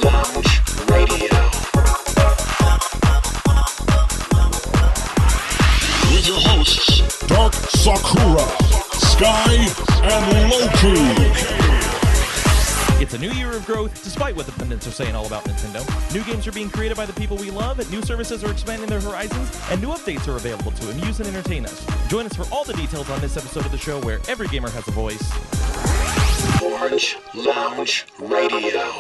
Lounge Radio. With your hosts, Dark Sakura, Sky, and Loki. It's a new year of growth, despite what the pundits are saying all about Nintendo. New games are being created by the people we love, new services are expanding their horizons, and new updates are available to amuse and entertain us. Join us for all the details on this episode of the show where every gamer has a voice. Orange Lounge Radio.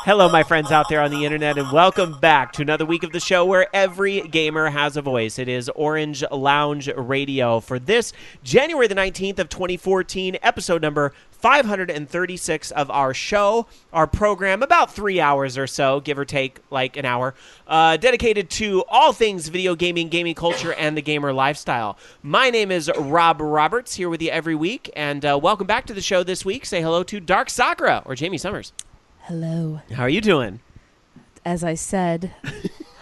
Hello, my friends out there on the internet, and welcome back to another week of the show where every gamer has a voice. It is Orange Lounge Radio for this January the 19th of 2014, episode number 536 of our show, our program, about 3 hours or so, give or take like an hour, dedicated to all things video gaming, gaming culture, and the gamer lifestyle. My name is Rob Roberts, here with you every week, and welcome back to the show this week. Say hello to Dark Sakura, or Jamie Summers. Hello. How are you doing? As I said,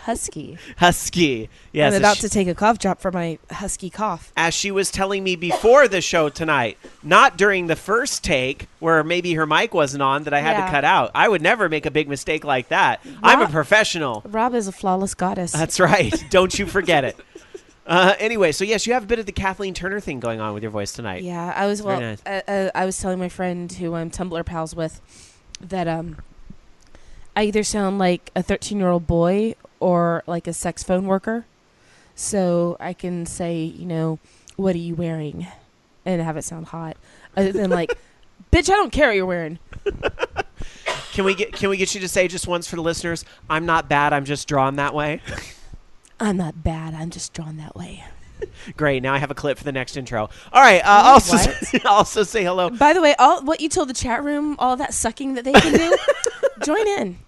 husky. Husky. Yes. I'm about to take a cough drop for my husky cough. As she was telling me before the show tonight, not during the first take where maybe her mic wasn't on that I had to cut out. I would never make a big mistake like that. I'm a professional. Rob is a flawless goddess. That's right. Don't you forget it. Anyway, so yes, you have a bit of the Kathleen Turner thing going on with your voice tonight. Yeah, I was Very nice. I was telling my friend who I'm Tumblr pals with that I either sound like a 13-year-old boy or like a sex phone worker. So I can say, you know, what are you wearing? And have it sound hot. Other than like, bitch, I don't care what you're wearing. Can we get you to say just once for the listeners, I'm not bad, I'm just drawn that way? I'm not bad, I'm just drawn that way. Great. Now I have a clip for the next intro. All right. Also say hello. By the way, all what you told the chat room, all that sucking that they can do, join in.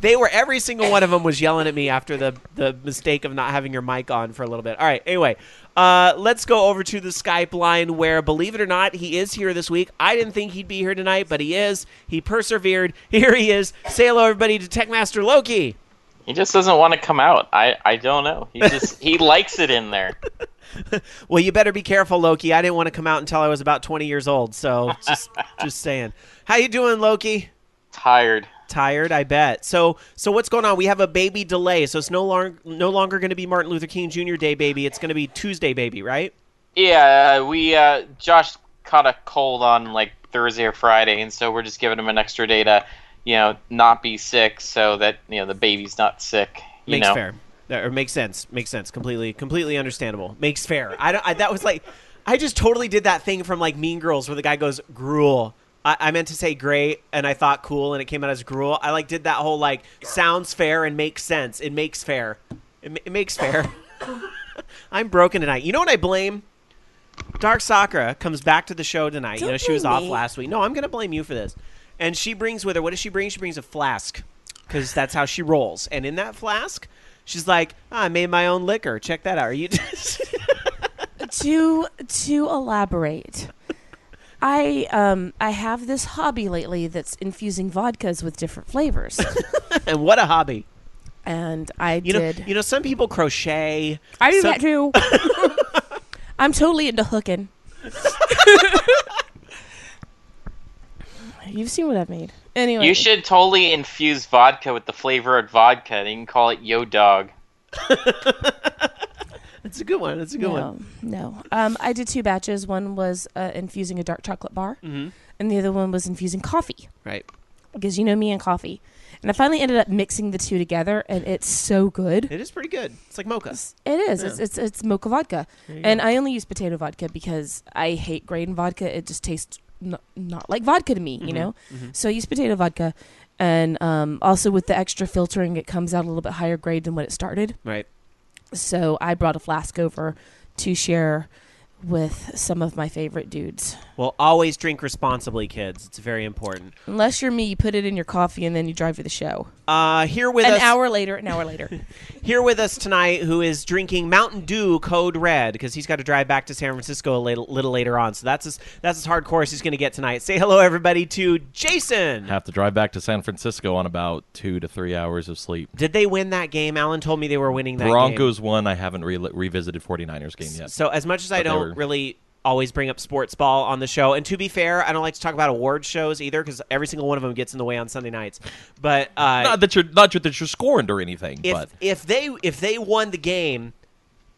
Every single one of them was yelling at me after the mistake of not having your mic on for a little bit. All right. Anyway, let's go over to the Skype line where, believe it or not, he is here this week. I didn't think he'd be here tonight, but he is. He persevered. Here he is. Say hello, everybody, to Techmaster Loki. He just doesn't want to come out. I don't know. He likes it in there. Well, you better be careful, Loki. I didn't want to come out until I was about 20 years old, so just saying. How you doing, Loki? Tired, I bet. So what's going on? We have a baby delay, so it's no longer going to be Martin Luther King Jr. Day, baby. It's going to be Tuesday, baby, right? Yeah, Josh caught a cold on like Thursday or Friday, and so we're just giving him an extra day to, not be sick, so that the baby's not sick. Makes fair. Or makes sense. Makes sense. Completely understandable. Makes fair. That was like, I just totally did that thing from like Mean Girls where the guy goes gruel. I meant to say great, and I thought cool, and it came out as gruel. I like did that whole like sounds fair and makes sense. It makes fair. It makes fair. I'm broken tonight. You know what I blame? Dark Sakura comes back to the show tonight. Don't she was blame off me. last week. No, I'm gonna blame you for this. And she brings with her. What does she bring? She brings a flask, because that's how she rolls. And in that flask, she's like, I made my own liquor. Check that out. Are you? To elaborate, I have this hobby lately that's infusing vodkas with different flavors. And what a hobby! And I did. Some people crochet. I do that too. I'm totally into hooking. You've seen what I've made. Anyway, You should totally infuse vodka with the flavor of vodka. And you can call it Yo Dog. That's a good one. No. I did 2 batches. One was infusing a dark chocolate bar, and the other one was infusing coffee. Right. Because you know me and coffee. And I finally ended up mixing the two together, and it's so good. It is pretty good. It's like mocha. It is. Yeah. It's mocha vodka. And I only use potato vodka because I hate grain vodka. It just tastes not like vodka to me, you know? Mm-hmm. So I use potato vodka. And also with the extra filtering, it comes out a little bit higher grade than what it started. Right. So I brought a flask over to share with some of my favorite dudes. Well, always drink responsibly, kids. It's very important. Unless you're me, you put it in your coffee and then you drive to the show. Here with us an hour later. Here with us tonight, who is drinking Mountain Dew Code Red because he's got to drive back to San Francisco a little later on. So that's as hardcore as he's going to get tonight. Say hello, everybody, to Jason. Have to drive back to San Francisco on about 2 to 3 hours of sleep. Did they win that game? Alan told me they were winning that game. Broncos won. I haven't revisited 49ers game yet. So as much as I don't really always bring up sports ball on the show. And to be fair, I don't like to talk about award shows either because every single one of them gets in the way on Sunday nights. But not that you're scorned or anything. If they won the game,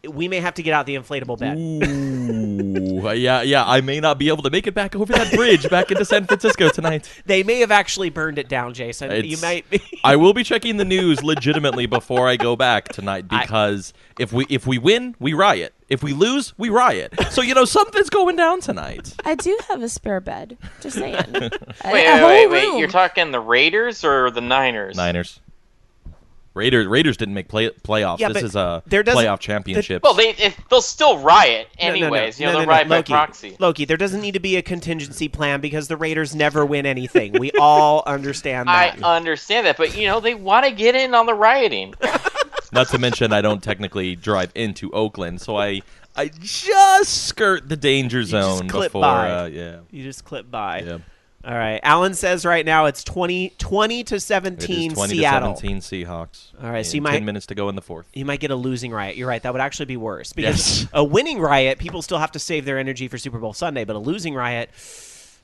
we may have to get out the inflatable bed. Ooh, yeah. I may not be able to make it back over that bridge back into San Francisco tonight. They may have actually burned it down, Jason. You might be. I will be checking the news legitimately before I go back tonight because if we win, we riot. If we lose, we riot. So something's going down tonight. I do have a spare bed. Just saying. Wait. You're talking the Raiders or the Niners? Niners. Raiders didn't make playoffs. Yeah, this is a playoff championship. Well, they'll still riot anyways. They'll riot by proxy. Loki, there doesn't need to be a contingency plan because the Raiders never win anything. We all understand that. I understand that, but they want to get in on the rioting. Not to mention, I don't technically drive into Oakland, so I just skirt the danger zone before. You just clip by. Yeah. All right. Alan says right now it's 20 to 17 it is 20 Seattle. to 17 Seahawks. All right. So you 10 minutes to go in the fourth. You might get a losing riot. You're right. That would actually be worse because a winning riot, people still have to save their energy for Super Bowl Sunday, but a losing riot,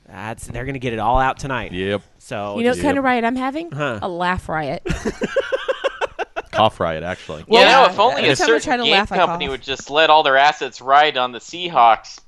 they're going to get it all out tonight. Yep. So you know what kind of riot I'm having? Huh. A laugh riot. Cough riot, actually. Well, if only every a time I try certain to game laugh, I company cough. would just let all their assets ride on the Seahawks.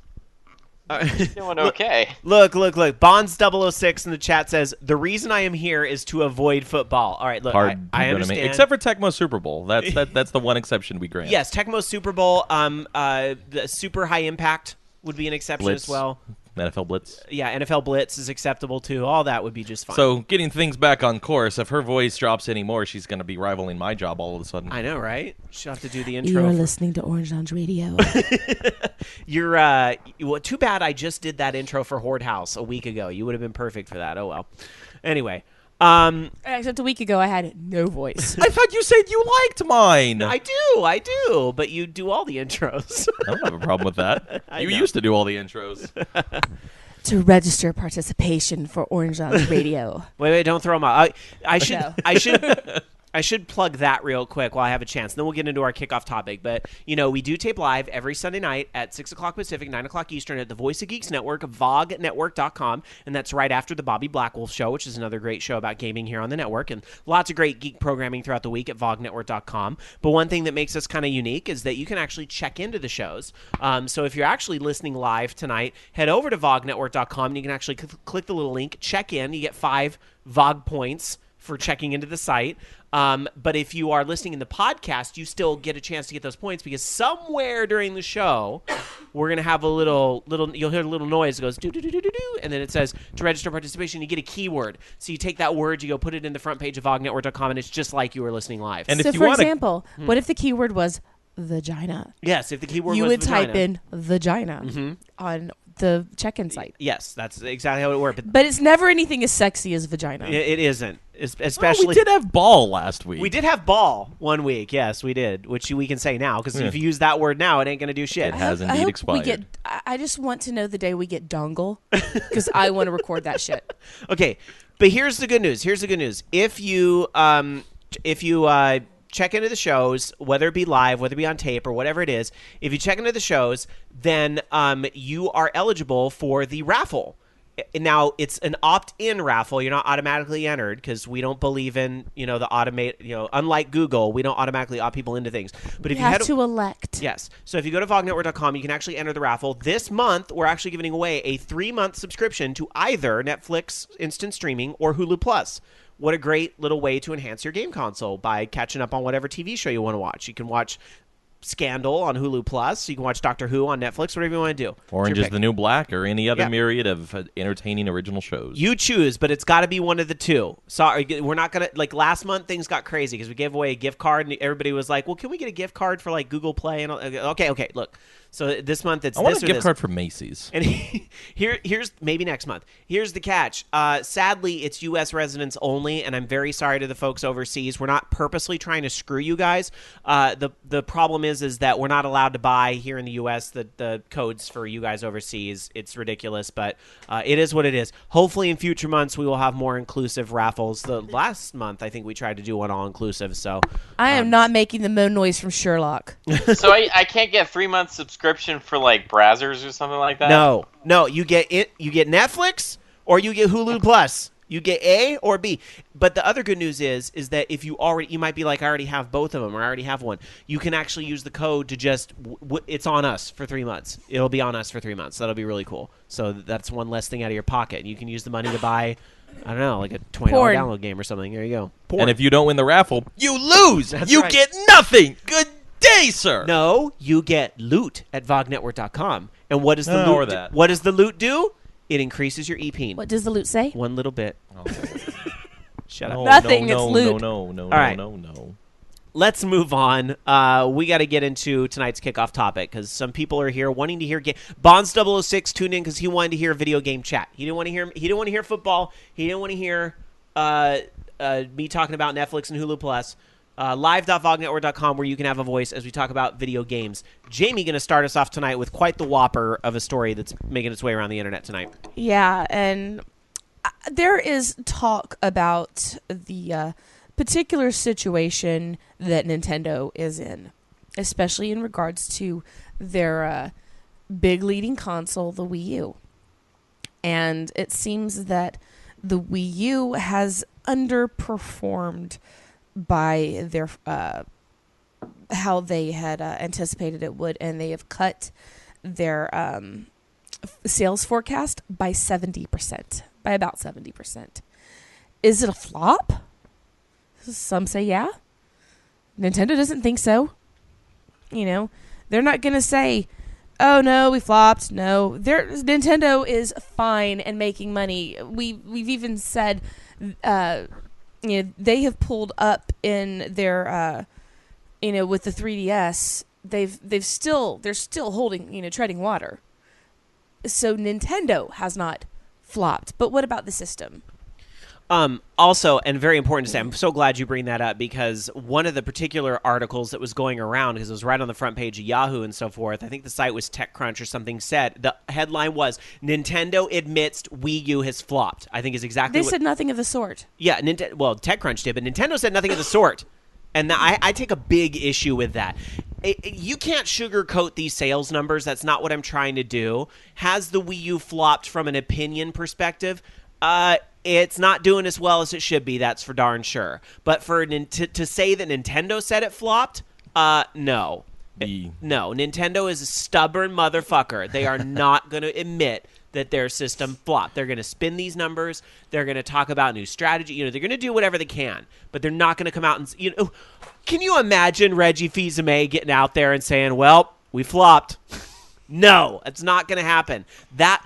Doing okay. Look. Bonds 006 in the chat says, the reason I am here is to avoid football. All right, look, I understand. Except for Tecmo Super Bowl. That's the one exception we grant. Yes, Tecmo Super Bowl, the super high impact would be an exception Blitz. as well. NFL Blitz. Yeah, NFL Blitz is acceptable too. All that would be just fine. So, getting things back on course, if her voice drops anymore, she's going to be rivaling my job all of a sudden. I know, right? She'll have to do the intro. You're listening to Orange Lounge Radio. Well, too bad I just did that intro for Horde House a week ago. You would have been perfect for that. Oh, well. Anyway. Except a week ago, I had no voice. I thought you said you liked mine. I do. But you do all the intros. I don't have a problem with that. You used to do all the intros. To register participation for Orange Lounge Radio. Wait, don't throw them out. No. I should plug that real quick while I have a chance. Then we'll get into our kickoff topic. But, we do tape live every Sunday night at 6 o'clock Pacific, 9 o'clock Eastern at the Voice of Geeks Network, vognetwork.com. And that's right after the Bobby Blackwolf Show, which is another great show about gaming here on the network. And lots of great geek programming throughout the week at vognetwork.com. But one thing that makes us kind of unique is that you can actually check into the shows. So if you're actually listening live tonight, head over to vognetwork.com and you can actually click the little link, check in. You get 5 VOG points for checking into the site. But if you are listening in the podcast, you still get a chance to get those points because somewhere during the show, we're going to have a little, you'll hear a little noise that goes do-do-do-do-do-do, and then it says to register participation, you get a keyword. So you take that word, you go put it in the front page of vognetwork.com, and it's just like you were listening live. And So, for example, what if the keyword was vagina? Yes, if the keyword You was would vagina. type in vagina on the check-in site. Yes, that's exactly how it worked. But it's never anything as sexy as vagina. It isn't. Especially, we did have ball last week. We did have ball one week. Yes, we did, which we can say now because if you use that word now, it ain't going to do shit. It has indeed expired. I just want to know the day we get dongle because I want to record that shit. Okay, but here's the good news. If you check into the shows, whether it be live, whether it be on tape, or whatever it is, if you check into the shows, then you are eligible for the raffle. Now, it's an opt-in raffle. You're not automatically entered because we don't believe in, the automate, unlike Google, we don't automatically opt people into things. But if you have to elect. Yes. So if you go to vognetwork.com, you can actually enter the raffle. This month, we're actually giving away a 3-month subscription to either Netflix Instant Streaming or Hulu Plus. What a great little way to enhance your game console by catching up on whatever TV show you want to watch. You can watch Scandal on Hulu Plus. You can watch Doctor Who on Netflix, whatever you want to do. Orange is the New Black or any other myriad of entertaining original shows. You choose, but it's got to be one of the two. Sorry, we're not going to, last month things got crazy because we gave away a gift card and everybody was like, well, can we get a gift card for Google Play? And okay, look. So this month it's I want this a or gift this. card for Macy's. And here's maybe next month. Here's the catch. Sadly, it's U.S. residents only, and I'm very sorry to the folks overseas. We're not purposely trying to screw you guys. The problem is that we're not allowed to buy here in the U.S. the codes for you guys overseas. It's ridiculous, but it is what it is. Hopefully in future months we will have more inclusive raffles. The last month I think we tried to do one all-inclusive. So I am not making the moan noise from Sherlock. So I can't get 3 months subscription subscription for like Brazzers or something like that? No, you get it. You get Netflix or you get Hulu Plus. You get A or B. But the other good news is that if you might be like, I already have both of them, or I already have one. You can actually use the code to just, it's on us for 3 months. It'll be on us for 3 months. That'll be really cool. So that's one less thing out of your pocket. You can use the money to buy, I don't know, like a $20 download game or something. There you go. Porn. And if you don't win the raffle, you lose. You right. get nothing. Good day, sir. No, you get loot at vognetwork.com. And what does the or loot that. What does the loot do? It increases your EP. What does the loot say? One little bit. Oh. Shut up. No, Nothing, No, it's no, loot. No. All right. No. Let's move on. We got to get into tonight's kickoff topic because some people are here wanting to hear Bonds 006 tuned in because he wanted to hear video game chat. He didn't want to hear football. He didn't want to hear me talking about Netflix and Hulu Plus. Live.vognetwork.com where you can have a voice as we talk about video games. Jamie going to start us off tonight with quite the whopper of a story that's making its way around the internet tonight. Yeah, and there is talk about the particular situation that Nintendo is in, especially in regards to their big leading console, the Wii U. And it seems that the Wii U has underperformed by their how they had anticipated it would, and they have cut their sales forecast by 70%, by about 70%. Is it a flop? Some say yeah. Nintendo doesn't think so. You know, they're not going to say, oh no, we flopped. No, Nintendo is fine and making money. We've even said, they have pulled up in their, with the 3DS. They're still holding, treading water. So Nintendo has not flopped. But what about the system? Also, and very important to say, I'm so glad you bring that up because one of the particular articles that was going around, because it was right on the front page of Yahoo and so forth, I think the site was TechCrunch or something, said, the headline was, Nintendo admits Wii U has flopped. I think is exactly They said nothing of the sort. Yeah, TechCrunch did, but Nintendo said nothing of the sort. And I take a big issue with that. You can't sugarcoat these sales numbers. That's not what I'm trying to do. Has the Wii U flopped from an opinion perspective? It's not doing as well as it should be, that's for darn sure. But to say that Nintendo said it flopped, no. No, Nintendo is a stubborn motherfucker. They are not going to admit that their system flopped. They're going to spin these numbers. They're going to talk about new strategy. They're going to do whatever they can, but they're not going to come out and, can you imagine Reggie Fils-Aimé getting out there and saying, well, we flopped? No, it's not going to happen.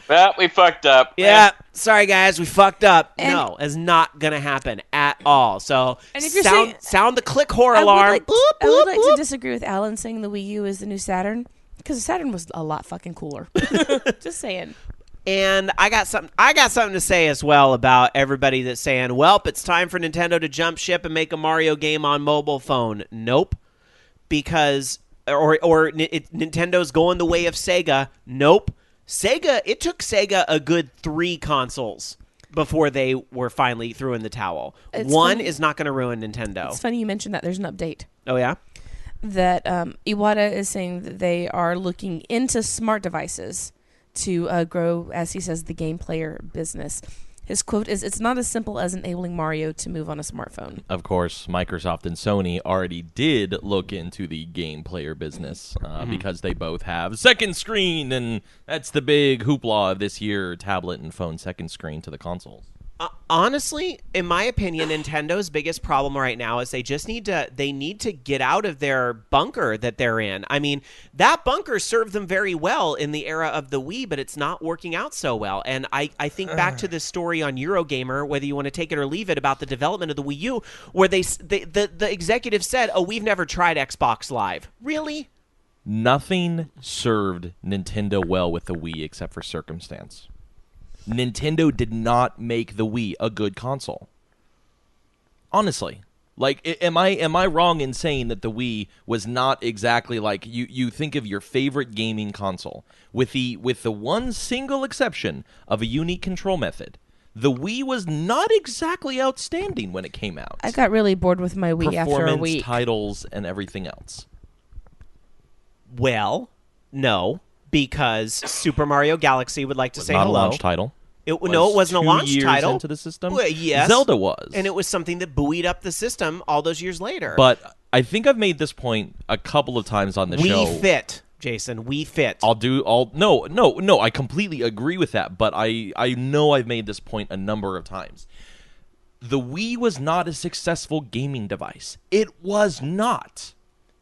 Well, we fucked up. Yeah, sorry guys, we fucked up. No, it's not going to happen at all. So and if you're sound the click whore alarm. I would like to disagree with Alan saying the Wii U is the new Saturn because the Saturn was a lot fucking cooler. Just saying. And I got something to say as well about everybody that's saying, "Welp, it's time for Nintendo to jump ship and make a Mario game on mobile phone." Nope, because. Nintendo's going the way of Sega. Nope. It took Sega a good 3 consoles before they were finally threw in the towel. One is not going to ruin Nintendo. It's funny you mentioned that. There's an update. Oh, yeah? That Iwata is saying that they are looking into smart devices to grow, as he says, the game player business. His quote is, "It's not as simple as enabling Mario to move on a smartphone." Of course, Microsoft and Sony already did look into the game player business because they both have second screen, and that's the big hoopla of this year, tablet and phone second screen to the consoles. Honestly, in my opinion, Nintendo's biggest problem right now is they need to get out of their bunker that they're in. I mean, that bunker served them very well in the era of the Wii, but it's not working out so well. And I think back to this story on Eurogamer, whether you want to take it or leave it, about the development of the Wii U, where the executive said, "Oh, we've never tried Xbox Live." Really? Nothing served Nintendo well with the Wii except for circumstance. Nintendo did not make the Wii a good console. Honestly. Am I wrong in saying that the Wii was not exactly like you think of your favorite gaming console with the one single exception of a unique control method? The Wii was not exactly outstanding when it came out. I got really bored with my Wii after a Performance, week. titles, and everything else. Well, No, because Super Mario Galaxy would like to say Not hello. a launch title. No, it wasn't a launch 2 years title. into the system. Well, yes. Zelda was. And it was something that buoyed up the system all those years later. But I think I've made this point a couple of times on the show. We fit, Jason. We fit. No, I completely agree with that, but I know I've made this point a number of times. The Wii was not a successful gaming device. It was not.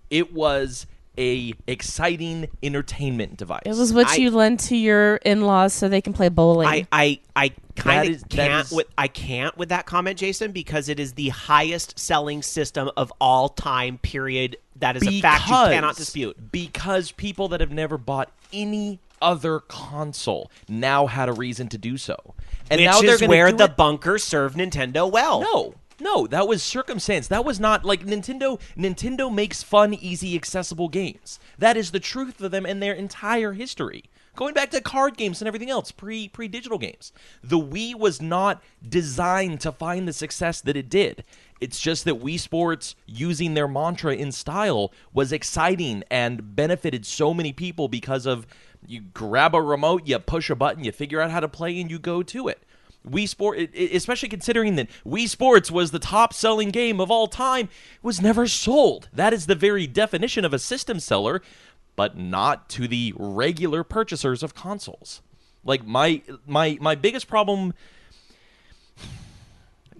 It was a exciting entertainment device. It was what you lend to your in-laws so they can play bowling. I kind of that is- can't with that comment, Jason, because it is the highest selling system of all time. Period. That is a fact you cannot dispute. Because people that have never bought any other console now had a reason to do so, and Which now they're is going where to the bunker served Nintendo well. No, that was circumstance. That was not like Nintendo. Nintendo makes fun, easy, accessible games. That is the truth of them in their entire history. Going back to card games and everything else, pre-digital games. The Wii was not designed to find the success that it did. It's just that Wii Sports, using their mantra in style, was exciting and benefited so many people because of you grab a remote, you push a button, you figure out how to play, and you go to it. Wii Sport, especially considering that Wii Sports was the top-selling game of all time, was never sold. That is the very definition of a system seller, but not to the regular purchasers of consoles. Like, my biggest problem...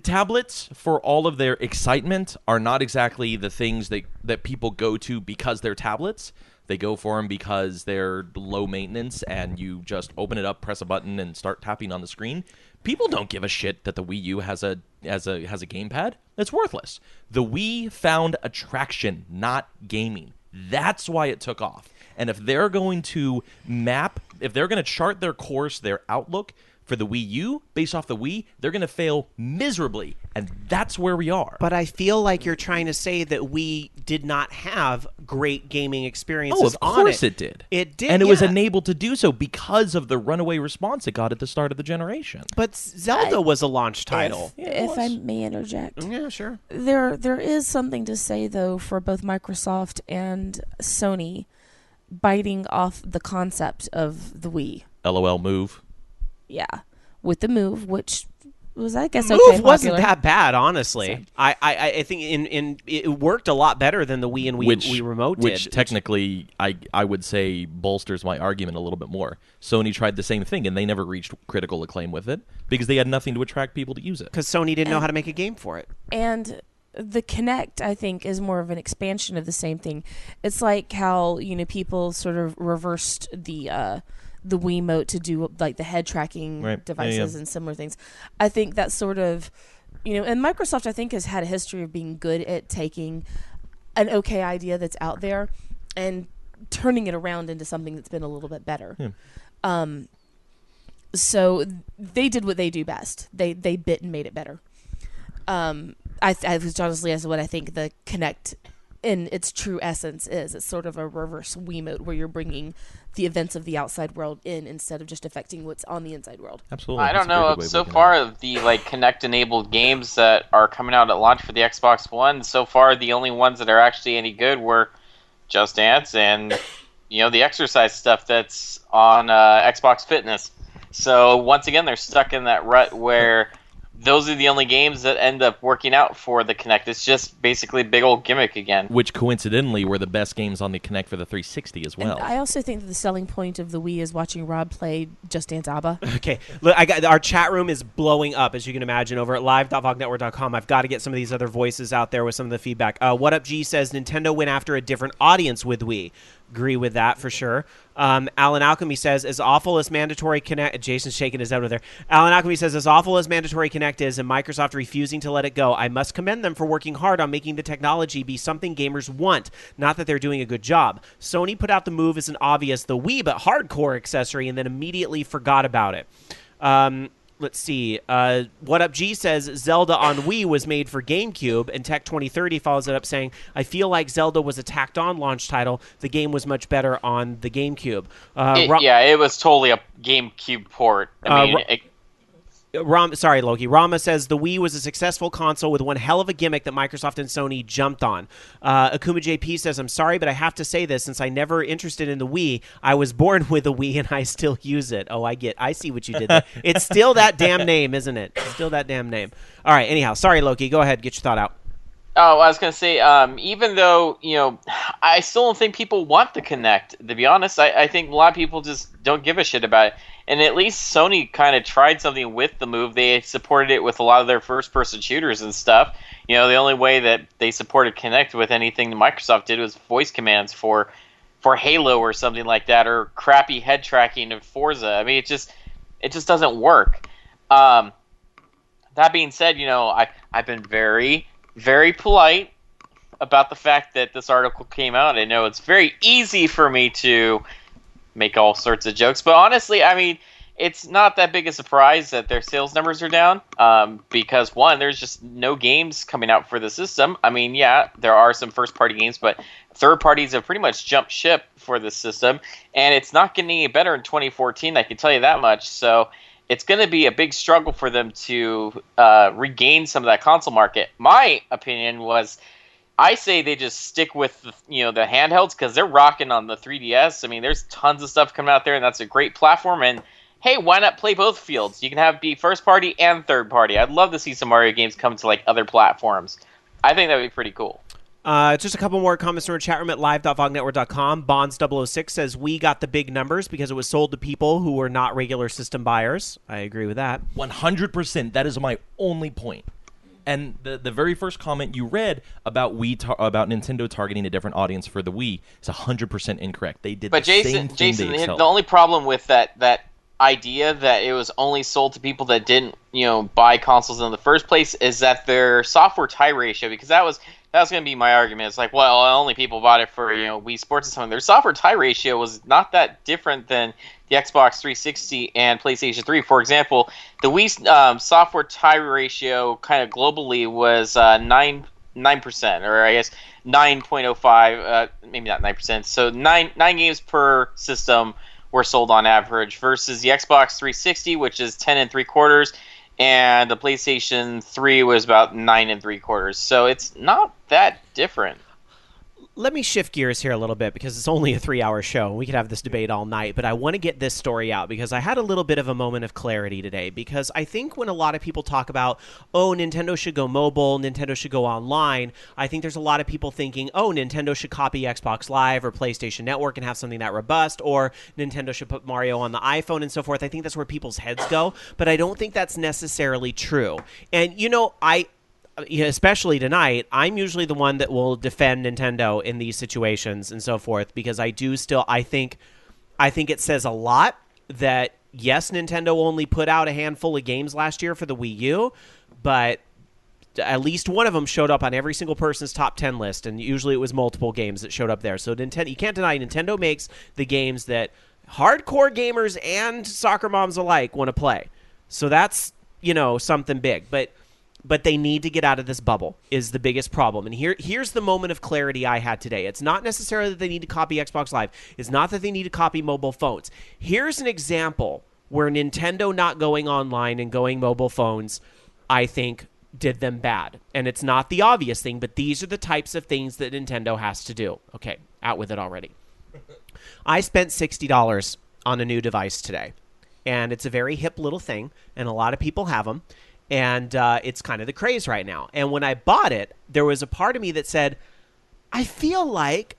Tablets, for all of their excitement, are not exactly the things that people go to because they're tablets. They go for them because they're low maintenance and you just open it up, press a button, and start tapping on the screen. People don't give a shit that the Wii U has a gamepad. It's worthless. The Wii found attraction, not gaming. That's why it took off. And if they're going to chart their course, their outlook for the Wii U based off the Wii, they're going to fail miserably, and that's where we are. But I feel like you're trying to say that we did not have great gaming experiences on it. Of course it did. It did, and it was enabled to do so because of the runaway response it got at the start of the generation. But Zelda was a launch title. If I may interject. Yeah, sure. There is something to say, though, for both Microsoft and Sony biting off the concept of the Wii. LOL Move. Yeah, with the Move, which was, I guess, Move okay, wasn't popular. that bad, honestly. I think it worked a lot better than the Wii and Wii Remote did. Which technically, I would say, bolsters my argument a little bit more. Sony tried the same thing, and they never reached critical acclaim with it because they had nothing to attract people to use it. Because Sony didn't know how to make a game for it. And the Kinect, I think, is more of an expansion of the same thing. It's like how, people sort of reversed the Wiimote to do like the head tracking devices and similar things. I think that sort of, and Microsoft, I think, has had a history of being good at taking an okay idea that's out there and turning it around into something that's been a little bit better. So they did what they do best. They bit and made it better. I was honestly, as what I think the Kinect in its true essence is. It's sort of a reverse Wiimote where you're bringing the events of the outside world in instead of just affecting what's on the inside world. Absolutely. I don't know. So far, of the Kinect-enabled games that are coming out at launch for the Xbox One, so far the only ones that are actually any good were Just Dance and the exercise stuff that's on Xbox Fitness. So once again, they're stuck in that rut where those are the only games that end up working out for the Kinect. It's just basically a big old gimmick again. Which coincidentally were the best games on the Kinect for the 360 as well. And I also think that the selling point of the Wii is watching Rob play Just Dance ABBA. Okay, look, our chat room is blowing up, as you can imagine, over at live.vognetwork.com. I've got to get some of these other voices out there with some of the feedback. What Up G says Nintendo went after a different audience with Wii. Agree with that for sure. Alan Alchemy says, as awful as mandatory Kinect... Jason's shaking his head over there. Alan Alchemy says, as awful as mandatory Kinect is and Microsoft refusing to let it go, I must commend them for working hard on making the technology be something gamers want. Not that they're doing a good job. Sony put out the Move as an obvious, the Wii, but hardcore accessory and then immediately forgot about it. Let's see. What Up G says Zelda on Wii was made for GameCube, and Tech 2030 follows it up saying, I feel like Zelda was a tacked-on launch title. The game was much better on the GameCube. It was totally a GameCube port. Sorry, Loki. Rama says the Wii was a successful console with one hell of a gimmick that Microsoft and Sony jumped on. Akuma JP says, I'm sorry, but I have to say this since I never interested in the Wii. I was born with a Wii and I still use it. Oh, I see what you did there. It's still that damn name, isn't it? It's still that damn name. All right, anyhow, sorry, Loki. Go ahead. Get your thought out. Oh, I was going to say, even though, I still don't think people want the Kinect, to be honest. I think a lot of people just don't give a shit about it. And at least Sony kind of tried something with the Move. They supported it with a lot of their first-person shooters and stuff. The only way that they supported Kinect with anything that Microsoft did was voice commands for Halo or something like that, or crappy head tracking of Forza. I mean, it just doesn't work. That being said, I've been very, very polite about the fact that this article came out. I know it's very easy for me to make all sorts of jokes, but honestly, I mean, it's not that big a surprise that their sales numbers are down, because one, there's just no games coming out for the system. I mean, yeah, there are some first-party games, but third parties have pretty much jumped ship for this system, and it's not getting any better in 2014, I can tell you that much. So it's going to be a big struggle for them to regain some of that console market. My opinion was, I say they just stick with the handhelds, because they're rocking on the 3DS. I mean, there's tons of stuff coming out there, and that's a great platform. And hey, why not play both fields? You can have be first party and third party. I'd love to see some Mario games come to other platforms. I think that would be pretty cool. Just a couple more comments from our chat room at live.vognetwork.com. Bonds006 says, we got the big numbers because it was sold to people who were not regular system buyers. I agree with that. 100%. That is my only point. And the very first comment you read about about Nintendo targeting a different audience for the Wii is 100% incorrect. They did but the same thing. Jason, the only problem with that idea that it was only sold to people that didn't buy consoles in the first place is that their software tie ratio, because that was going to be my argument. It's like, well, only people bought it for Wii Sports and something. Their software tie ratio was not that different than the Xbox 360 and PlayStation 3. For example, the Wii software tie ratio kind of globally was 9%, or I guess 9.05, maybe not 9%. So nine games per system were sold on average, versus the Xbox 360, which is 10 3/4, and the PlayStation 3 was about 9 3/4. So it's not that different. Let me shift gears here a little bit, because it's only a 3-hour show. We could have this debate all night, but I want to get this story out because I had a little bit of a moment of clarity today, because I think when a lot of people talk about, oh, Nintendo should go mobile, Nintendo should go online, I think there's a lot of people thinking, oh, Nintendo should copy Xbox Live or PlayStation Network and have something that robust, or Nintendo should put Mario on the iPhone and so forth. I think that's where people's heads go, but I don't think that's necessarily true. And, especially tonight, I'm usually the one that will defend Nintendo in these situations and so forth, because I think it says a lot that, yes, Nintendo only put out a handful of games last year for the Wii U, but at least one of them showed up on every single person's top 10 list, and usually it was multiple games that showed up there. So Nintendo, you can't deny Nintendo makes the games that hardcore gamers and soccer moms alike want to play. So that's, something big. But they need to get out of this bubble is the biggest problem. And here's the moment of clarity I had today. It's not necessarily that they need to copy Xbox Live. It's not that they need to copy mobile phones. Here's an example where Nintendo not going online and going mobile phones, I think, did them bad. And it's not the obvious thing, but these are the types of things that Nintendo has to do. Okay, out with it already. I spent $60 on a new device today. And it's a very hip little thing, and a lot of people have them. And it's kind of the craze right now. And when I bought it, there was a part of me that said, I feel like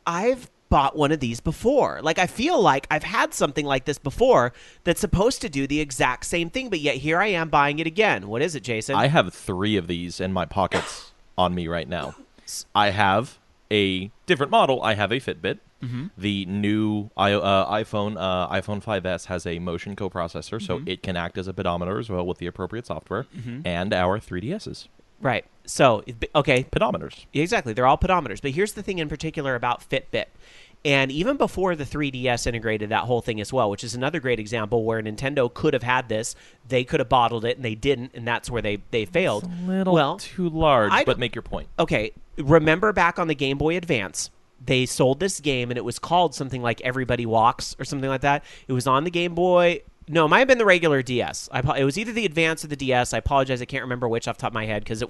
I've bought one of these before. Like, I feel like I've had something like this before that's supposed to do the exact same thing, but yet here I am buying it again. What is it, Jason? I have 3 of these in my pockets on me right now. I have a different model. I have a Fitbit. Mm-hmm. The new iPhone 5S has a motion coprocessor, so it can act as a pedometer as well with the appropriate software, and our 3DSs. Right. So, okay. Pedometers. Exactly. They're all pedometers. But here's the thing in particular about Fitbit. And even before the 3DS integrated that whole thing as well, which is another great example where Nintendo could have had this, they could have bottled it, and they didn't, and that's where they failed. It's a little too large, but make your point. Okay. Remember back on the Game Boy Advance, they sold this game, and it was called something like Everybody Walks or something like that. It was on the Game Boy No, it might have been the regular DS. It was either the Advance or the DS. I apologize, I can't remember which off the top of my head because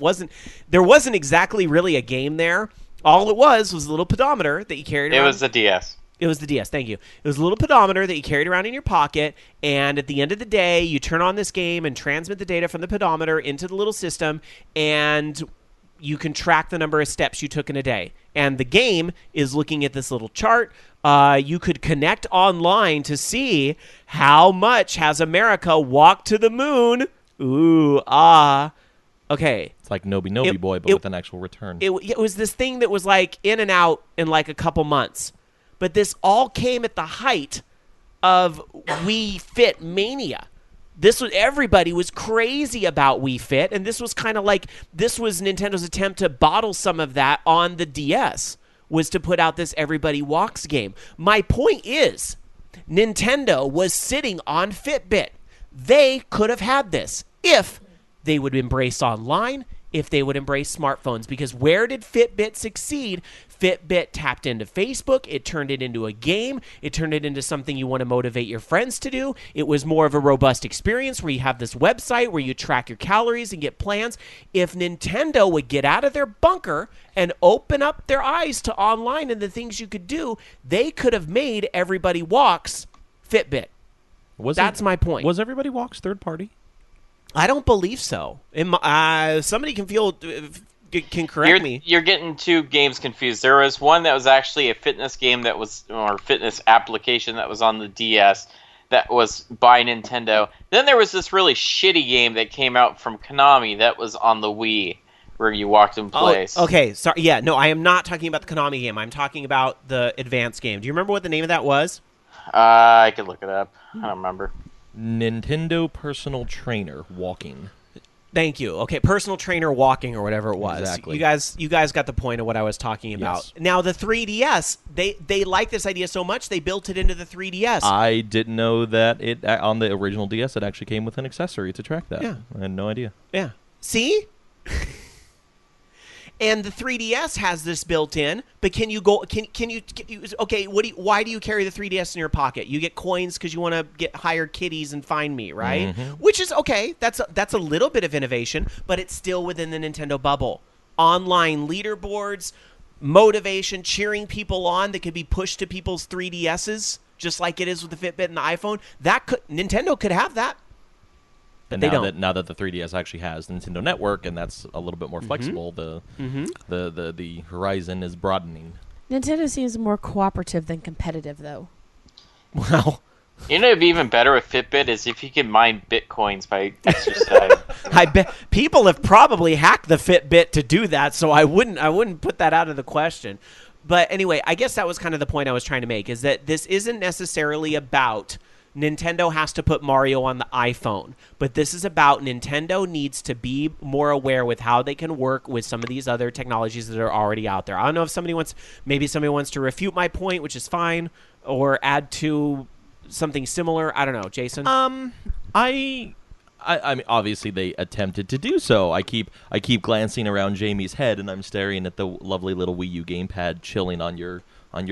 there wasn't exactly really a game there. All it was a little pedometer that you carried around. It was the DS. It was the DS, thank you. It was a little pedometer that you carried around in your pocket, and at the end of the day, you turn on this game and transmit the data from the pedometer into the little system, and you can track the number of steps you took in a day. And the game is looking at this little chart. You could connect online to see how much has America walked to the moon. Ooh, okay. It's like Nobi Boy, but with an actual return. It was this thing that was like in and out in like a couple months. But this all came at the height of Wii Fit mania. Everybody was crazy about Wii Fit, and this was kind of like, this was Nintendo's attempt to bottle some of that on the DS, was to put out this Everybody Walks game. My point is, Nintendo was sitting on Fitbit. They could have had this if they would embrace online, if they would embrace smartphones. Because where did Fitbit succeed? Fitbit tapped into Facebook. It turned it into a game. It turned it into something you want to motivate your friends to do. It was more of a robust experience where you have this website where you track your calories and get plans. If Nintendo would get out of their bunker and open up their eyes to online and the things you could do, they could have made Everybody Walks Fitbit. That's my point. Was Everybody Walks third party? I don't believe so. Somebody can correct me. You're getting two games confused. There was one that was actually a fitness game or fitness application that was on the DS that was by Nintendo. Then there was this really shitty game that came out from Konami that was on the Wii, where you walked in place. Oh, okay, sorry. Yeah, no, I am not talking about the Konami game. I'm talking about the Advance game. Do you remember what the name of that was? I could look it up. I don't remember. Nintendo Personal Trainer Walking. Thank you. Okay, Personal Trainer Walking or whatever it was. Exactly. You guys got the point of what I was talking about. Yes. Now, the 3DS, they like this idea so much, they built it into the 3DS. I didn't know that it on the original DS it actually came with an accessory to track that. Yeah. I had no idea. Yeah. See? And the 3DS has this built in, but can you okay, why do you carry the 3DS in your pocket? You get coins because you want to get higher kitties and find me, right? Mm-hmm. Which is okay. That's a little bit of innovation, but it's still within the Nintendo bubble. Online leaderboards, motivation, cheering people on that could be pushed to people's 3DSs, just like it is with the Fitbit and the iPhone. Nintendo could have that. But now that the 3DS actually has the Nintendo Network and that's a little bit more flexible, the horizon is broadening. Nintendo seems more cooperative than competitive, though. Well, You know, it'd be even better with Fitbit is if you could mine bitcoins by exercise. I bet people have probably hacked the Fitbit to do that, so I wouldn't put that out of the question. But anyway, I guess that was kind of the point I was trying to make, is that this isn't necessarily about Nintendo has to put Mario on the iPhone, but this is about Nintendo needs to be more aware with how they can work with some of these other technologies that are already out there. I don't know if somebody wants to refute my point, which is fine, or add to something similar. I don't know, Jason. I mean, obviously they attempted to do so. I keep glancing around Jamie's head, and I'm staring at the lovely little Wii U gamepad chilling on your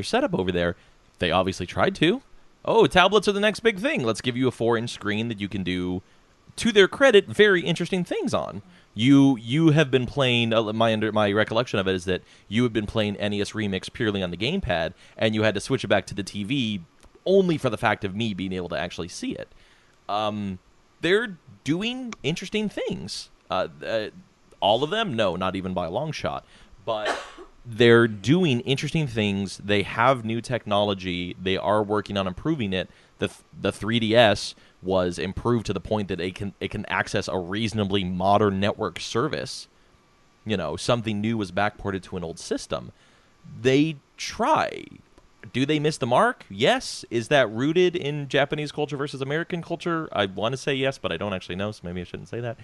setup over there. They obviously tried to. Oh, tablets are the next big thing. Let's give you a 4-inch screen that you can do, to their credit, very interesting things on. You have been playing. My recollection of it is that you have been playing NES Remix purely on the gamepad, and you had to switch it back to the TV only for the fact of me being able to actually see it. They're doing interesting things. All of them? No, not even by a long shot. But they're doing interesting things. They have new technology. They are working on improving it. The 3DS was improved to the point that it can access a reasonably modern network service. You know, something new was backported to an old system. They try. Do they miss the mark? Yes. Is that rooted in Japanese culture versus American culture? I want to say yes, but I don't actually know, so maybe I shouldn't say that.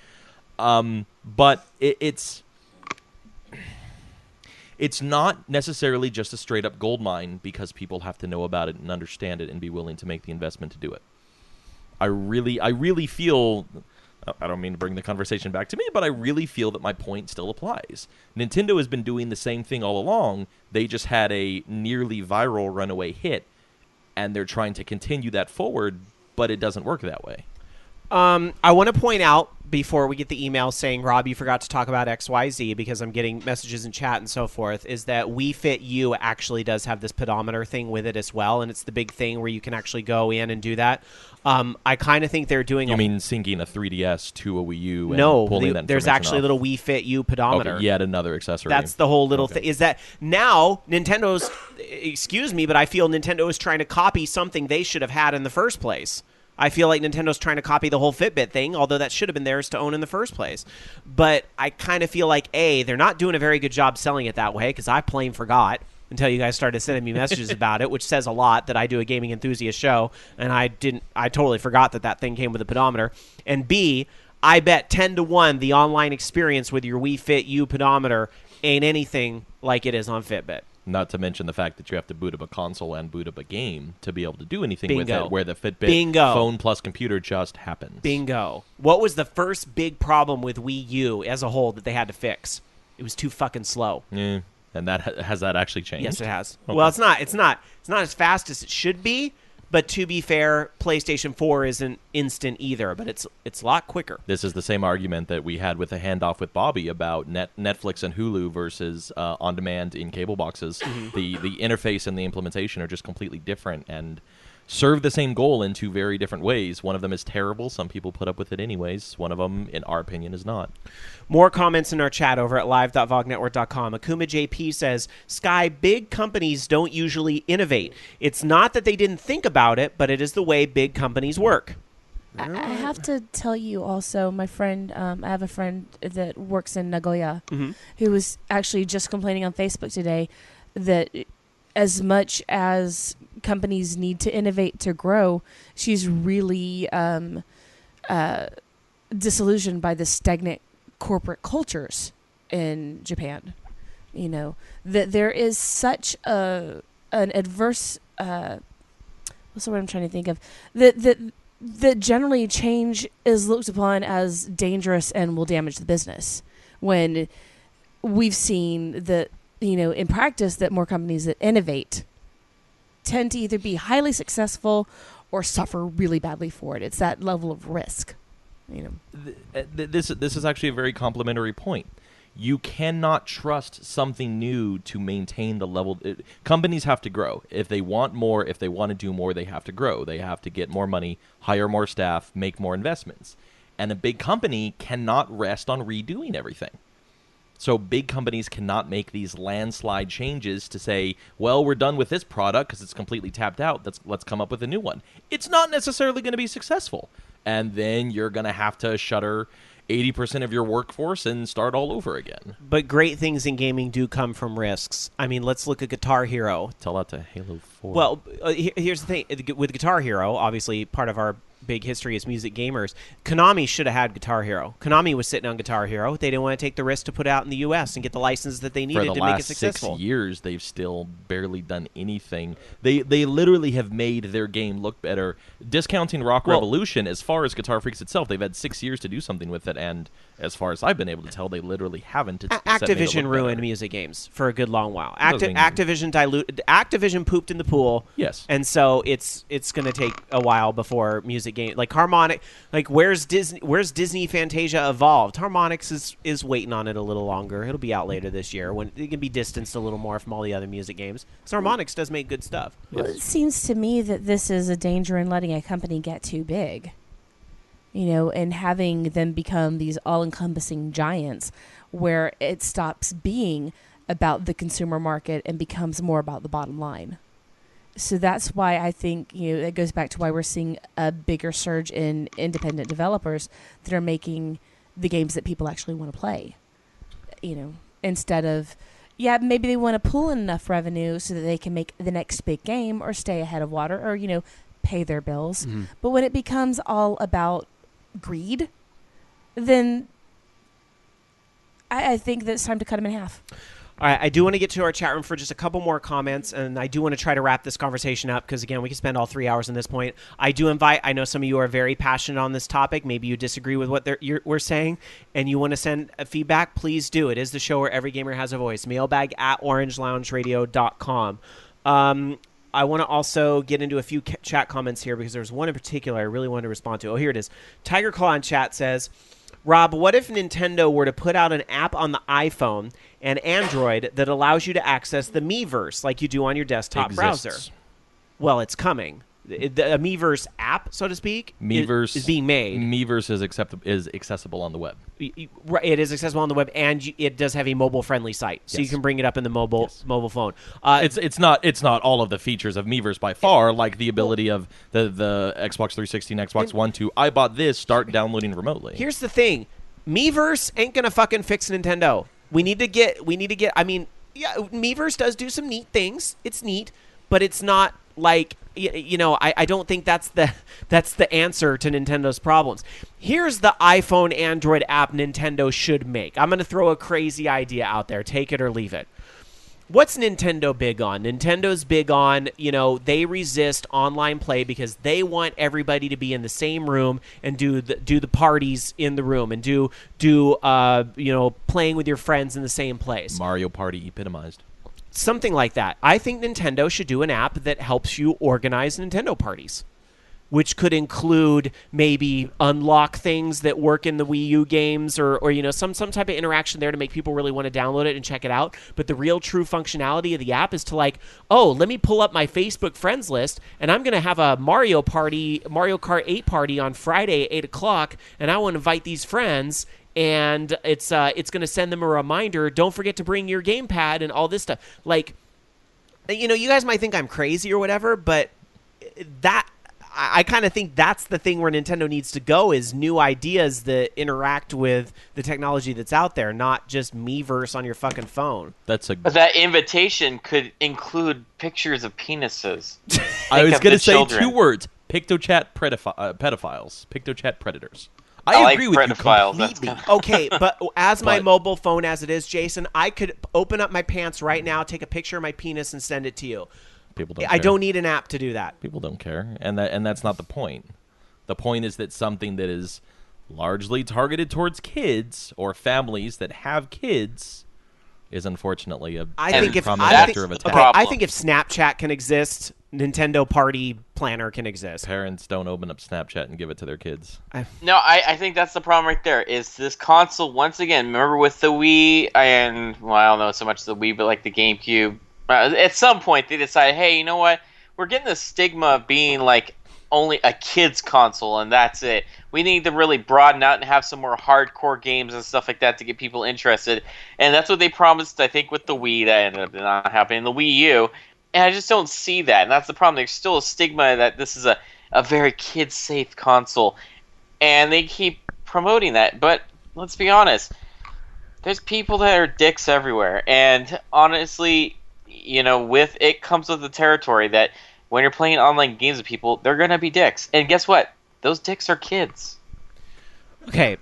But it's not necessarily just a straight-up gold mine because people have to know about it and understand it and be willing to make the investment to do it. I really feel... I don't mean to bring the conversation back to me, but I really feel that my point still applies. Nintendo has been doing the same thing all along. They just had a nearly viral runaway hit, and they're trying to continue that forward but it doesn't work that way. I want to point out before we get the email saying, Rob, you forgot to talk about XYZ, because I'm getting messages in chat and so forth, is that Wii Fit U actually does have this pedometer thing with it as well, and it's the big thing where you can actually go in and do that. I kind of think they're doing... You mean syncing a 3DS to a Wii U and no, pulling that there's actually a little Wii Fit U pedometer. Okay, yet another accessory. That's the whole little thing. Is that now Nintendo's... Excuse me, but I feel Nintendo is trying to copy something they should have had in the first place. I feel like Nintendo's trying to copy the whole Fitbit thing, although that should have been theirs to own in the first place. But I kind of feel like, they're not doing a very good job selling it that way, because I plain forgot until you guys started sending me messages about it, which says a lot that I do a gaming enthusiast show, and I totally forgot that thing came with a pedometer. And B, I bet 10-1 the online experience with your Wii Fit U pedometer ain't anything like it is on Fitbit. Not to mention the fact that you have to boot up a console and boot up a game to be able to do anything with it, where the Fitbit phone plus computer just happens. Bingo. What was the first big problem with Wii U as a whole that they had to fix? It was too fucking slow. Yeah. And has that actually changed? Yes, it has. Okay. Well, it's not as fast as it should be, but to be fair, PlayStation 4 isn't instant either, but it's a lot quicker. This is the same argument that we had with the handoff with Bobby about Netflix and Hulu versus on-demand in cable boxes. Mm-hmm. The interface and the implementation are just completely different and serve the same goal in two very different ways. One of them is terrible. Some people put up with it anyways. One of them, in our opinion, is not. More comments in our chat over at live.vognetwork.com. Akuma JP says, Sky, big companies don't usually innovate. It's not that they didn't think about it, but it is the way big companies work. I have to tell you also, my friend, I have a friend that works in Nagoya who was actually just complaining on Facebook today that as much as companies need to innovate to grow, she's really disillusioned by the stagnant corporate cultures in Japan. You know, that there is such an adverse what's the word I'm trying to think of, that generally change is looked upon as dangerous and will damage the business, when we've seen that, you know, in practice, that more companies that innovate tend to either be highly successful or suffer really badly for it. It's that level of risk, you know. This is actually a very complimentary point. You cannot trust something new to maintain the level. Companies have to grow. If they want more, if they want to do more, they have to grow. They have to get more money, hire more staff, make more investments. And a big company cannot rest on redoing everything. So big companies cannot make these landslide changes to say, well, we're done with this product because it's completely tapped out. Let's come up with a new one. It's not necessarily going to be successful. And then you're going to have to shutter 80% of your workforce and start all over again. But great things in gaming do come from risks. I mean, let's look at Guitar Hero. Tell that to Halo 4. Well, here's the thing. With Guitar Hero, obviously part of our big history as music gamers, Konami should have had Guitar Hero. Konami was sitting on Guitar Hero. They didn't want to take the risk to put it out in the U.S. and get the license that they needed to make it successful. For the last 6 years, they've still barely done anything. They literally have made their game look better. Discounting Rock Revolution, as far as Guitar Freaks itself, they've had 6 years to do something with it, and as far as I've been able to tell, they literally haven't. Activision ruined music games for a good long while. Activision pooped in the pool. Yes. And so it's going to take a while before music game, like Harmonix, like where's Disney Fantasia Evolved? Harmonix is waiting on it a little longer. It'll be out later this year when it can be distanced a little more from all the other music games. So Harmonix does make good stuff. Well, it seems to me that this is a danger in letting a company get too big, you know, and having them become these all-encompassing giants where it stops being about the consumer market and becomes more about the bottom line. So that's why I think, you know, it goes back to why we're seeing a bigger surge in independent developers that are making the games that people actually want to play, you know, instead of, yeah, maybe they want to pull in enough revenue so that they can make the next big game or stay ahead of water or, you know, pay their bills. Mm-hmm. But when it becomes all about greed, then I think that it's time to cut them in half. All right, I do want to get to our chat room for just a couple more comments, and I do want to try to wrap this conversation up because, again, we can spend all 3 hours on this point. I know some of you are very passionate on this topic. Maybe you disagree with what we're saying, and you want to send feedback, please do. It is the show where every gamer has a voice. Mailbag@orangeloungeradio.com. I want to also get into a few chat comments here because there's one in particular I really wanted to respond to. Oh, here it is. Tiger Claw in chat says, Rob, what if Nintendo were to put out an app on the iPhone and Android that allows you to access the Miiverse like you do on your desktop browser? Well, it's coming. The Miiverse app, so to speak, Miiverse is being made. Miiverse is accessible on the web. It is accessible on the web, and it does have a mobile-friendly site, so you can bring it up in the mobile phone. It's not all of the features of Miiverse by far, like the ability of the Xbox 360 and Xbox One to I bought this, start downloading remotely. Here's the thing, Miiverse ain't gonna fucking fix Nintendo. We need to get. I mean, yeah, Miiverse does do some neat things. It's neat, but it's not like. I don't think that's the answer to Nintendo's problems. Here's the iPhone Android app Nintendo should make. I'm going to throw a crazy idea out there. Take it or leave it. What's Nintendo big on? Nintendo's big on, they resist online play because they want everybody to be in the same room and do the parties in the room and do playing with your friends in the same place. Mario Party epitomized. Something like that. I think Nintendo should do an app that helps you organize Nintendo parties, which could include maybe unlock things that work in the Wii U games or some type of interaction there to make people really want to download it and check it out. But the real true functionality of the app is to let me pull up my Facebook friends list and I'm going to have a Mario Kart 8 party on Friday at 8 o'clock and I want to invite these friends. And it's going to send them a reminder. Don't forget to bring your gamepad and all this stuff. You guys might think I'm crazy or whatever, but I kind of think that's the thing where Nintendo needs to go is new ideas that interact with the technology that's out there, not just Miiverse on your fucking phone. But that invitation could include pictures of penises. I was going to say children. 2 words: PictoChat pedophiles, PictoChat predators. I agree with you completely. Okay, but as my mobile phone as it is, Jason, I could open up my pants right now, take a picture of my penis, and send it to you. People don't. I don't need an app to do that. People don't care, and that's not the point. The point is that something that is largely targeted towards kids or families that have kids is unfortunately a prominent factor of attack. Okay, I think if Snapchat can exist, Nintendo Party Planner can exist. Parents don't open up Snapchat and give it to their kids. I think that's the problem right there. Is this console once again? Remember with the Wii and I don't know so much the Wii, but like the GameCube. At some point, they decided, hey, you know what? We're getting the stigma of being like only a kid's console, and that's it. We need to really broaden out and have some more hardcore games and stuff like that to get people interested. And that's what they promised, I think, with the Wii. That ended up not happening. The Wii U. And I just don't see that. And that's the problem. There's still a stigma that this is a very kid-safe console. And they keep promoting that. But let's be honest. There's people that are dicks everywhere. And honestly, with it comes with the territory that when you're playing online games with people, they're going to be dicks. And guess what? Those dicks are kids. Okay.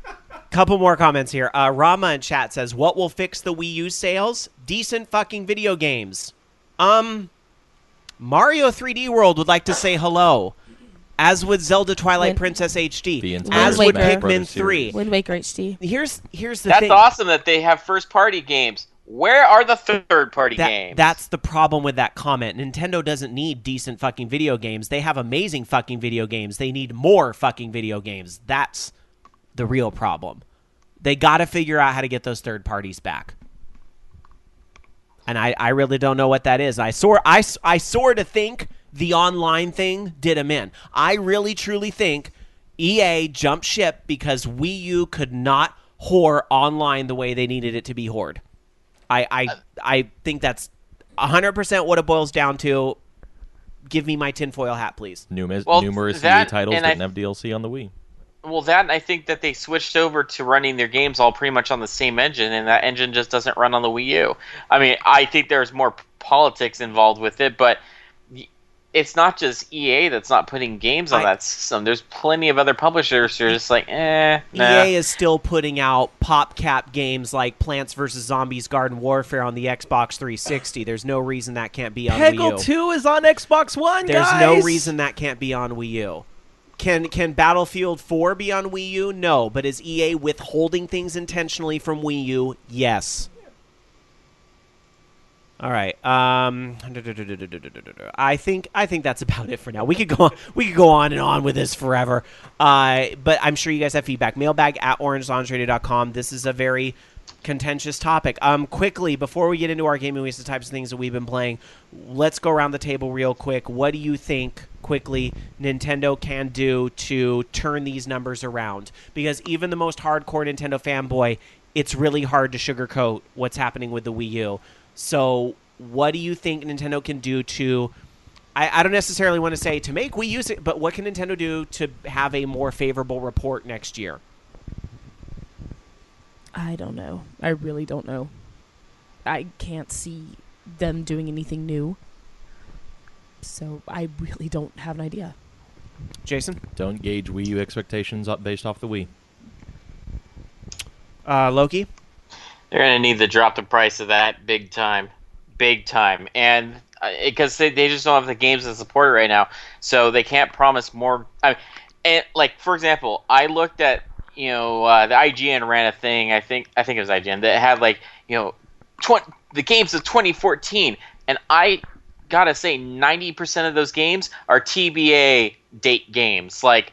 Couple more comments here. Rama in chat says, what will fix the Wii U sales? Decent fucking video games. Mario 3D World would like to say hello, as would Zelda Twilight Princess HD, as would Pikmin 3. Wind Waker HD. Here's the thing. That's awesome that they have first-party games. Where are the third-party games? That's the problem with that comment. Nintendo doesn't need decent fucking video games. They have amazing fucking video games. They need more fucking video games. That's the real problem. They got to figure out how to get those third parties back. And I really don't know what that is. I sort of think the online thing did them in. I really truly think EA jumped ship because Wii U could not whore online the way they needed it to be whored. I think that's 100% what it boils down to. Give me my tinfoil hat, please. Numerous EA titles didn't have DLC on the Wii. Well, I think that they switched over to running their games all pretty much on the same engine, and that engine just doesn't run on the Wii U. I mean, I think there's more politics involved with it, but it's not just EA that's not putting games on that system. There's plenty of other publishers who are just like, nah. EA is still putting out PopCap games like Plants vs. Zombies Garden Warfare on the Xbox 360. There's no reason that can't be on Wii U. Peggle 2 is on Xbox One, There's guys! no reason that can't be on Wii U. Can Battlefield 4 be on Wii U? No. But is EA withholding things intentionally from Wii U? Yes. All right. I think that's about it for now. We could go on and on with this forever. But I'm sure you guys have feedback. Mailbag at orangelaunchradio.com. This is a very contentious topic. Quickly, before we get into our gaming weeks, the types of things that we've been playing, let's go around the table real quick. What do you think, quickly, Nintendo can do to turn these numbers around? Because even the most hardcore Nintendo fanboy, it's really hard to sugarcoat what's happening with the Wii U. So what do you think Nintendo can do to... I don't necessarily want to say to make Wii U, but what can Nintendo do to have a more favorable report next year? I don't know. I really don't know. I can't see them doing anything new. So I really don't have an idea. Jason? Don't gauge Wii U expectations up based off the Wii. Loki? They're going to need to drop the price of that big time. Big time. And because they just don't have the games to support it right now. So they can't promise more. And like, for example, I looked at, the IGN ran a thing, I think it was IGN, that had like, the games of 2014. And I gotta say, 90% of those games are TBA date games. Like,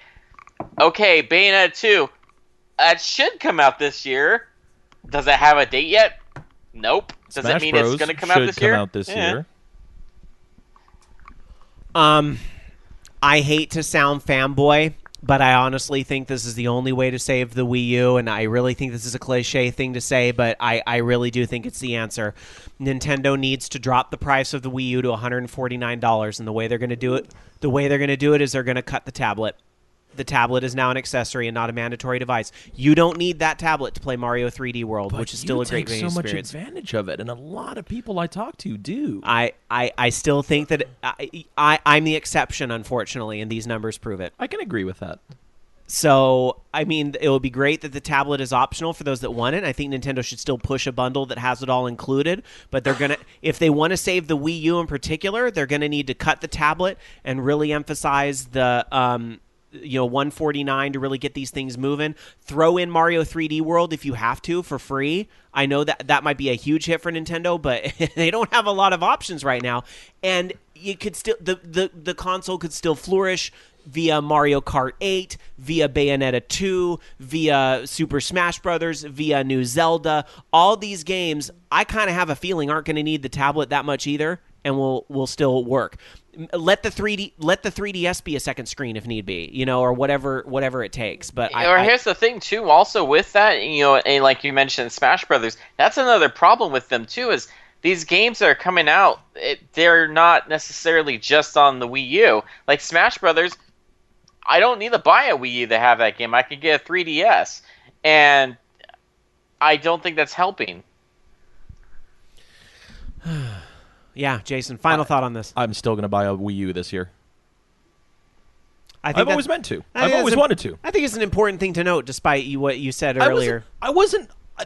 okay, Bayonetta 2, that should come out this year. Does it have a date yet? Nope. Does Smash it mean Bros. It's going to come out this year? Should come out this year. I hate to sound fanboy, but I honestly think this is the only way to save the Wii U, and I really think this is a cliche thing to say, but I really do think it's the answer. Nintendo needs to drop the price of the Wii U to $149, and the way they're going to do it is they're going to cut the tablet. The tablet is now an accessory and not a mandatory device. You don't need that tablet to play Mario 3D World, which is still a great game experience. You take so much advantage of it, and a lot of people I talk to do. I still think that I'm the exception, unfortunately, and these numbers prove it. I can agree with that. So, I mean, it would be great that the tablet is optional for those that want it. I think Nintendo should still push a bundle that has it all included, but they're going to, if they want to save the Wii U in particular, they're going to need to cut the tablet and really emphasize the $149 to really get these things moving. Throw in Mario 3D World if you have to for free. I know that might be a huge hit for Nintendo, but they don't have a lot of options right now, and you could still the console could still flourish via Mario Kart 8, via Bayonetta 2, via Super Smash Brothers, via New Zelda. All these games, I kind of have a feeling aren't going to need the tablet that much either, and will still work. Let the 3DS be a second screen if need be, or whatever it takes. But here's the thing too. Also with that, and like you mentioned, Smash Brothers. That's another problem with them too. Is these games that are coming out, they're not necessarily just on the Wii U. Like Smash Brothers, I don't need to buy a Wii U to have that game. I could get a 3DS, and I don't think that's helping. Yeah, Jason, final thought on this. I'm still going to buy a Wii U this year. I've always meant to. I've always wanted to. I think it's an important thing to note, despite what you said earlier.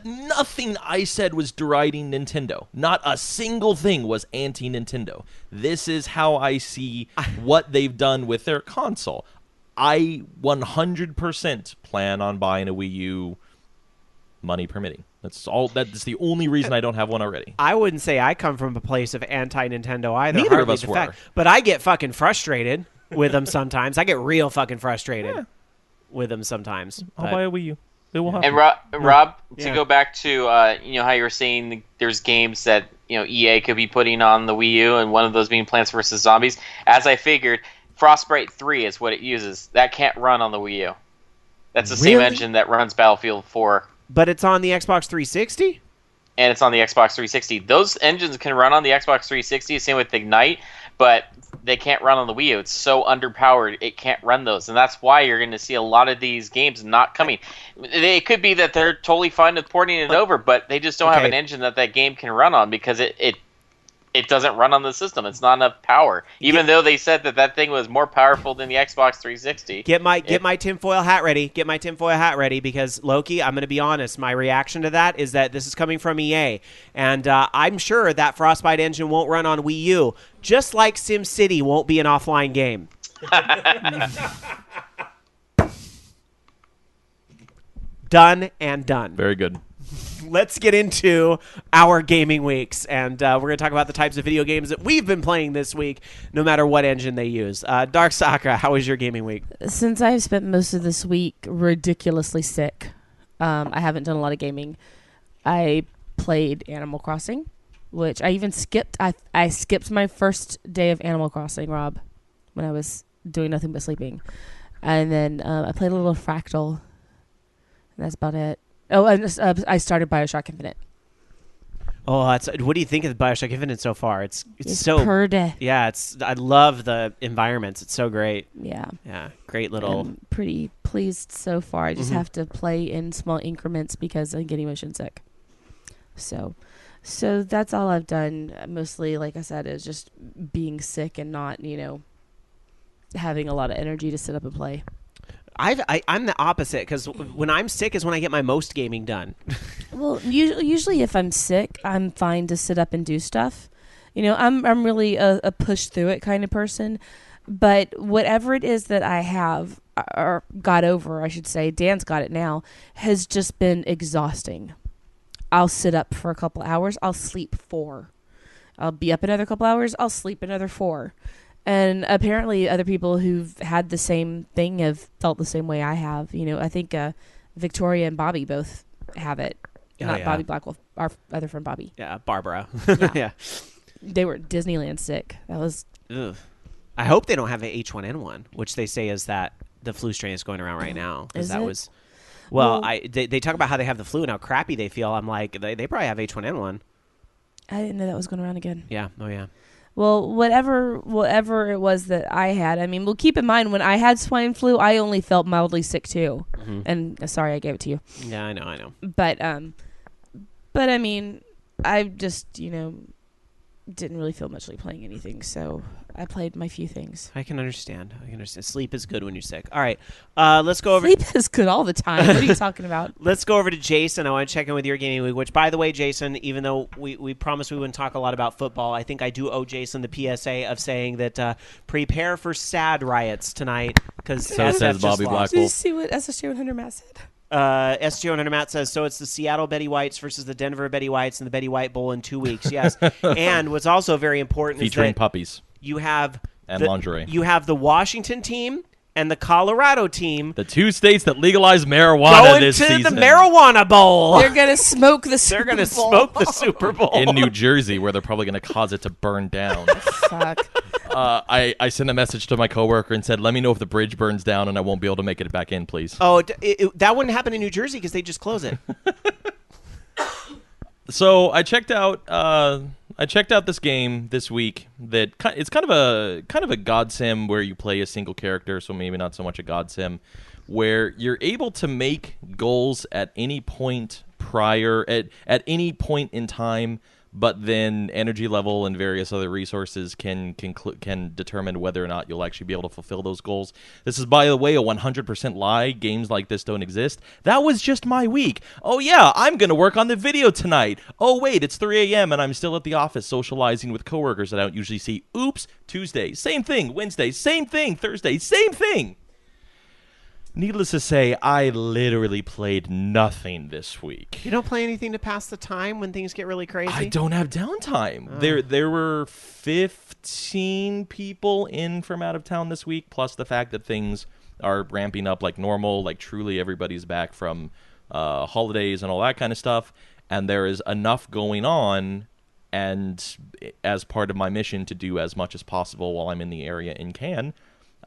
Nothing I said was deriding Nintendo. Not a single thing was anti-Nintendo. This is how I see what they've done with their console. I 100% plan on buying a Wii U, money permitting. That's the only reason I don't have one already. I wouldn't say I come from a place of anti-Nintendo either. Neither of us were. But I get fucking frustrated with them sometimes. I get real fucking frustrated with them sometimes. I'll buy a Wii U. It will happen. And Rob, to go back to how you were saying there's games that EA could be putting on the Wii U, and one of those being Plants vs. Zombies. As I figured, Frostbite 3 is what it uses. That can't run on the Wii U. That's the same engine that runs Battlefield 4. But it's on the Xbox 360? And it's on the Xbox 360. Those engines can run on the Xbox 360, same with Ignite, but they can't run on the Wii U. It's so underpowered, it can't run those. And that's why you're going to see a lot of these games not coming. It could be that they're totally fine with porting it over, but they just don't have an engine that game can run on because it doesn't run on the system. It's not enough power. Even though they said that thing was more powerful than the Xbox 360. Get my tinfoil hat ready. Get my tinfoil hat ready because, Loki, I'm going to be honest. My reaction to that is that this is coming from EA. And I'm sure that Frostbite engine won't run on Wii U, just like SimCity won't be an offline game. Done and done. Very good. let's get into our gaming weeks, and we're going to talk about the types of video games that we've been playing this week, no matter what engine they use. Dark Sakura, how was your gaming week? Since I've spent most of this week ridiculously sick, I haven't done a lot of gaming. I played Animal Crossing, which I even skipped. I skipped my first day of Animal Crossing, Rob, when I was doing nothing but sleeping. And then I played a little Fractal. And that's about it. Oh, and I started BioShock Infinite. Oh, what do you think of BioShock Infinite so far? It's so pretty. Yeah, I love the environments. It's so great. Yeah. Yeah, great little. I'm pretty pleased so far. I just have to play in small increments because I'm getting motion sick. So that's all I've done. Mostly, like I said, is just being sick and not, having a lot of energy to sit up and play. I'm the opposite, because when I'm sick is when I get my most gaming done. Well, usually if I'm sick, I'm fine to sit up and do stuff. I'm really a push through it kind of person. But whatever it is that I have, or got over, I should say, Dan's got it now, has just been exhausting. I'll sit up for a couple hours. I'll sleep 4. I'll be up another couple hours. I'll sleep another 4. And apparently other people who've had the same thing have felt the same way I have. I think Victoria and Bobby both have it. Not Bobby Blackwolf, our other friend Bobby. Yeah, Barbara. Yeah. Yeah. They were at Disneyland sick. That was... Ugh. I hope they don't have a H1N1, which they say is that the flu strain is going around right now. Is that it? was... Well, they talk about how they have the flu and how crappy they feel. I'm like, they probably have H1N1. I didn't know that was going around again. Yeah. Oh, yeah. Well, whatever it was that I had, well, keep in mind, when I had swine flu, I only felt mildly sick, too. Mm-hmm. And sorry I gave it to you. Yeah, I know. But I just, didn't really feel much like playing anything, so I played my few things. I can understand. Sleep is good when you're sick. All right, let's go over. Sleep is good all the time. What are you talking about? Let's go over to Jason. I want to check in with your gaming week, which, by the way, Jason, even though we promised we wouldn't talk a lot about football, I think I do owe Jason the PSA of saying that prepare for sad riots tonight, because So says Bobby Did Blackwolf. you see what SSJ 100 Matt said? SGO100 Matt says, so it's the Seattle Betty Whites versus the Denver Betty Whites in the Betty White Bowl in 2 weeks. Yes. And what's also very important Featuring is that puppies you have and lingerie. You have the Washington team and the Colorado team. The 2 states that legalize marijuana going this to season. the marijuana bowl. They're going to smoke the Super They're going to Bowl. smoke the Super Bowl. In New Jersey, where they're probably going to cause it to burn down. Fuck. I sent a message to my coworker and said, let me know if the bridge burns down and I won't be able to make it back in, please. Oh, that wouldn't happen in New Jersey because they just close it. So I checked out this game this week. That it's kind of a god sim where you play a single character, so maybe not so much a god sim, where you're able to make goals at any point at any point in time. But then energy level and various other resources can determine whether or not you'll actually be able to fulfill those goals. This is, by the way, a 100% lie. Games like this don't exist. That was just my week. Oh, yeah, I'm going to work on the video tonight. Oh, wait, it's 3 a.m. and I'm still at the office socializing with coworkers that I don't usually see. Oops, Tuesday, same thing. Wednesday, same thing. Thursday, same thing. Needless to say, I literally played nothing this week. You don't play anything to pass the time when things get really crazy? I don't have downtime. Oh. There were 15 people in from out of town this week, plus the fact that things are ramping up like normal, like truly everybody's back from holidays and all that kind of stuff, and there is enough going on, and as part of my mission to do as much as possible while I'm in the area and can,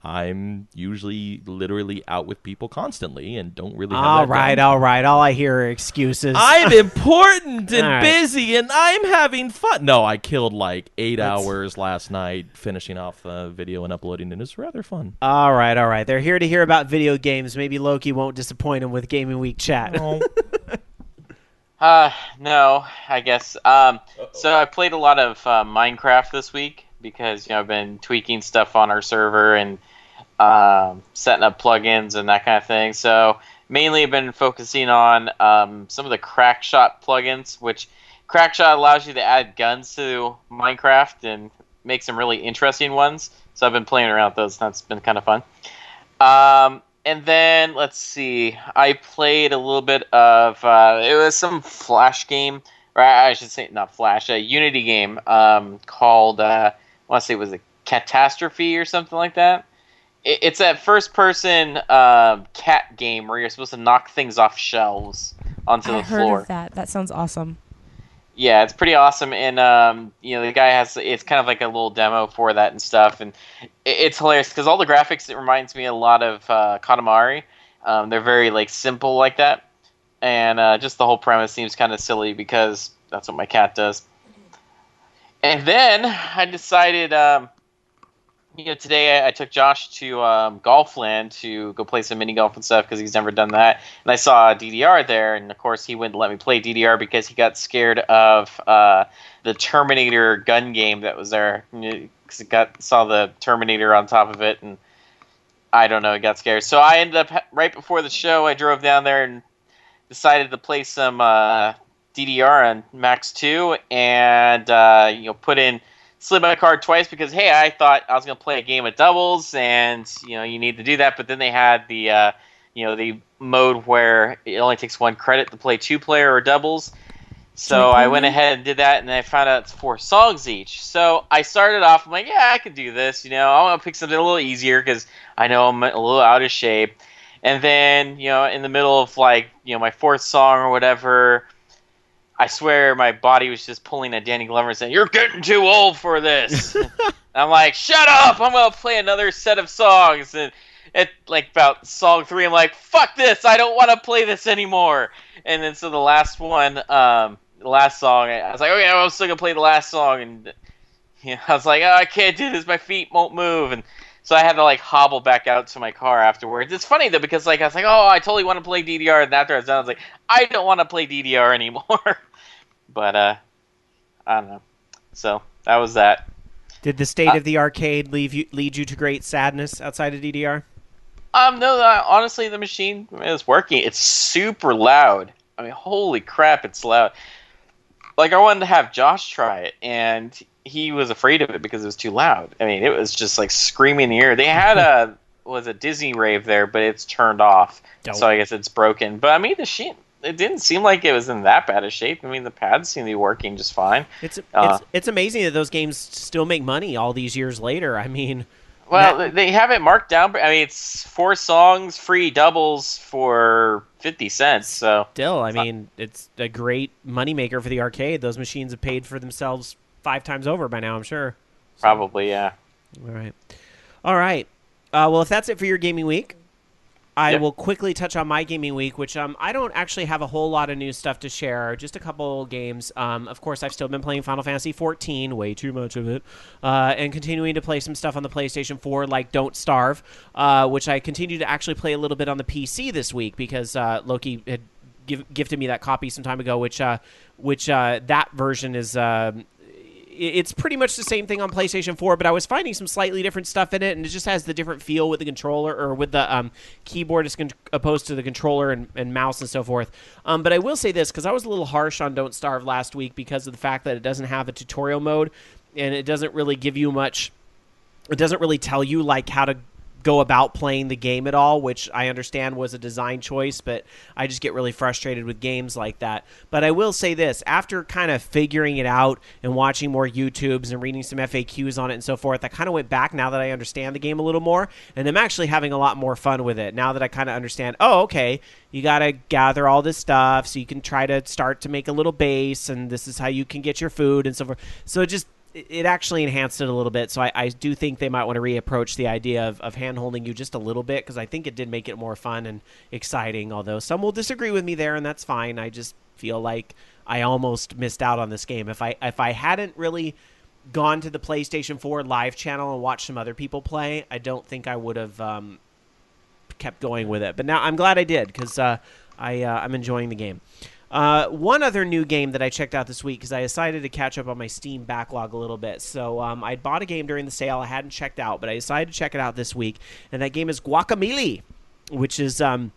I'm usually literally out with people constantly and don't really have All that right. All I hear are excuses. I'm important and All right. busy and I'm having fun. No, I killed like 8 hours last night finishing off the video and uploading it. It's rather fun. All right. They're here to hear about video games. Maybe Loki won't disappoint them with Gaming Week chat. Oh. No, I guess. So I played a lot of Minecraft this week because I've been tweaking stuff on our server and setting up plugins and that kind of thing. So mainly I've been focusing on some of the Crackshot plugins, which Crackshot allows you to add guns to Minecraft and make some really interesting ones. So I've been playing around with those. That's been kind of fun. And then let's see, I played a little bit of it was some Flash game, or I should say not Flash, a Unity game called I want to say it was a Catastrophe or something like that. It's that first-person cat game where you're supposed to knock things off shelves onto the floor. I heard of that. That sounds awesome. Yeah, it's pretty awesome, and the guy it's kind of like a little demo for that and stuff, and it's hilarious because all the graphics, it reminds me a lot of Katamari. They're very like simple like that, and just the whole premise seems kind of silly because that's what my cat does. And then I decided, today I took Josh to Golfland to go play some mini golf and stuff because he's never done that. And I saw DDR there, and of course he wouldn't let me play DDR because he got scared of the Terminator gun game that was there. Because saw the Terminator on top of it, and I don't know, he got scared. So I ended up, right before the show, I drove down there and decided to play some DDR on Max 2 and put in slid my card twice because, hey, I thought I was going to play a game of doubles, and, you need to do that. But then they had the, the mode where it only takes one credit to play two-player or doubles. So I went ahead and did that, and I found out it's 4 songs each. So I started off, I'm like, yeah, I could do this. I want to pick something a little easier because I know I'm a little out of shape. And then, in the middle of, my 4th song or whatever, I swear my body was just pulling at Danny Glover and saying, "You're getting too old for this." I'm like, "Shut up! I'm gonna play another set of songs." And at about song 3, I'm like, "Fuck this! I don't want to play this anymore." And then so the last one, the last song, I was like, "Okay, I'm still gonna play the last song." And I was like, "Oh, I can't do this. My feet won't move." And so I had to hobble back out to my car afterwards. It's funny though because I was like, "Oh, I totally want to play DDR," and after I was done, I was like, "I don't want to play DDR anymore." But I don't know. So that was that. Did the state of the arcade lead you to great sadness outside of DDR? No. Honestly, the machine is working. It's super loud. I mean, holy crap, it's loud. I wanted to have Josh try it, and he was afraid of it because it was too loud. I mean, it was just screaming in the ear. They had a Disney rave there, but it's turned off. Dope. So I guess it's broken. But I mean, it didn't seem like it was in that bad a shape. I mean, the pads seem to be working just fine. It's amazing that those games still make money all these years later. I mean, well, they have it marked down. I mean, it's 4 songs, free doubles for 50 cents. So still, I mean, it's a great moneymaker for the arcade. Those machines have paid for themselves 5 times over by now, I'm sure. So, probably, yeah. All right. Well, if that's it for your gaming week, I will quickly touch on my gaming week, which I don't actually have a whole lot of new stuff to share. Just a couple games. Of course, I've still been playing Final Fantasy XIV, way too much of it, and continuing to play some stuff on the PlayStation 4, like Don't Starve, which I continue to actually play a little bit on the PC this week because Loki had gifted me that copy some time ago, which that version is... it's pretty much the same thing on PlayStation 4, but I was finding some slightly different stuff in it, and it just has the different feel with the controller, or with the keyboard as opposed to the controller and mouse and so forth. But I will say this, because I was a little harsh on Don't Starve last week because of the fact that it doesn't have a tutorial mode, and it doesn't really give you much... It doesn't really tell you, how to go about playing the game at all, which I understand was a design choice, but I just get really frustrated with games like that. But I will say this, after kind of figuring it out and watching more YouTubes and reading some FAQs on it and so forth, I kind of went back now that I understand the game a little more, and I'm actually having a lot more fun with it now that I kind of understand, okay, you got to gather all this stuff so you can try to start to make a little base, and this is how you can get your food and so forth. So it actually enhanced it a little bit, so I do think they might want to reapproach the idea of hand-holding you just a little bit, because I think it did make it more fun and exciting, although some will disagree with me there, and that's fine. I just feel like I almost missed out on this game. If I hadn't really gone to the PlayStation 4 live channel and watched some other people play, I don't think I would have kept going with it. But now I'm glad I did, because I'm enjoying the game. One other new game that I checked out this week because I decided to catch up on my Steam backlog a little bit. So I bought a game during the sale I hadn't checked out, but I decided to check it out this week. And that game is Guacamelee, which is a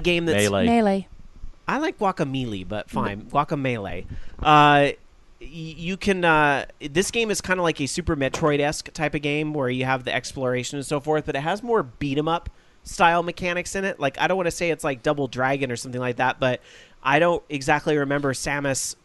game that's... Melee. I like Guacamelee, but fine. Guacamelee. You can... this game is kind of like a Super Metroid-esque type of game where you have the exploration and so forth, but it has more beat-em-up style mechanics in it. Like, I don't want to say it's like Double Dragon or something like that, but I don't exactly remember Samus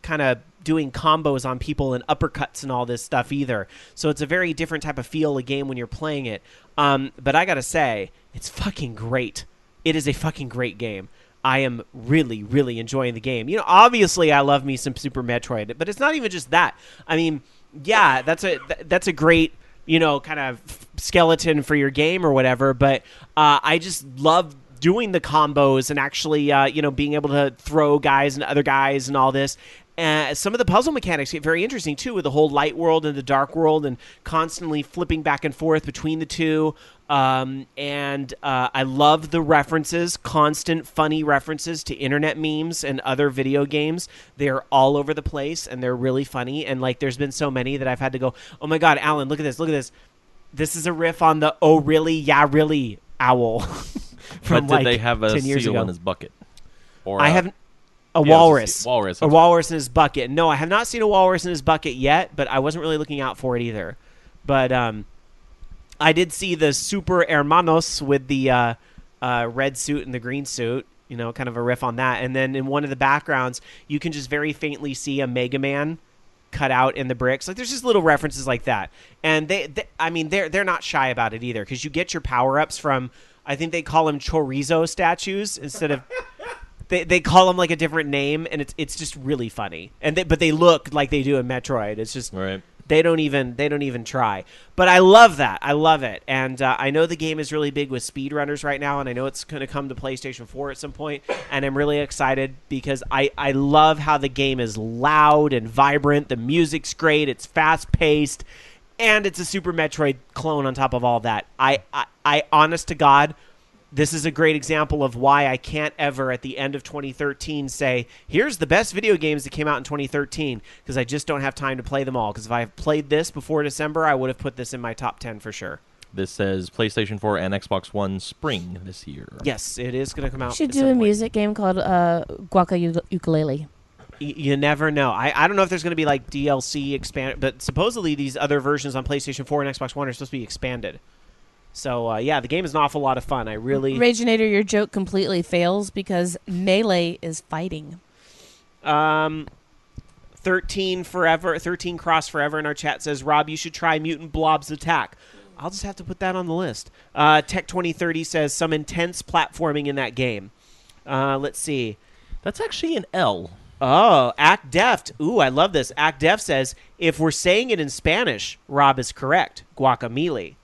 kind of doing combos on people and uppercuts and all this stuff either. So it's a very different type of feel of game when you're playing it. But I gotta say, it's fucking great. It is a fucking great game. I am really, really enjoying the game. You know, obviously I love me some Super Metroid, but it's not even just that. I mean, yeah, that's a great, you know, kind of skeleton for your game or whatever, but I just love doing the combos and actually, you know, being able to throw guys and other guys and all this. Some of the puzzle mechanics get very interesting, too, with the whole light world and the dark world and constantly flipping back and forth between the two. I love the references, constant funny references to internet memes and other video games. They're all over the place, and they're really funny. And, like, there's been so many that I've had to go, oh, my God, Alan, look at this, look at this. This is a riff on the oh, really, yeah, really owl from, but did like, they have a 10 years seal ago. in his bucket? Or I haven't. A yeah, walrus. Walrus. A walrus in his bucket. No, I have not seen a walrus in his bucket yet, but I wasn't really looking out for it either. But I did see the Super Hermanos with the red suit and the green suit, you know, kind of a riff on that. And then in one of the backgrounds, you can just very faintly see a Mega Man cut out in the bricks. Like, there's just little references like that. And they're not shy about it either, because you get your power-ups from, I think they call them chorizo statues instead of... They call them like a different name, and it's just really funny. But they look like they do in Metroid. It's just right. They don't even try. But I love that. I love it. And I know the game is really big with speedrunners right now, and I know it's going to come to PlayStation 4 at some point. And I'm really excited because I love how the game is loud and vibrant. The music's great. It's fast paced, and it's a Super Metroid clone on top of all that. I honest to God, this is a great example of why I can't ever, at the end of 2013, say, here's the best video games that came out in 2013, because I just don't have time to play them all. Because if I have played this before December, I would have put this in my top 10 for sure. This says PlayStation 4 and Xbox One spring this year. Yes, it is going to come out. You should do a music game called Ukulele. You never know. I don't know if there's going to be like DLC expand, but supposedly these other versions on PlayStation 4 and Xbox One are supposed to be expanded. So, yeah, the game is an awful lot of fun. I really... Raginator, your joke completely fails because Melee is fighting. 13 Cross Forever in our chat says, Rob, you should try Mutant Blob's Attack. I'll just have to put that on the list. Tech 2030 says, some intense platforming in that game. Let's see. That's actually an L. Oh, Act Deft. Ooh, I love this. Act Deft says, if we're saying it in Spanish, Rob is correct. Guacamole.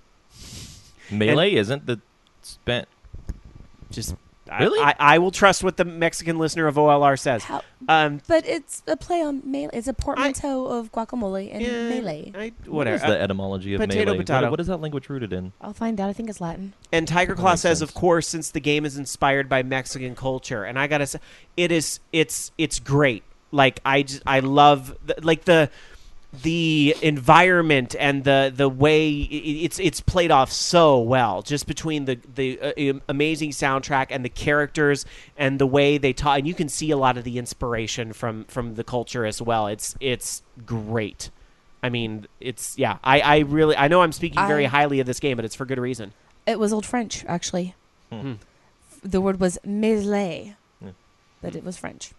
Melee isn't the spent. Just really? I will trust what the Mexican listener of OLR says. But it's a play on melee. It's a portmanteau of guacamole and melee. What Whatever. is the etymology of potato, melee? potato. What is that language rooted in? I'll find out. I think it's Latin. And Tiger Claw says, sense. of course, since the game is inspired by Mexican culture, and I gotta say, it's great. Like I love the environment and the way it's played off so well, just between the amazing soundtrack and the characters and the way they talk, and you can see a lot of the inspiration from the culture as well. It's great. I mean, I know I'm speaking very highly of this game, but it's for good reason. It was Old French, actually. The word was melee, but it was French.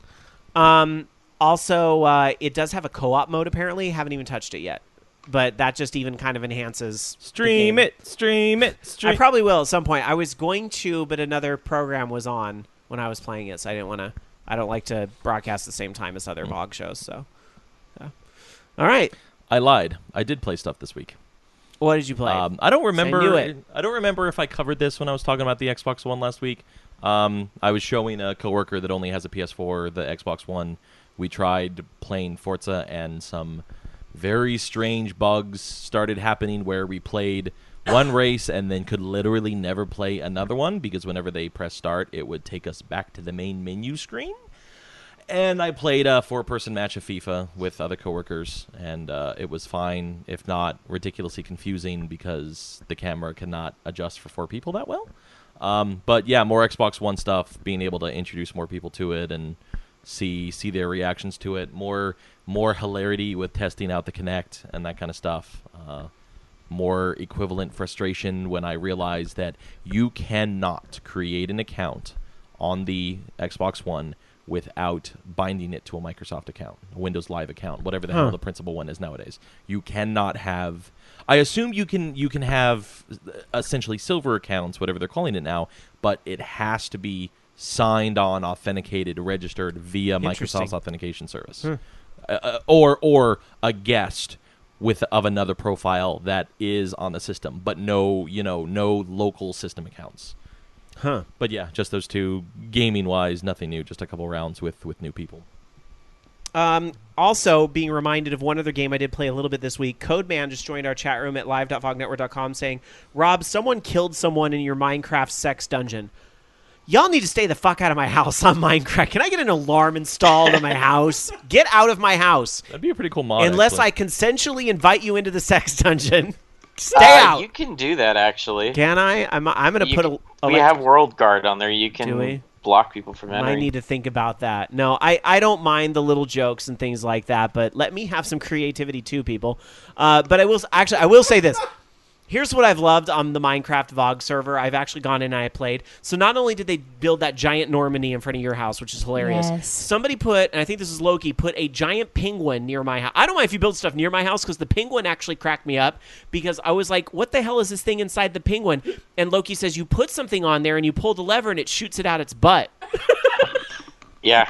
Also, it does have a co-op mode, apparently. Haven't even touched it yet. But that just even kind of enhances Stream it. I probably will at some point. I was going to, but another program was on when I was playing it, so I didn't want to... I don't like to broadcast the same time as other VOG shows, so... All right. I lied. I did play stuff this week. What did you play? I don't remember. I knew it. I don't remember if I covered this when I was talking about the Xbox One last week. I was showing a coworker that only has a PS4, the Xbox One. We tried playing Forza, and some very strange bugs started happening where we played one race and then could literally never play another one because whenever they press start, it would take us back to the main menu screen. And I played a 4-person match of FIFA with other coworkers, and it was fine, if not ridiculously confusing because the camera cannot adjust for 4 people that well. But yeah, more Xbox One stuff, being able to introduce more people to it and see their reactions to it, more hilarity with testing out the Kinect and that kind of stuff. more equivalent frustration when I realized that you cannot create an account on the Xbox One without binding it to a Microsoft account, a Windows Live account, whatever the hell the principal one is nowadays. You cannot have... I assume you can have essentially silver accounts, whatever they're calling it now, but it has to be signed on, authenticated, registered via Microsoft's authentication service. Or a guest of another profile that is on the system, but no local system accounts. But yeah, just those two. Gaming wise, nothing new. Just a couple rounds with new people. Also, being reminded of one other game I did play a little bit this week. Codeman just joined our chat room at live.vognetwork.com saying, Rob, someone killed someone in your Minecraft sex dungeon. Y'all need to stay the fuck out of my house on Minecraft. Can I get an alarm installed in my house? Get out of my house. That'd be a pretty cool mod. Unless actually. I consensually invite you into the sex dungeon. Stay out. You can do that, actually. Can I? I'm going to put a... We have World Guard on there. You can block people from entering. I need to think about that. No, I don't mind the little jokes and things like that, but let me have some creativity too, people. But I will say this. Here's what I've loved on the Minecraft VOG server. I've actually gone in and I played. So not only did they build that giant Normandy in front of your house, which is hilarious. Yes. Somebody put, and I think this is Loki, put a giant penguin near my house. I don't mind if you build stuff near my house because the penguin actually cracked me up because I was like, what the hell is this thing inside the penguin? And Loki says, you put something on there and you pull the lever and it shoots it out its butt. Yeah.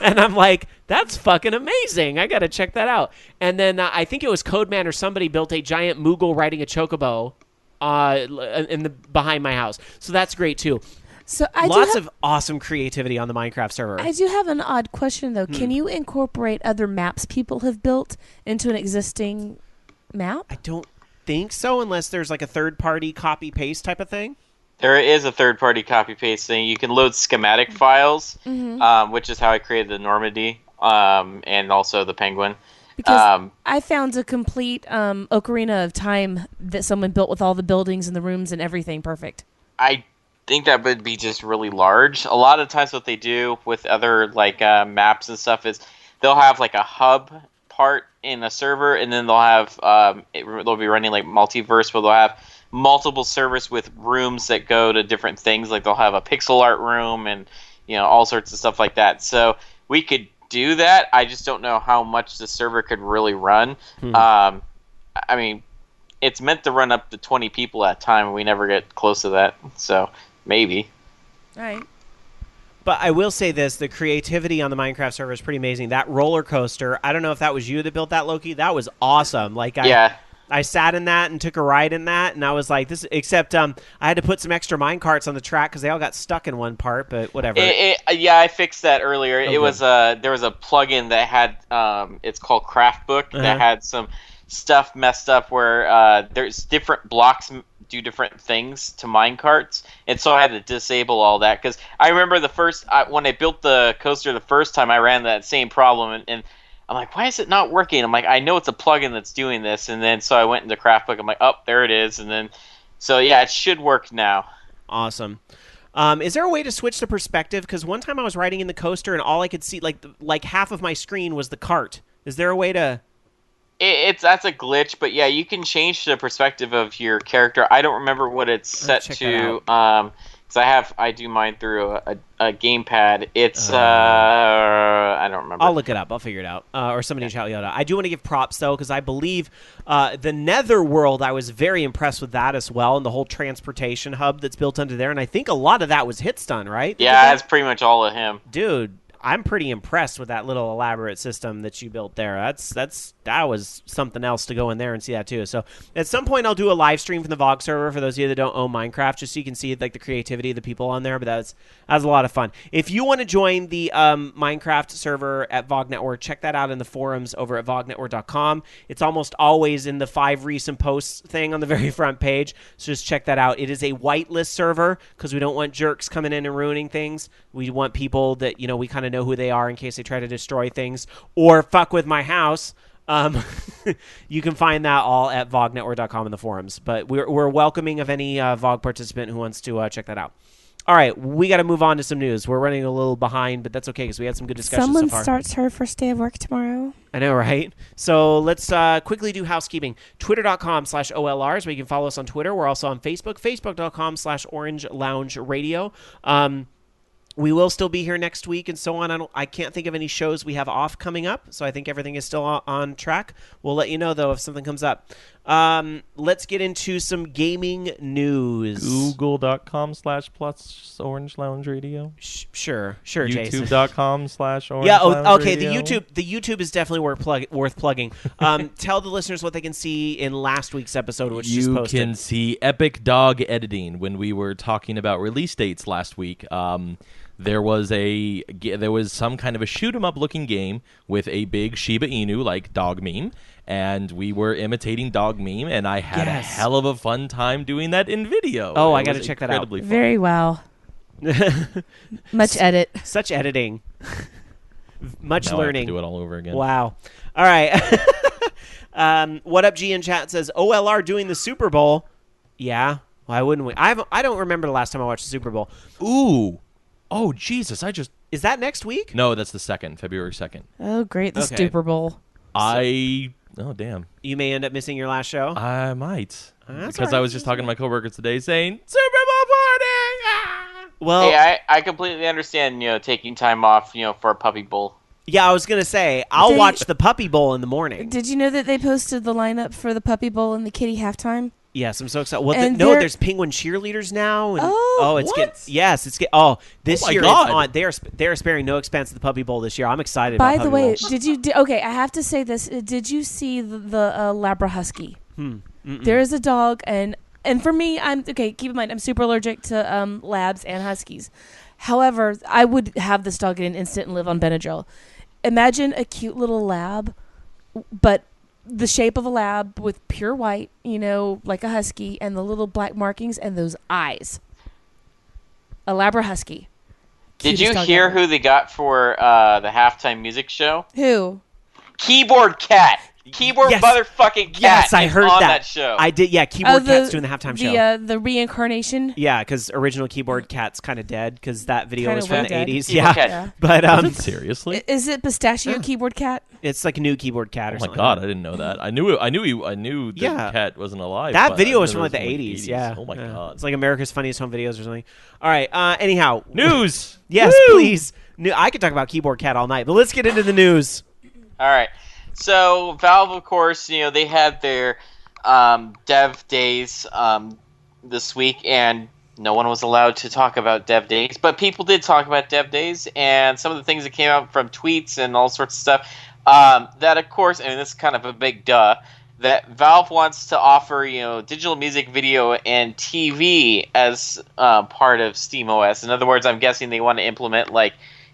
And I'm like, that's fucking amazing. I got to check that out. And then I think it was Codeman or somebody built a giant Moogle riding a chocobo behind my house. So that's great too. So Lots of awesome creativity on the Minecraft server. I do have an odd question though. Can you incorporate other maps people have built into an existing map? I don't think so, unless there's like a third-party copy-paste type of thing. There is a third-party copy-paste thing. You can load schematic files, which is how I created the Normandy and also the Penguin. Because I found a complete Ocarina of Time that someone built with all the buildings and the rooms and everything perfect. I think that would be just really large. A lot of times what they do with other maps and stuff is they'll have like a hub part in a server, and then they'll have they'll be running like multiverse where they'll have multiple servers with rooms that go to different things. Like they'll have a pixel art room and all sorts of stuff like that. So we could do that. I just don't know how much the server could really run. I mean, it's meant to run up to 20 people at a time, and we never get close to that. So maybe. All right. But I will say this, the creativity on the Minecraft server is pretty amazing. That roller coaster, I don't know if that was you that built that, Loki. That was awesome. I sat in that and took a ride in that, and I was like, "This." Except I had to put some extra mine carts on the track because they all got stuck in one part. But whatever. Yeah, I fixed that earlier. Oh, it was there was a plugin that had it's called Craftbook that had some stuff messed up where there's different blocks do different things to mine carts, and so I had to disable all that because I remember when I built the coaster the first time, I ran that same problem and I'm like, why is it not working? I'm like, I know it's a plugin that's doing this. And then so I went into Craftbook. I'm like, oh, there it is. And then, so yeah, it should work now. Awesome. Is there a way to switch the perspective? Because one time I was riding in the coaster and all I could see, like half of my screen was the cart. Is there a way to... That's a glitch, but yeah, you can change the perspective of your character. I don't remember what it's set to. Because I do mine through a gamepad. It's I don't remember. I'll look it up. I'll figure it out. Or somebody shout it out. I do want to give props though, because I believe the Netherworld. I was very impressed with that as well, and the whole transportation hub that's built under there. And I think a lot of that was Hitstun, right? Yeah, that's pretty much all of him, dude. I'm pretty impressed with that little elaborate system that you built there. That was something else to go in there and see that too. So at some point I'll do a live stream from the VOG server for those of you that don't own Minecraft, just so you can see the creativity of the people on there. But that's a lot of fun. If you want to join the Minecraft server at VOG Network, check that out in the forums over at vognetwork.com. It's almost always in the 5 recent posts thing on the very front page. So just check that out. It is a whitelist server because we don't want jerks coming in and ruining things. We want people that we kind of know who they are in case they try to destroy things or fuck with my house. You can find that all at vognetwork.com in the forums. But we're welcoming of any VOG participant who wants to check that out. All right, we got to move on to some news. We're running a little behind, but that's okay because we had some good discussions Someone so far. starts her first day of work tomorrow. I know, right? So let's quickly do housekeeping. Twitter.com/OLRs, where you can follow us on Twitter. We're also on Facebook, Facebook.com/Orange Lounge Radio. We will still be here next week and so on. I can't think of any shows we have off coming up, so I think everything is still on track. We'll let you know, though, if something comes up. Let's get into some gaming news. Google.com/plus Orange Lounge Radio. Sure, Jason. YouTube.com/Orange Yeah, Lounge okay, Radio. the YouTube is definitely worth plugging. Tell the listeners what they can see in last week's episode, which just posted. You can see epic dog editing. When we were talking about release dates last week, there was some kind of a shoot 'em up looking game with a big Shiba Inu like dog meme, and we were imitating dog meme, and I had a hell of a fun time doing that in video. Oh, I got to check that out. Fun. Very well. Much edit. Such editing. Much now learning. I have to do it all over again. Wow. All right. What up, G in chat says OLR doing the Super Bowl. Yeah. Why wouldn't we? I don't remember the last time I watched the Super Bowl. Ooh. Oh, Jesus. Is that next week? No, that's the 2nd, February 2nd. Oh, great. The Okay. Super Bowl. Oh, damn. You may end up missing your last show. I might. That's Because all right. I was just talking to my coworkers today saying, Super Bowl party! Ah! Well, Hey, I completely understand, taking time off, for a puppy bowl. yeah, I was going to say, I'll They- watch the Puppy Bowl in the morning. Did you know that they posted the lineup for the Puppy Bowl and the Kitty halftime? Yes, I'm so excited. Well, And there's penguin cheerleaders now. And, it's what? this my year God. it's on. They're sparing no expense at the Puppy Bowl this year. I'm excited. By about the Puppy way, Bowl. okay, I have to say this. Did you see the Labra Husky? There is a dog, and for me, keep in mind, I'm super allergic to labs and huskies. However, I would have this dog in an instant and live on Benadryl. Imagine a cute little lab, but the shape of a lab with pure white, like a husky, and the little black markings and those eyes. A Labra Husky. Did Cutest you dog hear ever. who they got for the halftime music show? Who? Keyboard Cat. Keyboard Yes. motherfucking Cat. Yes, I is heard on that. show. I did. Yeah, Keyboard Cat's doing the halftime show. The reincarnation. Yeah, because original Keyboard Cat's kind of dead because that video Kinda was from the well dead. 80s. Keyboard Yeah, Cat. but Seriously? Is it Pistachio Keyboard Cat? it's like a new Keyboard Cat or Oh my something. God, I didn't know that. I knew the Yeah. cat wasn't alive. That but video I was didn't from know like it the 80s. Yeah. Oh my Yeah. God. It's like America's Funniest Home Videos or something. All right. Anyhow, News. yes, Woo! please. I could talk about Keyboard Cat all night, but let's get into the news. All right. So Valve, of course, they had their dev days this week, and no one was allowed to talk about dev days, but people did talk about dev days, and some of the things that came out from tweets and all sorts of stuff. That, of course, and this is kind of a big duh, that Valve wants to offer, digital music, video, and TV as part of SteamOS. In other words, I'm guessing they want to implement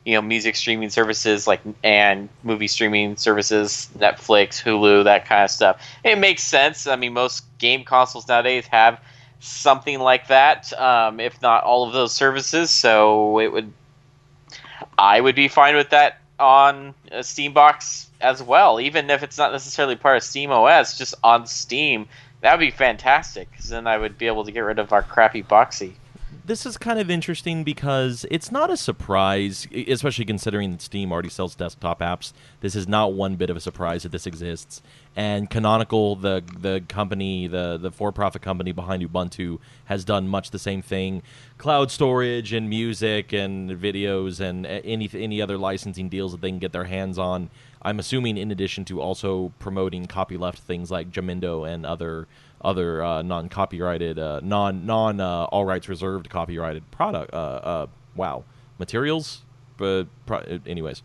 music streaming services and movie streaming services, Netflix, Hulu, that kind of stuff. It makes sense. I mean, most game consoles nowadays have something like that, if not all of those services. So I would be fine with that on a Steam box as well, even if it's not necessarily part of SteamOS, just on Steam. That would be fantastic, because then I would be able to get rid of our crappy boxy. This is kind of interesting because it's not a surprise, especially considering that Steam already sells desktop apps. This is not one bit of a surprise that this exists. And Canonical, the company, the for-profit company behind Ubuntu, has done much the same thing. Cloud storage and music and videos and any other licensing deals that they can get their hands on. I'm assuming in addition to also promoting copyleft things like Jamindo and other non-copyrighted, non all rights reserved copyrighted product. Materials, but anyways.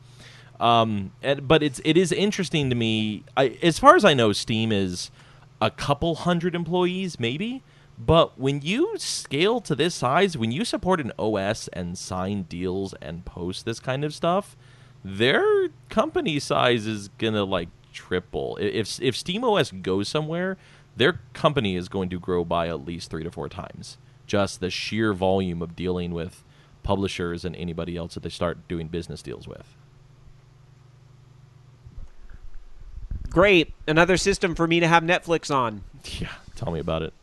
But it is interesting to me. As far as I know, Steam is a couple hundred employees, maybe. But when you scale to this size, when you support an OS and sign deals and post this kind of stuff, their company size is gonna triple. If SteamOS goes somewhere, their company is going to grow by at least 3 to 4 times. Just the sheer volume of dealing with publishers and anybody else that they start doing business deals with. Great. Another system for me to have Netflix on. Yeah, tell me about it.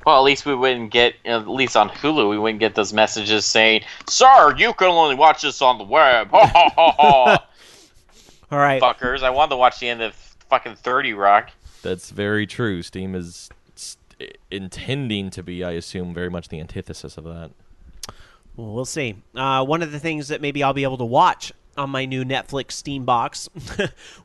Well, at least we wouldn't get, at least on Hulu, we wouldn't get those messages saying, "Sir, you can only watch this on the web." Ha ha ha ha. All right. Fuckers, I wanted to watch the end of fucking 30 Rock. That's very true. Steam is intending to be, I assume, very much the antithesis of that. Well, we'll see. One of the things that maybe I'll be able to watch on my new Netflix Steam box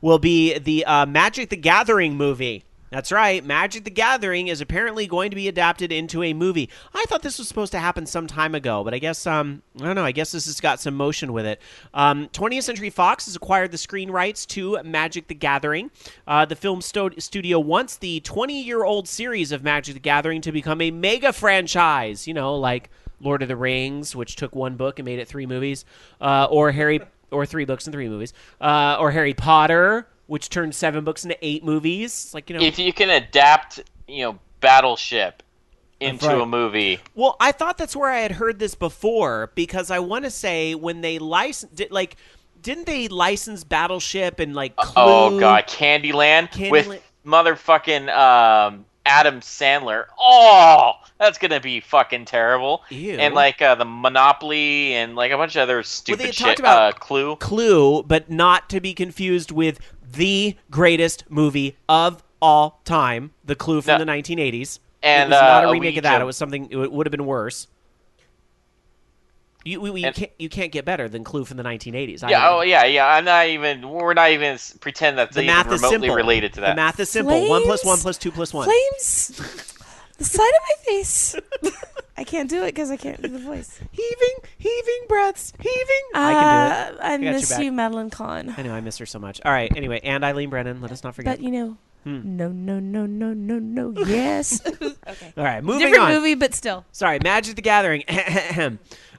will be the Magic the Gathering movie. That's right. Magic the Gathering is apparently going to be adapted into a movie. I thought this was supposed to happen some time ago, but I guess, I don't know, I guess this has got some motion with it. 20th Century Fox has acquired the screen rights to Magic the Gathering. The film studio wants the 20-year-old series of Magic the Gathering to become a mega franchise, like Lord of the Rings, which took one book and made it 3 movies, or 3 books and 3 movies, or Harry Potter, which turned 7 books into 8 movies. If you can adapt, Battleship into a movie. Well, I thought that's where I had heard this before, because I want to say when they didn't they license Battleship and Clue? Oh god, Candyland with motherfucking Adam Sandler. Oh, that's gonna be fucking terrible. Ew. And the Monopoly and a bunch of other stupid shit. About Clue, but not to be confused with the greatest movie of all time, The Clue from the 1980s. And it was not a remake Ouija. of that. It was something. It would have been worse. You can't get better than Clue from the 1980s. We're not even pretend that's even remotely related to that. The math is simple. 1 + 1 + 2 + 1. Flames. The side of my face. I can't do it because I can't do the voice. Heaving breaths, heaving. I can do it. I miss you, Madeline Kahn. I know, I miss her so much. All right, anyway, and Eileen Brennan. Let us not forget. But no, yes. Okay. All right, moving on. Different movie, but still. Sorry, Magic the Gathering.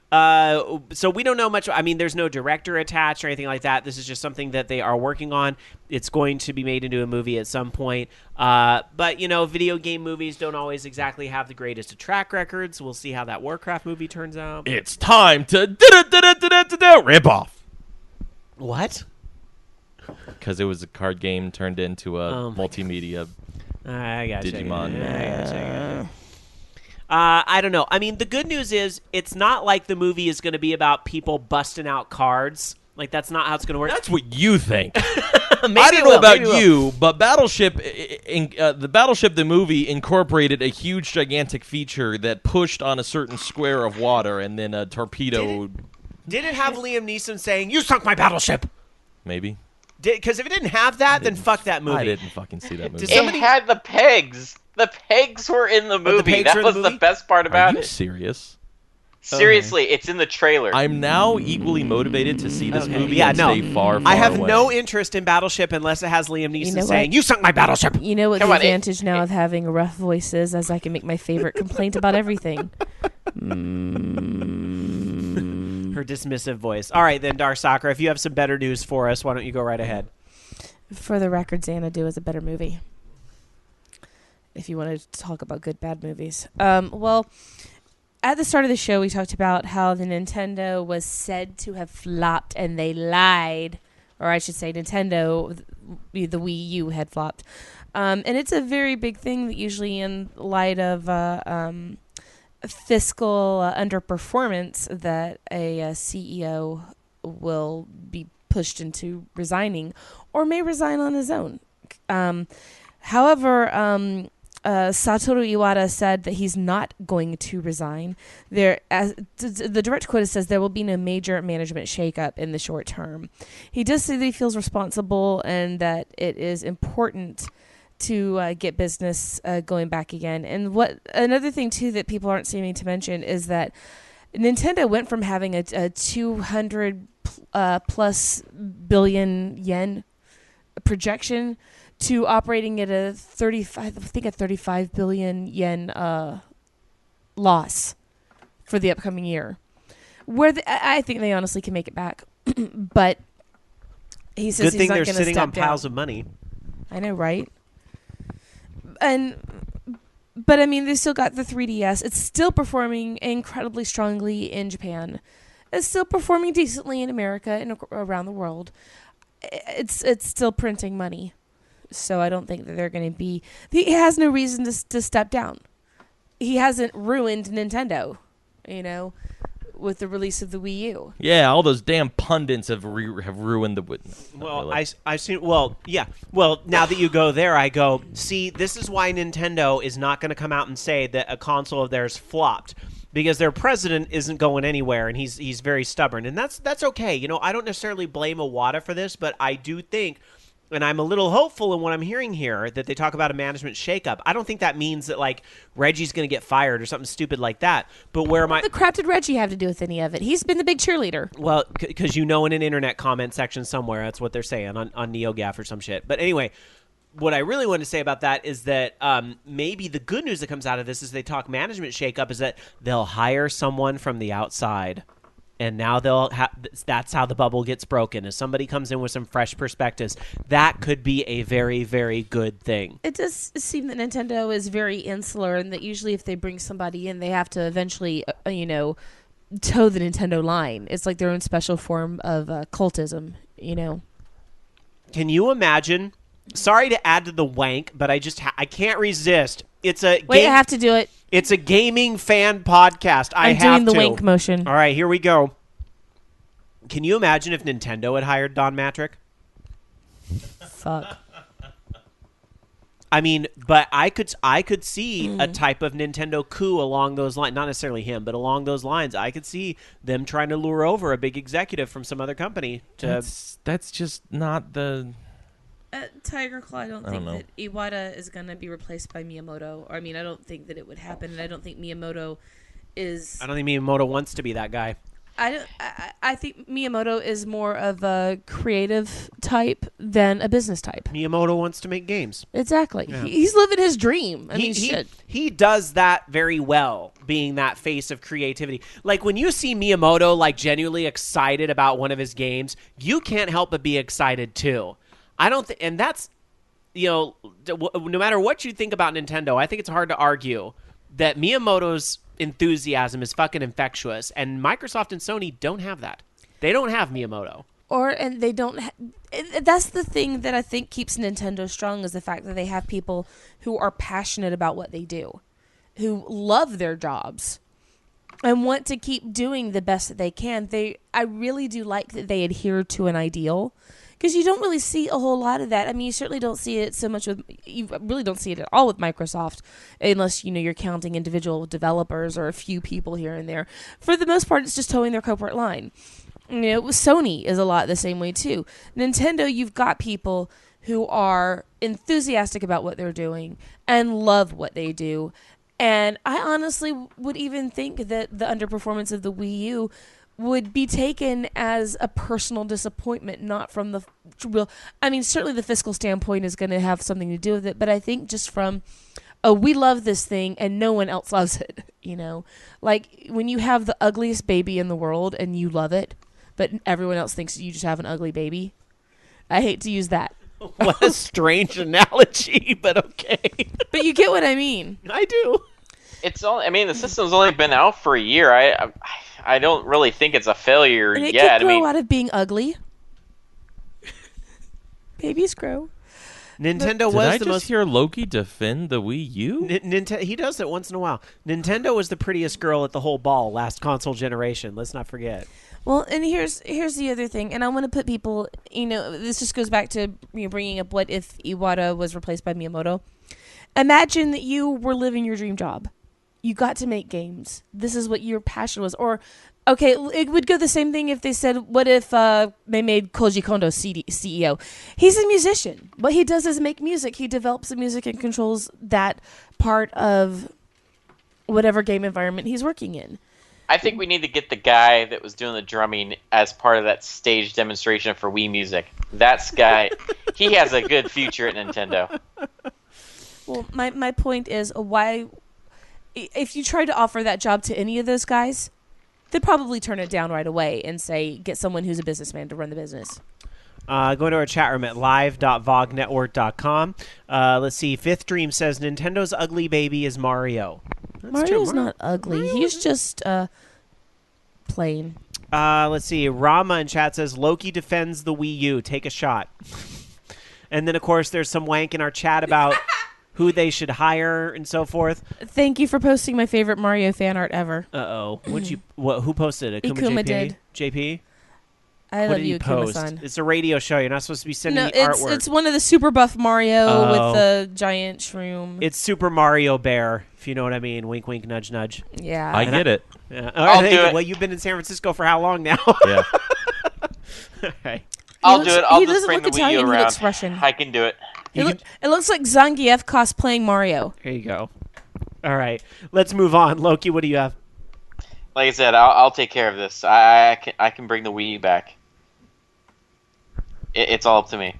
So we don't know much. I mean, there's no director attached or anything like that. This is just something that they are working on. It's going to be made into a movie at some point. But, video game movies don't always exactly have the greatest of track records. We'll see how that Warcraft movie turns out. It's time to rip off. What? Because it was a card game turned into a multimedia I gotcha. Digimon. I gotcha. I don't know. I mean, the good news is it's not like the movie is going to be about people busting out cards. That's not how it's going to work. That's what you think. I don't know about you, but Battleship, the movie incorporated a huge, gigantic feature that pushed on a certain square of water, and then a torpedo. Did it have Liam Neeson saying, "You sunk my battleship"? Maybe. Because if it didn't have that, then fuck that movie. I didn't fucking see that movie. It had the pegs. The pegs were in the movie. That was the best part about it. Are you serious? Seriously, it's in the trailer. I'm now equally motivated to see this movie and stay far, far I have away. no interest in Battleship unless it has Liam Neeson saying, "You sunk my battleship." You know what the advantage now of having a rough voice is, as I can make my favorite complaint about everything. Her dismissive voice. All right, then, Darsakra, if you have some better news for us, why don't you go right ahead? For the record, Xanadu is a better movie. If you want to talk about good, bad movies. Well, at the start of the show, we talked about how the Nintendo was said to have flopped, and they lied. Or I should say Nintendo, the Wii U had flopped. And it's a very big thing that usually in light of fiscal underperformance that a CEO will be pushed into resigning or may resign on his own. However, Satoru Iwata said that he's not going to resign. The direct quote says there will be no major management shakeup in the short term. He does say that he feels responsible and that it is important to get business going back again. And another thing too that people aren't seeming to mention is that Nintendo went from having a 200 plus billion yen projection to operating at a 35 billion yen loss for the upcoming year. I think they honestly can make it back, but he says good he's thing not they're going to sitting step on piles of money. I know, right? But I mean, they still got the 3DS. It's still performing incredibly strongly in Japan. It's still performing decently in America and around the world. It's still printing money. So I don't think that they're going to be... He has no reason to step down. he hasn't ruined Nintendo, with the release of the Wii U. Yeah, all those damn pundits have ruined the. Well, I've seen. Well, yeah. Well, now that you go there, I go. See, this is why Nintendo is not going to come out and say that a console of theirs flopped, because their president isn't going anywhere, and he's very stubborn, and that's okay. I don't necessarily blame Iwata for this, but I do think. And I'm a little hopeful in what I'm hearing here that they talk about a management shakeup. I don't think that means that Reggie's going to get fired or something stupid like that. But what the crap did Reggie have to do with any of it? He's been the big cheerleader. Well, because in an internet comment section somewhere, that's what they're saying on NeoGAF or some shit. But anyway, what I really want to say about that is that maybe the good news that comes out of this is they talk management shakeup is that they'll hire someone from the outside. And now that's how the bubble gets broken. If somebody comes in with some fresh perspectives, that could be a very, very good thing. It does seem that Nintendo is very insular, and that usually if they bring somebody in, they have to eventually, toe the Nintendo line. It's like their own special form of cultism, Can you imagine? Sorry to add to the wank, but I can't resist. I have to do it. It's a gaming fan podcast. I'm doing the wank motion. All right, here we go. Can you imagine if Nintendo had hired Don Matrick? Fuck. I mean, but I could see a type of Nintendo coup along those lines. Not necessarily him, but along those lines. I could see them trying to lure over a big executive from some other company. That's just not the... Tiger Claw, I don't think that Iwata is going to be replaced by Miyamoto. I don't think that it would happen, and I don't think Miyamoto is... I don't think Miyamoto wants to be that guy. I think Miyamoto is more of a creative type than a business type. Miyamoto wants to make games. Exactly. Yeah. He's living his dream. He does that very well, being that face of creativity. Like, when you see Miyamoto, genuinely excited about one of his games, you can't help but be excited, too. I don't think, and that's, no matter what you think about Nintendo, I think it's hard to argue that Miyamoto's enthusiasm is fucking infectious, and Microsoft and Sony don't have that. They don't have Miyamoto. And they don't. That's the thing that I think keeps Nintendo strong, is the fact that they have people who are passionate about what they do, who love their jobs, and want to keep doing the best that they can. I really do like that they adhere to an ideal. Because you don't really see a whole lot of that. You certainly don't see it so much you really don't see it at all with Microsoft, unless, you're counting individual developers or a few people here and there. For the most part, it's just towing their corporate line. Sony is a lot the same way, too. Nintendo, you've got people who are enthusiastic about what they're doing and love what they do. And I honestly would even think that the underperformance of the Wii U would be taken as a personal disappointment, not from the real... certainly the fiscal standpoint is going to have something to do with it, but I think just from, we love this thing and no one else loves it, when you have the ugliest baby in the world and you love it, but everyone else thinks you just have an ugly baby. I hate to use that. What a strange analogy, but okay. But you get what I mean. I do. The system's only been out for a year. I don't really think it's a failure and it yet. Could grow out of being ugly. Babies grow. Nintendo Did I the just most. hear Loki defend the Wii U? He does it once in a while. Nintendo was the prettiest girl at the whole ball last console generation. Let's not forget. Well, and here's the other thing, and I want to put people. This just goes back to bringing up what if Iwata was replaced by Miyamoto. Imagine that you were living your dream job. You got to make games. This is what your passion was. Or, okay, it would go the same thing if they said, what if they made Koji Kondo CEO? He's a musician. What he does is make music. He develops the music and controls that part of whatever game environment he's working in. I think we need to get the guy that was doing the drumming as part of that stage demonstration for Wii Music. That guy, he has a good future at Nintendo. Well, my point is, why... If you try to offer that job to any of those guys, they'd probably turn it down right away and say, get someone who's a businessman to run the business. Go to our chat room at live.vognetwork.com. Let's see. Fifth Dream says Nintendo's ugly baby is Mario. That's Mario's true. not ugly. He's just plain. Let's see. Rama in chat says Loki defends the Wii U. Take a shot. And then, of course, there's some wank in our chat about who they should hire and so forth. Thank you for posting my favorite Mario fan art ever. Uh-oh. Who posted it? Ikuma JP? did. JP? I What love did you, he Ikuma post? san. It's a radio show. You're not supposed to be sending No, me artwork. it's one of the super buff Mario Oh. with the giant shroom. It's Super Mario Bear, if you know what I mean. Wink, wink, nudge, nudge. Yeah. I get it. Yeah. I'll do it. Well, you've been in San Francisco for how long now? Yeah. Okay. I'll do it. I'll he just doesn't bring look the Wii Italian, U he around. looks Russian. I can do it. It looks like Zangief cosplaying Mario. There you go. All right. Let's move on. Loki, what do you have? Like I said, I'll take care of this. I can bring the Wii U back. It's all up to me.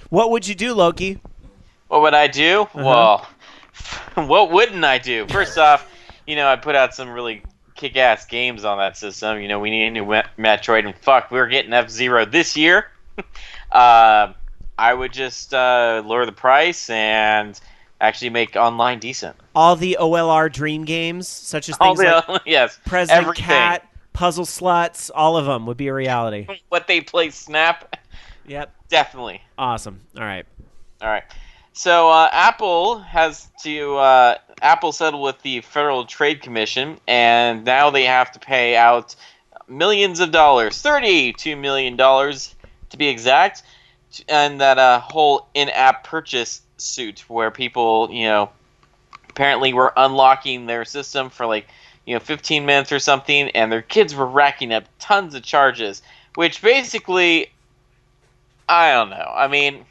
What would you do, Loki? What would I do? Well, what wouldn't I do? First off, I put out some really kick-ass games on that system. We need a new Metroid, and fuck, we're getting F-Zero this year. I would just lower the price and actually make online decent. All the OLR dream games, such as things like yes, President everything. Cat, Puzzle Sluts, all of them would be a reality. What they play Snap, Yep. definitely. Awesome. All right. All right. So Apple Apple settled with the Federal Trade Commission, and now they have to pay out millions of dollars, $32 million to be exact, and that whole in-app purchase suit where people, apparently were unlocking their system for 15 minutes or something, and their kids were racking up tons of charges, which basically, I don't know. I mean,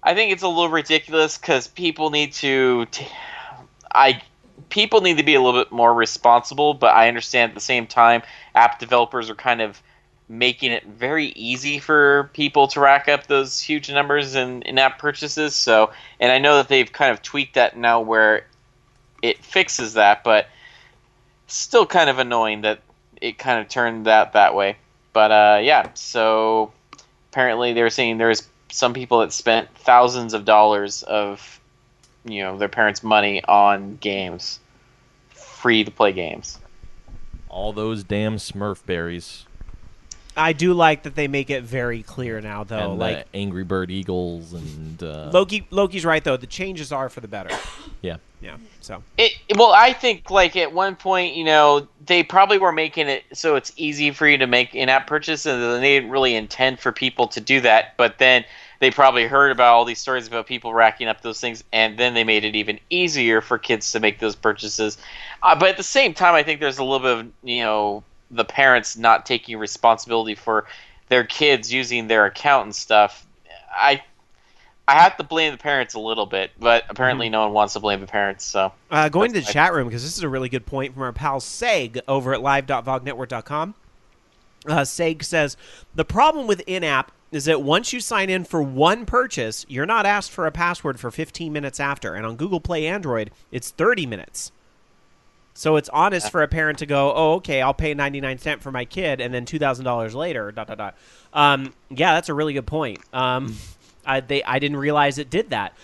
I think it's a little ridiculous because people need to people need to be a little bit more responsible, but I understand at the same time app developers are kind of making it very easy for people to rack up those huge numbers in in-app purchases. So, and I know that they've kind of tweaked that now where it fixes that, but still kind of annoying that it kind of turned that way. But yeah, so apparently they're saying there's some people that spent thousands of dollars of their parents' money on games, free to play games. All those damn Smurf berries. I do like that they make it very clear now, though. And Like Angry Bird Eagles and Loki's right, though. The changes are for the better. yeah. Yeah. So Well, I think at one point, they probably were making it so it's easy for you to make in-app purchases, and they didn't really intend for people to do that. But then they probably heard about all these stories about people racking up those things, and then they made it even easier for kids to make those purchases. But at the same time, I think there's a little bit of the parents not taking responsibility for their kids using their account and stuff. I have to blame the parents a little bit, but apparently no one wants to blame the parents. So going to the chat room, because this is a really good point from our pal Seg over at live.vognetwork.com. Seg says, the problem with in-app is that once you sign in for one purchase, you're not asked for a password for 15 minutes after. And on Google Play Android, it's 30 minutes. So it's honest for a parent to go, oh, okay, I'll pay 99 cents for my kid, and then $2,000 later, ... Yeah, that's a really good point. I didn't realize it did that.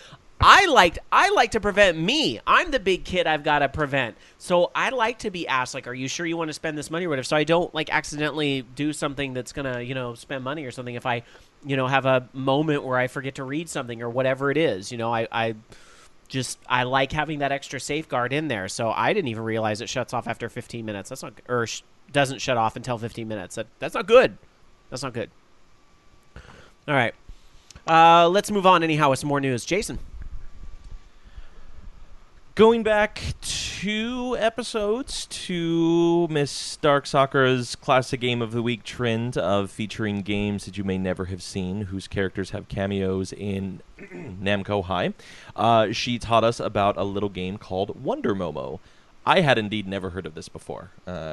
I like to prevent me. I'm the big kid I've got to prevent. So I like to be asked, are you sure you want to spend this money or whatever? So I don't accidentally do something that's going to, spend money or something. If I, have a moment where I forget to read something or whatever it is, I like having that extra safeguard in there. So I didn't even realize it shuts off after 15 minutes. That's not, or doesn't shut off until 15 minutes. That's not good. That's not good. All right. Let's move on anyhow with some more news. Jason. Going back 2 episodes to Miss Dark Sakura's Classic Game of the Week trend of featuring games that you may never have seen, whose characters have cameos in Namco High. She taught us about a little game called Wonder Momo. I had indeed never heard of this before.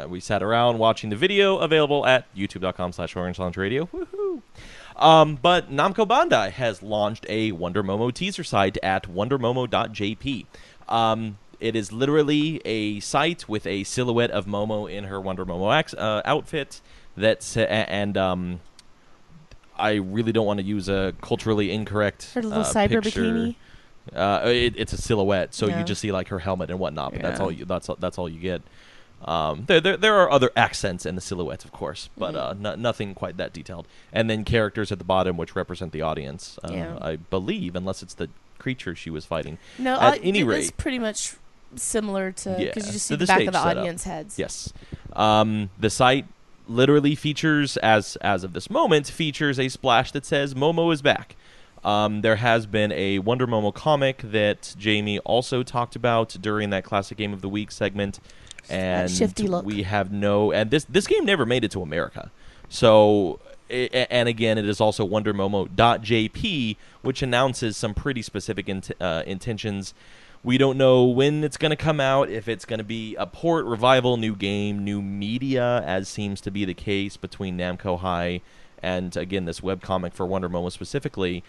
We sat around watching the video available at youtube.com/OrangeLaunchRadio. Woohoo! But Namco Bandai has launched a Wonder Momo teaser site at wondermomo.jp. It is literally a site with a silhouette of Momo in her Wonder Momo outfit. I really don't want to use a culturally incorrect Her little cyber picture. bikini. It's a silhouette, so Yeah. you just see her helmet and whatnot. But Yeah. that's all you get. There are other accents in the silhouette, of course, but nothing quite that detailed. And then characters at the bottom, which represent the audience. Yeah. I believe, unless it's the creature she was fighting. No, At any it rate, was pretty much similar to because you just see to the the back stage of the setup. audience heads. Yes. The site literally features, as of this moment, features a splash that says Momo is back. There has been a Wonder Momo comic that Jamie also talked about during that Classic Game of the Week segment. And shifty look. we have and this game never made it to America. So, and again, it is also WonderMomo.jp, which announces some pretty specific intentions. We don't know when it's going to come out, if it's going to be a port, revival, new game, new media, as seems to be the case between Namco High and, again, this webcomic for Wonder Momo specifically.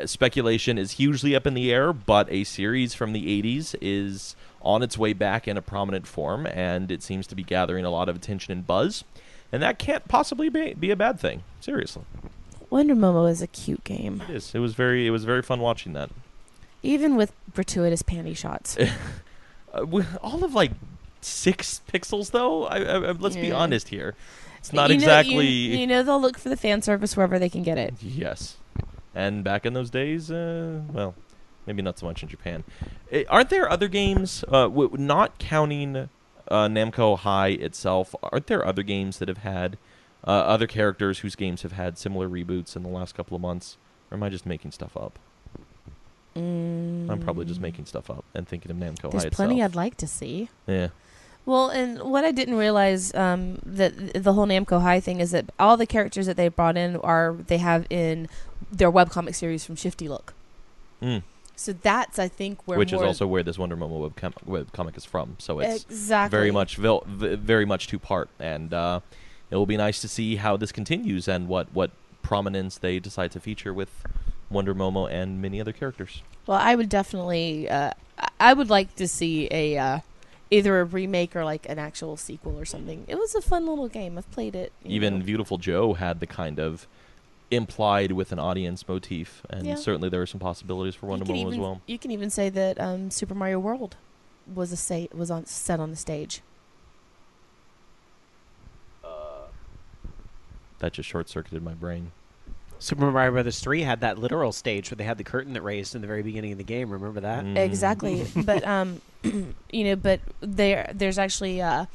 Speculation is hugely up in the air, but a series from the 80s is on its way back in a prominent form, and it seems to be gathering a lot of attention and buzz. And that can't possibly be a bad thing. Seriously. Wonder Momo is a cute game. It is. It was very fun watching that. Even with gratuitous panty shots. All of 6 pixels, though. Let's be honest here. It's not You know- exactly. You know they'll look for the fan service wherever they can get it. Yes. And back in those days, well, maybe not so much in Japan. Aren't there other games, not counting Namco High itself, aren't there other games that have had other characters whose games have had similar reboots in the last couple of months? Or am I just making stuff up? I'm probably just making stuff up and thinking of Namco High There's itself. plenty I'd like to see. Yeah. Well, and what I didn't realize that the whole Namco High thing is that all the characters that they brought in they have in their webcomic series from Shifty Look. Mm. So that's, I think, Which is also where this Wonder Momo webcomic is from. So it's exactly very much two-part. And it will be nice to see how this continues and what prominence they decide to feature with Wonder Momo and many other characters. Well, I would definitely, I would like to see either a remake or an actual sequel or something. It was a fun little game. I've played it. Even Beautiful Joe had the kind of implied with an audience motif, and certainly there are some possibilities for Wonder Momo as well. You can even say that Super Mario World was set on the stage. That just short-circuited my brain. Super Mario Brothers 3 had that literal stage where they had the curtain that raised in the very beginning of the game. Remember that? Exactly. But but there's actually a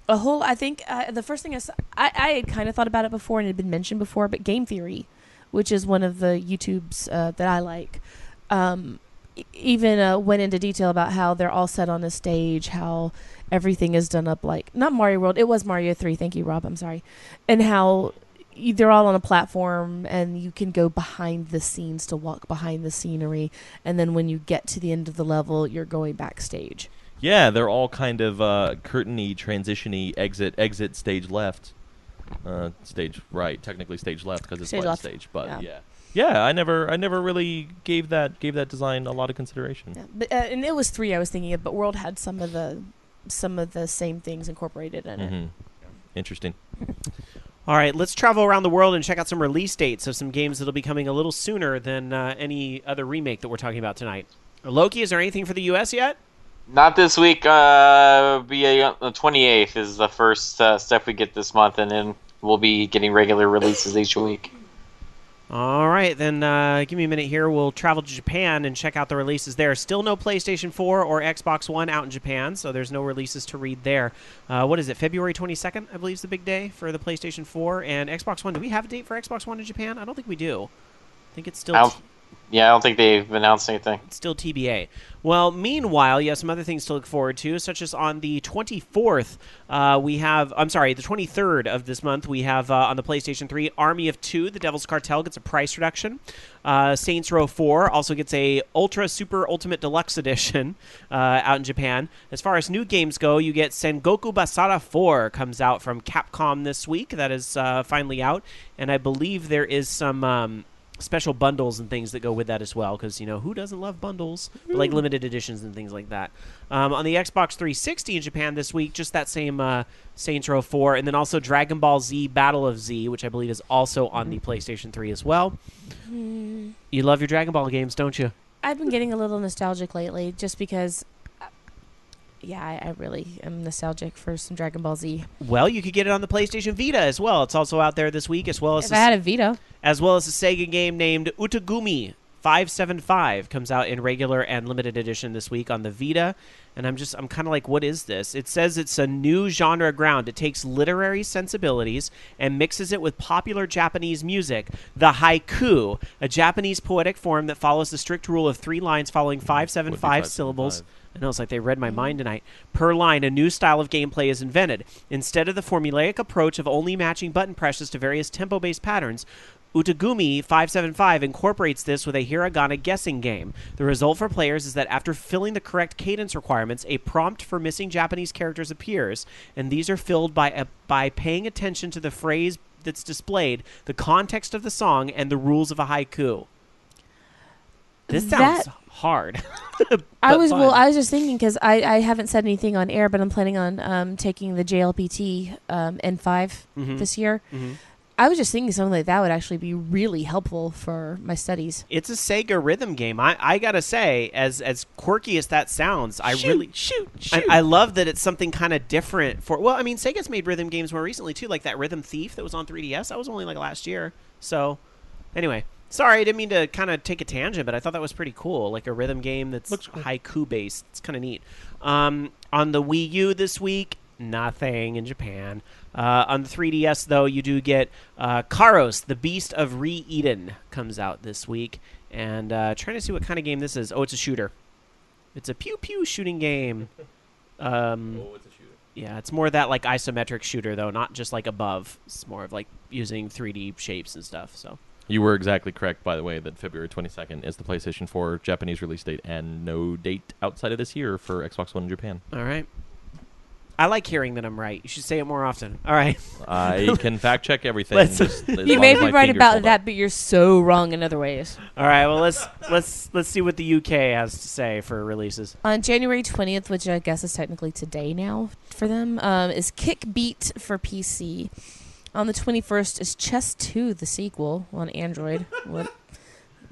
whole. I think the first thing I had kind of thought about it before and it had been mentioned before, but Game Theory, which is one of the YouTubes that I like, even went into detail about how they're all set on a stage, how everything is done up not Mario World. It was Mario 3. Thank you, Rob. I'm sorry, and how they're all on a platform and you can go behind the scenes to walk behind the scenery, and then when you get to the end of the level you're going backstage. Yeah, they're all kind of curtain-y, transition-y, exit, stage left, stage right, technically stage left because it's left stage, but yeah, I never really gave that design a lot of consideration. Yeah. But and it was 3 I was thinking of, but World had some of the same things incorporated in it. Interesting. All right, let's travel around the world and check out some release dates of some games that'll be coming a little sooner than any other remake that we're talking about tonight. Loki, is there anything for the U.S. yet? Not this week. Be the 28th is the first step we get this month, and then we'll be getting regular releases each week. All right, then give me a minute here. We'll travel to Japan and check out the releases there. Still no PlayStation 4 or Xbox One out in Japan, so there's no releases to read there. What is it, February 22nd, I believe is the big day for the PlayStation 4 and Xbox One. Do we have a date for Xbox One in Japan? I don't think we do. I think it's still... I don't think they've announced anything. It's still TBA. Well, meanwhile, you have some other things to look forward to, such as on the 24th, the 23rd of this month, we have on the PlayStation 3, Army of Two, The Devil's Cartel gets a price reduction. Saints Row 4 also gets a Ultra Super Ultimate Deluxe Edition out in Japan. As far as new games go, you get Sengoku Basara 4 comes out from Capcom this week. That is finally out, and I believe there is some... special bundles and things that go with that as well, because who doesn't love bundles, but, limited editions and things like that. On the Xbox 360 in Japan this week, just that same Saints Row 4, and then also Dragon Ball Z Battle of Z, which I believe is also on the PlayStation 3 as well. You love your Dragon Ball games, don't you? I've been getting a little nostalgic lately just because I really am nostalgic for some Dragon Ball Z. Well, you could get it on the PlayStation Vita as well. It's also out there this week, as well as if I had a Vita. As well as a Sega game named Utagumi 575 comes out in regular and limited edition this week on the Vita. And I'm kind of like, what is this? It says it's a new genre ground. It takes literary sensibilities and mixes it with popular Japanese music. The haiku, a Japanese poetic form that follows the strict rule of 3 lines following 575 syllables. I know, it's like they read my mind tonight. Per line, a new style of gameplay is invented. Instead of the formulaic approach of only matching button presses to various tempo-based patterns, Utagumi 575 incorporates this with a hiragana guessing game. The result for players is that after filling the correct cadence requirements, a prompt for missing Japanese characters appears, and these are filled by paying attention to the phrase that's displayed, the context of the song, and the rules of a haiku. This sounds hard. I was just thinking, because I haven't said anything on air, but I'm planning on taking the JLPT N5 this year. Mm-hmm. I was just thinking something like that would actually be really helpful for my studies. It's a Sega rhythm game. I gotta say, as quirky as that sounds, I love that it's something kind of different for. Well, I mean, Sega's made rhythm games more recently too, like that Rhythm Thief that was on 3DS. That was only like last year. So, anyway, sorry, I didn't mean to kind of take a tangent, but I thought that was pretty cool. Like a rhythm game that's haiku based. It's kind of neat. On the Wii U this week, nothing in Japan. On the 3DS, though, you do get Karos, the Beast of Re-Eden, comes out this week. And trying to see what kind of game this is. Oh, it's a shooter. It's a pew-pew shooting game. It's a shooter. Yeah, it's more that like isometric shooter, though, not just like above. It's more of like using 3D shapes and stuff. So you were exactly correct, by the way, that February 22nd is the PlayStation 4 Japanese release date, and no date outside of this year for Xbox One in Japan. All right. I like hearing that I'm right. You should say it more often. All right. I can fact check everything. You may be right about that, but you're so wrong in other ways. All right. Well, let's see what the UK has to say for releases. On January 20th, which I guess is technically today now for them, is Kick Beat for PC. On the 21st is Chess 2, the sequel on Android.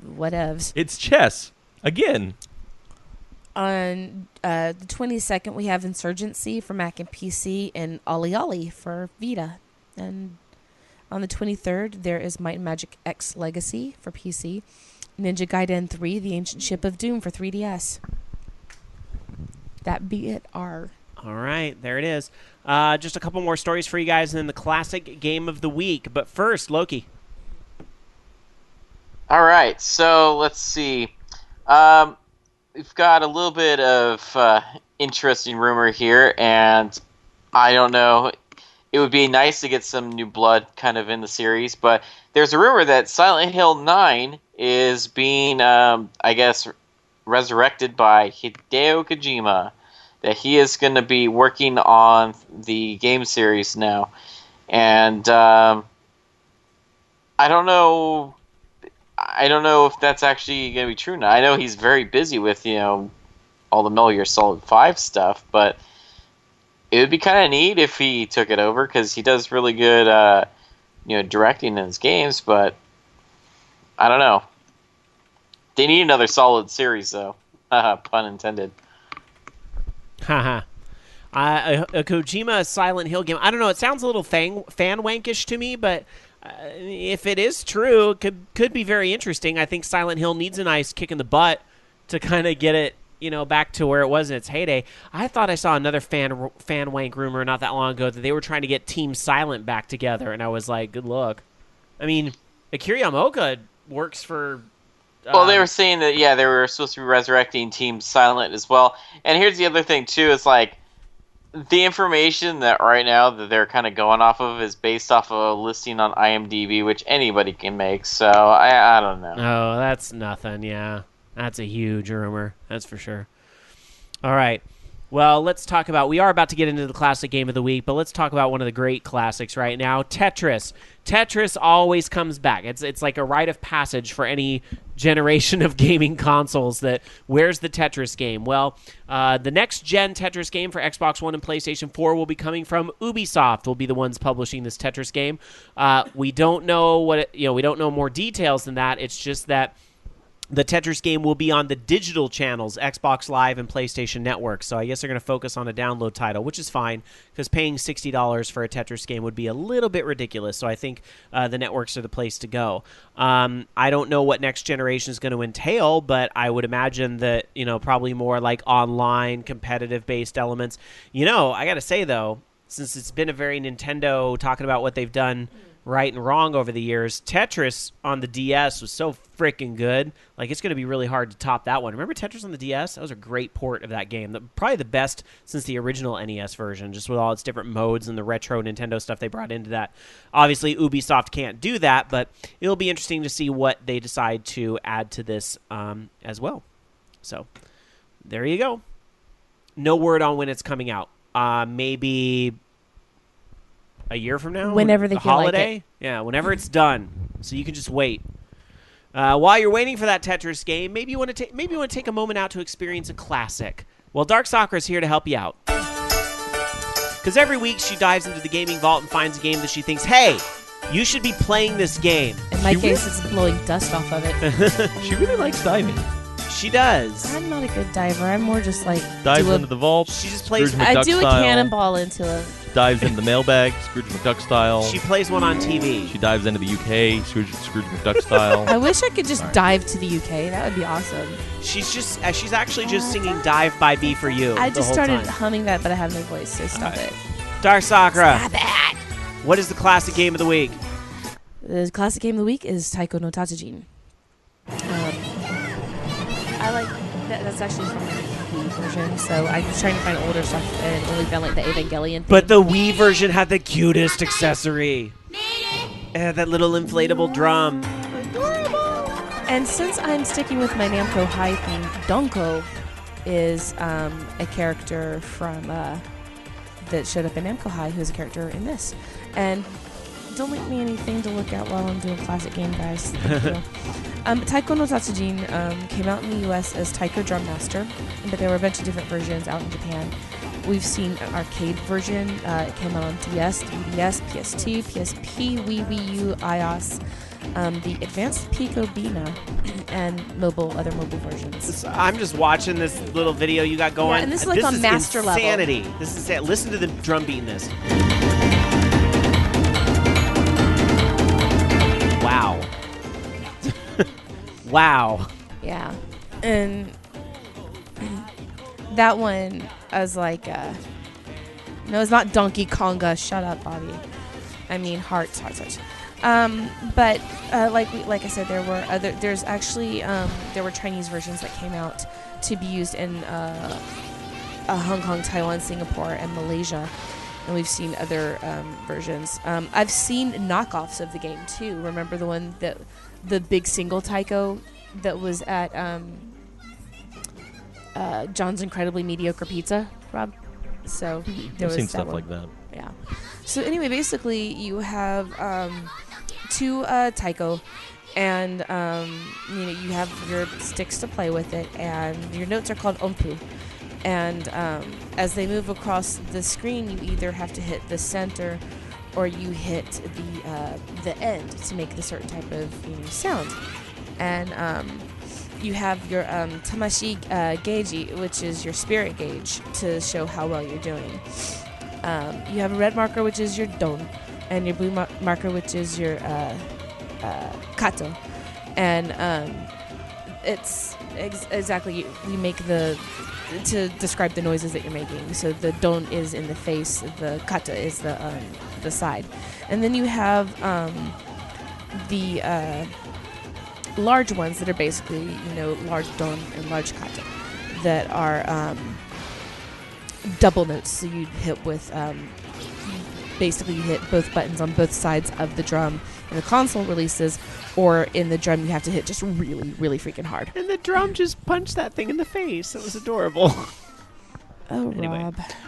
Whatevs. It's chess again. On the 22nd, we have Insurgency for Mac and PC, and Ollie Ollie for Vita. And on the 23rd, there is Might and Magic X Legacy for PC, Ninja Gaiden 3, The Ancient Ship of Doom for 3DS. That be it, R. All right, there it is. Just a couple more stories for you guys, and then the classic game of the week. But first, Loki. All right, so let's see. We've got a little bit of interesting rumor here, and I don't know. It would be nice to get some new blood kind of in the series, but there's a rumor that Silent Hill 9 is being, I guess, resurrected by Hideo Kojima. That he is going to be working on the game series now. And I don't know if that's actually going to be true now. I know he's very busy with, all the Metal Gear Solid 5 stuff, but it would be kind of neat if he took it over, because he does really good, directing in his games, but I don't know. They need another solid series, though. Pun intended. Haha. A Kojima Silent Hill game. I don't know. It sounds a little fan wankish to me, but if it is true, it could be very interesting. I think Silent Hill needs a nice kick in the butt to kind of get it, back to where it was in its heyday. I thought I saw another fan wank rumor not that long ago that they were trying to get Team Silent back together, and I was like, good luck. I mean, Akira Yamaoka works for... Well, they were saying that, they were supposed to be resurrecting Team Silent as well. And here's the other thing, too, is like, the information that right now that they're kind of going off of is based off of a listing on IMDb, which anybody can make, so I don't know. Oh, that's nothing, yeah. That's a huge rumor, that's for sure. All right. Well, let's talk about... We are about to get into the classic game of the week, but let's talk about one of the great classics right now, Tetris. Tetris always comes back. It's like a rite of passage for any generation of gaming consoles that where's the Tetris game? Well, the next-gen Tetris game for Xbox One and PlayStation 4 will be coming from Ubisoft. Will be the ones publishing this Tetris game. We don't know we don't know more details than that. It's just that The Tetris game will be on the digital channels, Xbox Live and PlayStation Network. So I guess they're going to focus on a download title, which is fine because paying $60 for a Tetris game would be a little bit ridiculous. So I think the networks are the place to go. I don't know what next generation is going to entail, but I would imagine that, probably more like online competitive-based elements. I got to say, though, since it's been a very Nintendo talking about what they've done right and wrong over the years, Tetris on the DS was so freaking good. Like, it's going to be really hard to top that one. Remember Tetris on the DS? That was a great port of that game. Probably the best since the original NES version, just with all its different modes and the retro Nintendo stuff they brought into that. Obviously, Ubisoft can't do that, but it'll be interesting to see what they decide to add to this as well. So, there you go. No word on when it's coming out. Maybe a year from now? Whenever they feel holiday? like it. Yeah, whenever it's done. So you can just wait. While you're waiting for that Tetris game, maybe you want to take a moment out to experience a classic. Well, Dark Soccer is here to help you out. Because every week she dives into the gaming vault and finds a game that she thinks, hey, you should be playing this game. In my case, it's blowing dust off of it. She really likes diving. She does. I'm not a good diver. I'm more just like Dives into the vault. She just plays. Scrooge I McDuck do a style. cannonball into it. Dives into the mailbag, Scrooge McDuck style. She plays one on TV. She dives into the UK, Scrooge McDuck style. I wish I could just dive to the UK. That would be awesome. She's actually just singing "Dive by B for You." I the just whole started time. humming that, but I have no voice, so stop it. Dark Sakura. Stop it. What is the classic game of the week? The classic game of the week is Taiko no Tatsujin. I like that's actually from the Wii version, so I was trying to find older stuff and only found like the Evangelion thing. But the Wii version had the cutest accessory. It had that little inflatable drum. And since I'm sticking with my Namco High theme, Donko is a character from that showed up in Namco High, who's a character in this. And don't link me anything to look at while I'm doing classic game, guys. Thank you. Taiko no Tatsujin came out in the US as Taiko Drum Master, but there were a bunch of different versions out in Japan. We've seen an arcade version. It came out on DS, 3DS, PS2, PSP, Wii U, iOS, the Advanced Pico Bina, and other mobile versions. I'm just watching this little video you got going. Yeah, and this is like on master level. Insanity. This is listen to the drum beat in this. Wow. Wow. Yeah. And that one, I was like, no, it's not Donkey Konga. Shut up, Bobby. I mean, hearts. But like I said, there's actually there were Chinese versions that came out to be used in Hong Kong, Taiwan, Singapore, and Malaysia. And we've seen other versions. I've seen knockoffs of the game too. Remember the one the big single Taiko that was at John's Incredibly Mediocre Pizza, Rob? So there I've was seen that stuff one. like that. Yeah. So anyway, basically you have two Taiko, and you have your sticks to play with it, and your notes are called ompu. And as they move across the screen, you either have to hit the center or you hit the end to make the certain type of sound. And you have your tamashi gauge, which is your spirit gauge, to show how well you're doing. You have a red marker, which is your don, and your blue marker, which is your kato. And it's exactly, we make to describe the noises that you're making. So the don is in the face, the kata is the side, and then you have the large ones that are basically large don and large kata that are double notes. So you hit with basically you hit both buttons on both sides of the drum in the console releases, or in the drum you have to hit just really, really freaking hard. And the drum just punched that thing in the face. It was adorable. Oh, Anyway.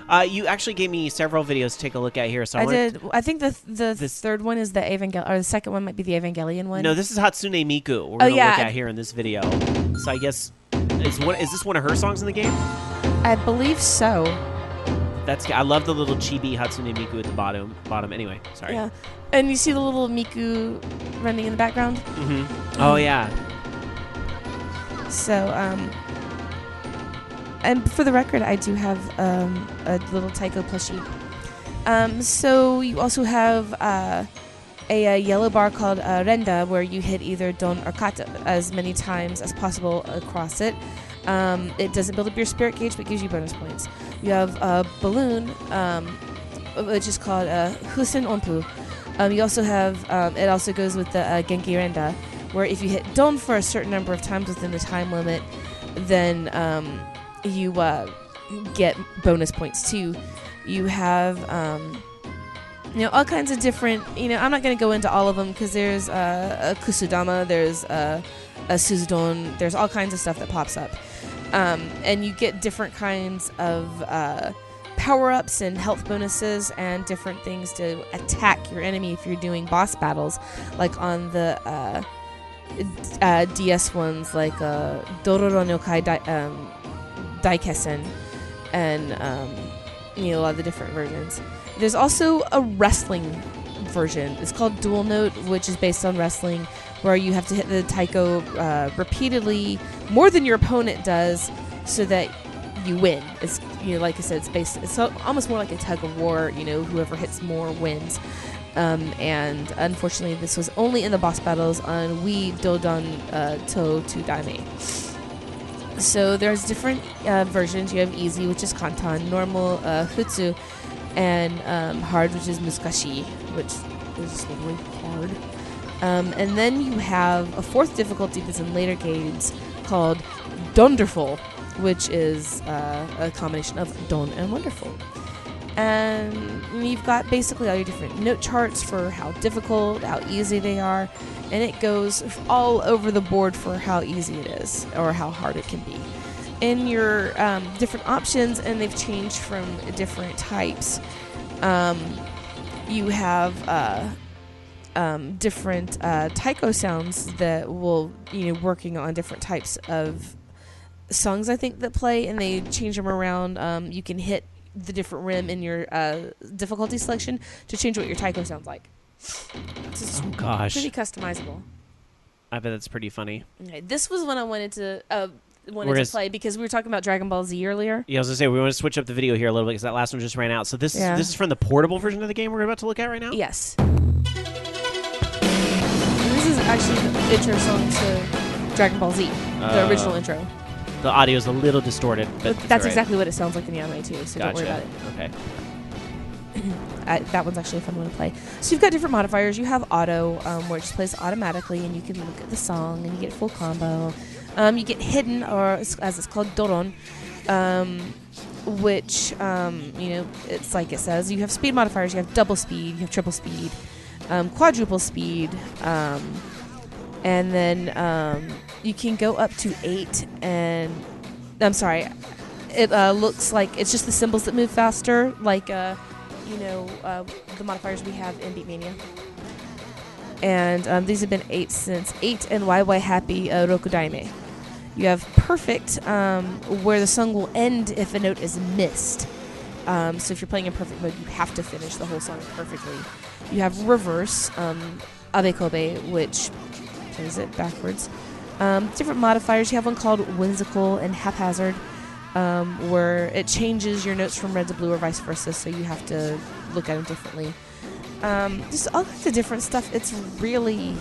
Rob. You actually gave me several videos to take a look at here. So I did. I think the third one is the Evangelion, or the second one might be the Evangelion one. No, this is Hatsune Miku. We're Oh, going to yeah. look at here in this video. So I guess is this one of her songs in the game? I believe so. I love the little chibi Hatsune Miku at the bottom. Anyway, sorry. Yeah. And you see the little Miku running in the background? Mm-hmm. Oh, yeah. So, and for the record, I do have a little Taiko plushie. So you also have a yellow bar called Renda, where you hit either Don or Kata as many times as possible across it. It doesn't build up your spirit gauge, but gives you bonus points. You have a balloon, which is called Husen Onpu. You also have, it also goes with the Genki Renda, where if you hit Don for a certain number of times within the time limit, then you get bonus points too. You have, all kinds of different, I'm not going to go into all of them because there's a Kusudama, there's a Suzudon, there's all kinds of stuff that pops up. And you get different kinds of power-ups and health bonuses and different things to attack your enemy if you're doing boss battles, like on the DS ones, like Dororo no Kai Daikesen, and a lot of the different versions. There's also a wrestling version. It's called Dual Note, which is based on wrestling, where you have to hit the taiko repeatedly, more than your opponent does, so that you win. It's like I said, it's almost more like a tug of war. Whoever hits more wins. And unfortunately, this was only in the boss battles on Wii Dodon to 2 Daime. So there's different versions. You have easy, which is Kantan, normal, Futsu, and hard, which is Muskashi, which is just really hard. And then you have a fourth difficulty that's in later games called Donderful, which is a combination of Don and Wonderful. And you've got basically all your different note charts for how difficult, how easy they are, and it goes all over the board for how easy it is or how hard it can be. In your different options, and they've changed from different types, you have different taiko sounds that will, working on different types of songs, I think, that play, and they change them around. You can hit the different rim in your difficulty selection to change what your taiko sounds like. It's gosh, pretty customizable. I bet that's pretty funny. Okay, this was one I wanted to play because we were talking about Dragon Ball Z earlier. Yeah, I was gonna say we want to switch up the video here a little bit because that last one just ran out. So this is from the portable version of the game we're about to look at right now. Yes. This is actually the intro song to Dragon Ball Z, the original intro. The audio is a little distorted, but that's right. Exactly what it sounds like in the anime too, so Gotcha. Don't worry about it. Okay. That one's actually a fun one to play. So you've got different modifiers. You have auto, where it just plays automatically, and you can look at the song, and you get full combo. You get hidden, or as it's called, Doron, which, it's like it says. You have speed modifiers. You have double speed. You have triple speed. Quadruple speed. And then you can go up to 8, and I'm sorry, it looks like it's just the symbols that move faster, like the modifiers we have in Beatmania. And these have been 8 since 8 and YY Happy Rokudaime. You have perfect, where the song will end if a note is missed. So if you're playing in perfect mode, you have to finish the whole song perfectly. You have reverse, Abekobe, which plays it backwards. Different modifiers. You have one called whimsical and haphazard, where it changes your notes from red to blue or vice versa, so you have to look at them differently. Just all kinds of different stuff. It's really,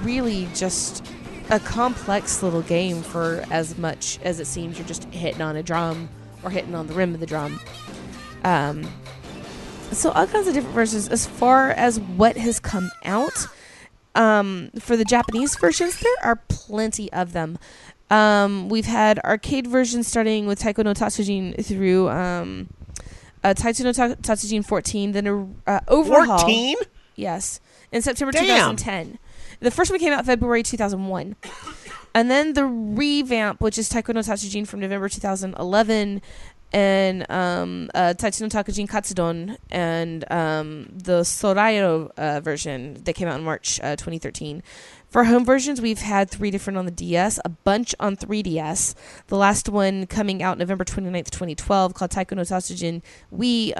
really just a complex little game for as much as it seems you're just hitting on a drum or hitting on the rim of the drum. So all kinds of different versions. As far as what has come out, for the Japanese versions, there are plenty of them. We've had arcade versions starting with Taiko no Tatsujin through Taiko no Tatsujin 14, then a overhaul. 14? Yes, in September Damn. 2010. The first one came out February 2001. And then the revamp, which is Taiko no Tatsujin from November 2011, and Taitsu no Takujin Katsudon, and the Sorairo version that came out in March 2013. For home versions, we've had 3 different on the DS, a bunch on 3DS. The last one coming out November 29th, 2012, called Taiko no Tatsujin Wii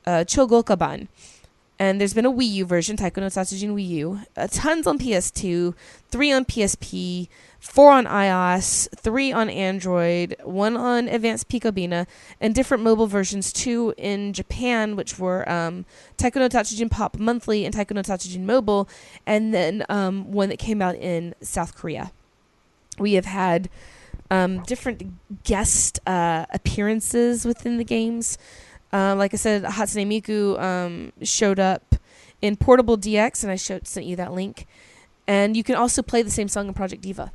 Chogokaban. And there's been a Wii U version, Taiko no Tatsujin Wii U. Tons on PS2, 3 on PSP, 4 on iOS, 3 on Android, 1 on Advanced Picobina, and different mobile versions, 2 in Japan, which were Taiko no Tatsujin Pop Monthly and Taiko no Tatsujin Mobile, and then one that came out in South Korea. We have had different guest appearances within the games. Like I said, Hatsune Miku showed up in Portable DX, and I sent you that link. And you can also play the same song in Project Diva.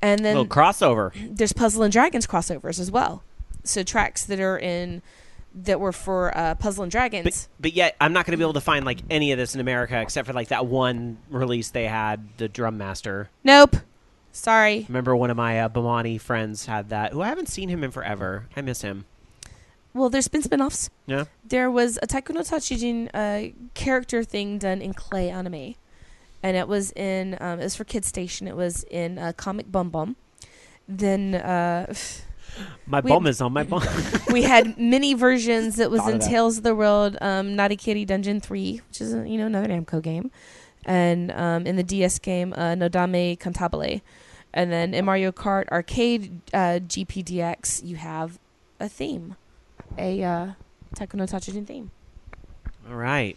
And then little crossover. There's Puzzle and Dragons crossovers as well. So tracks that were for Puzzle and Dragons. But yet, I'm not going to be able to find like any of this in America except for like that one release they had, the Drum Master. Nope. Sorry. Remember one of my Bomani friends had that, who I haven't seen him in forever. I miss him. Well, there's been spin-offs. Yeah. There was a Taiko no Tatsujin character thing done in clay anime. And it was in, it was for Kid Station. It was in Comic Bum Bum. Then, my bum is on my bum. we had mini versions that was Thought in of that. Tales of the World, Narikiri Dungeon 3, which is, another Namco game. And in the DS game, Nodame Cantabile. And then in Mario Kart Arcade GPDX, you have a theme. A Taiko no Tatsujin theme. All right.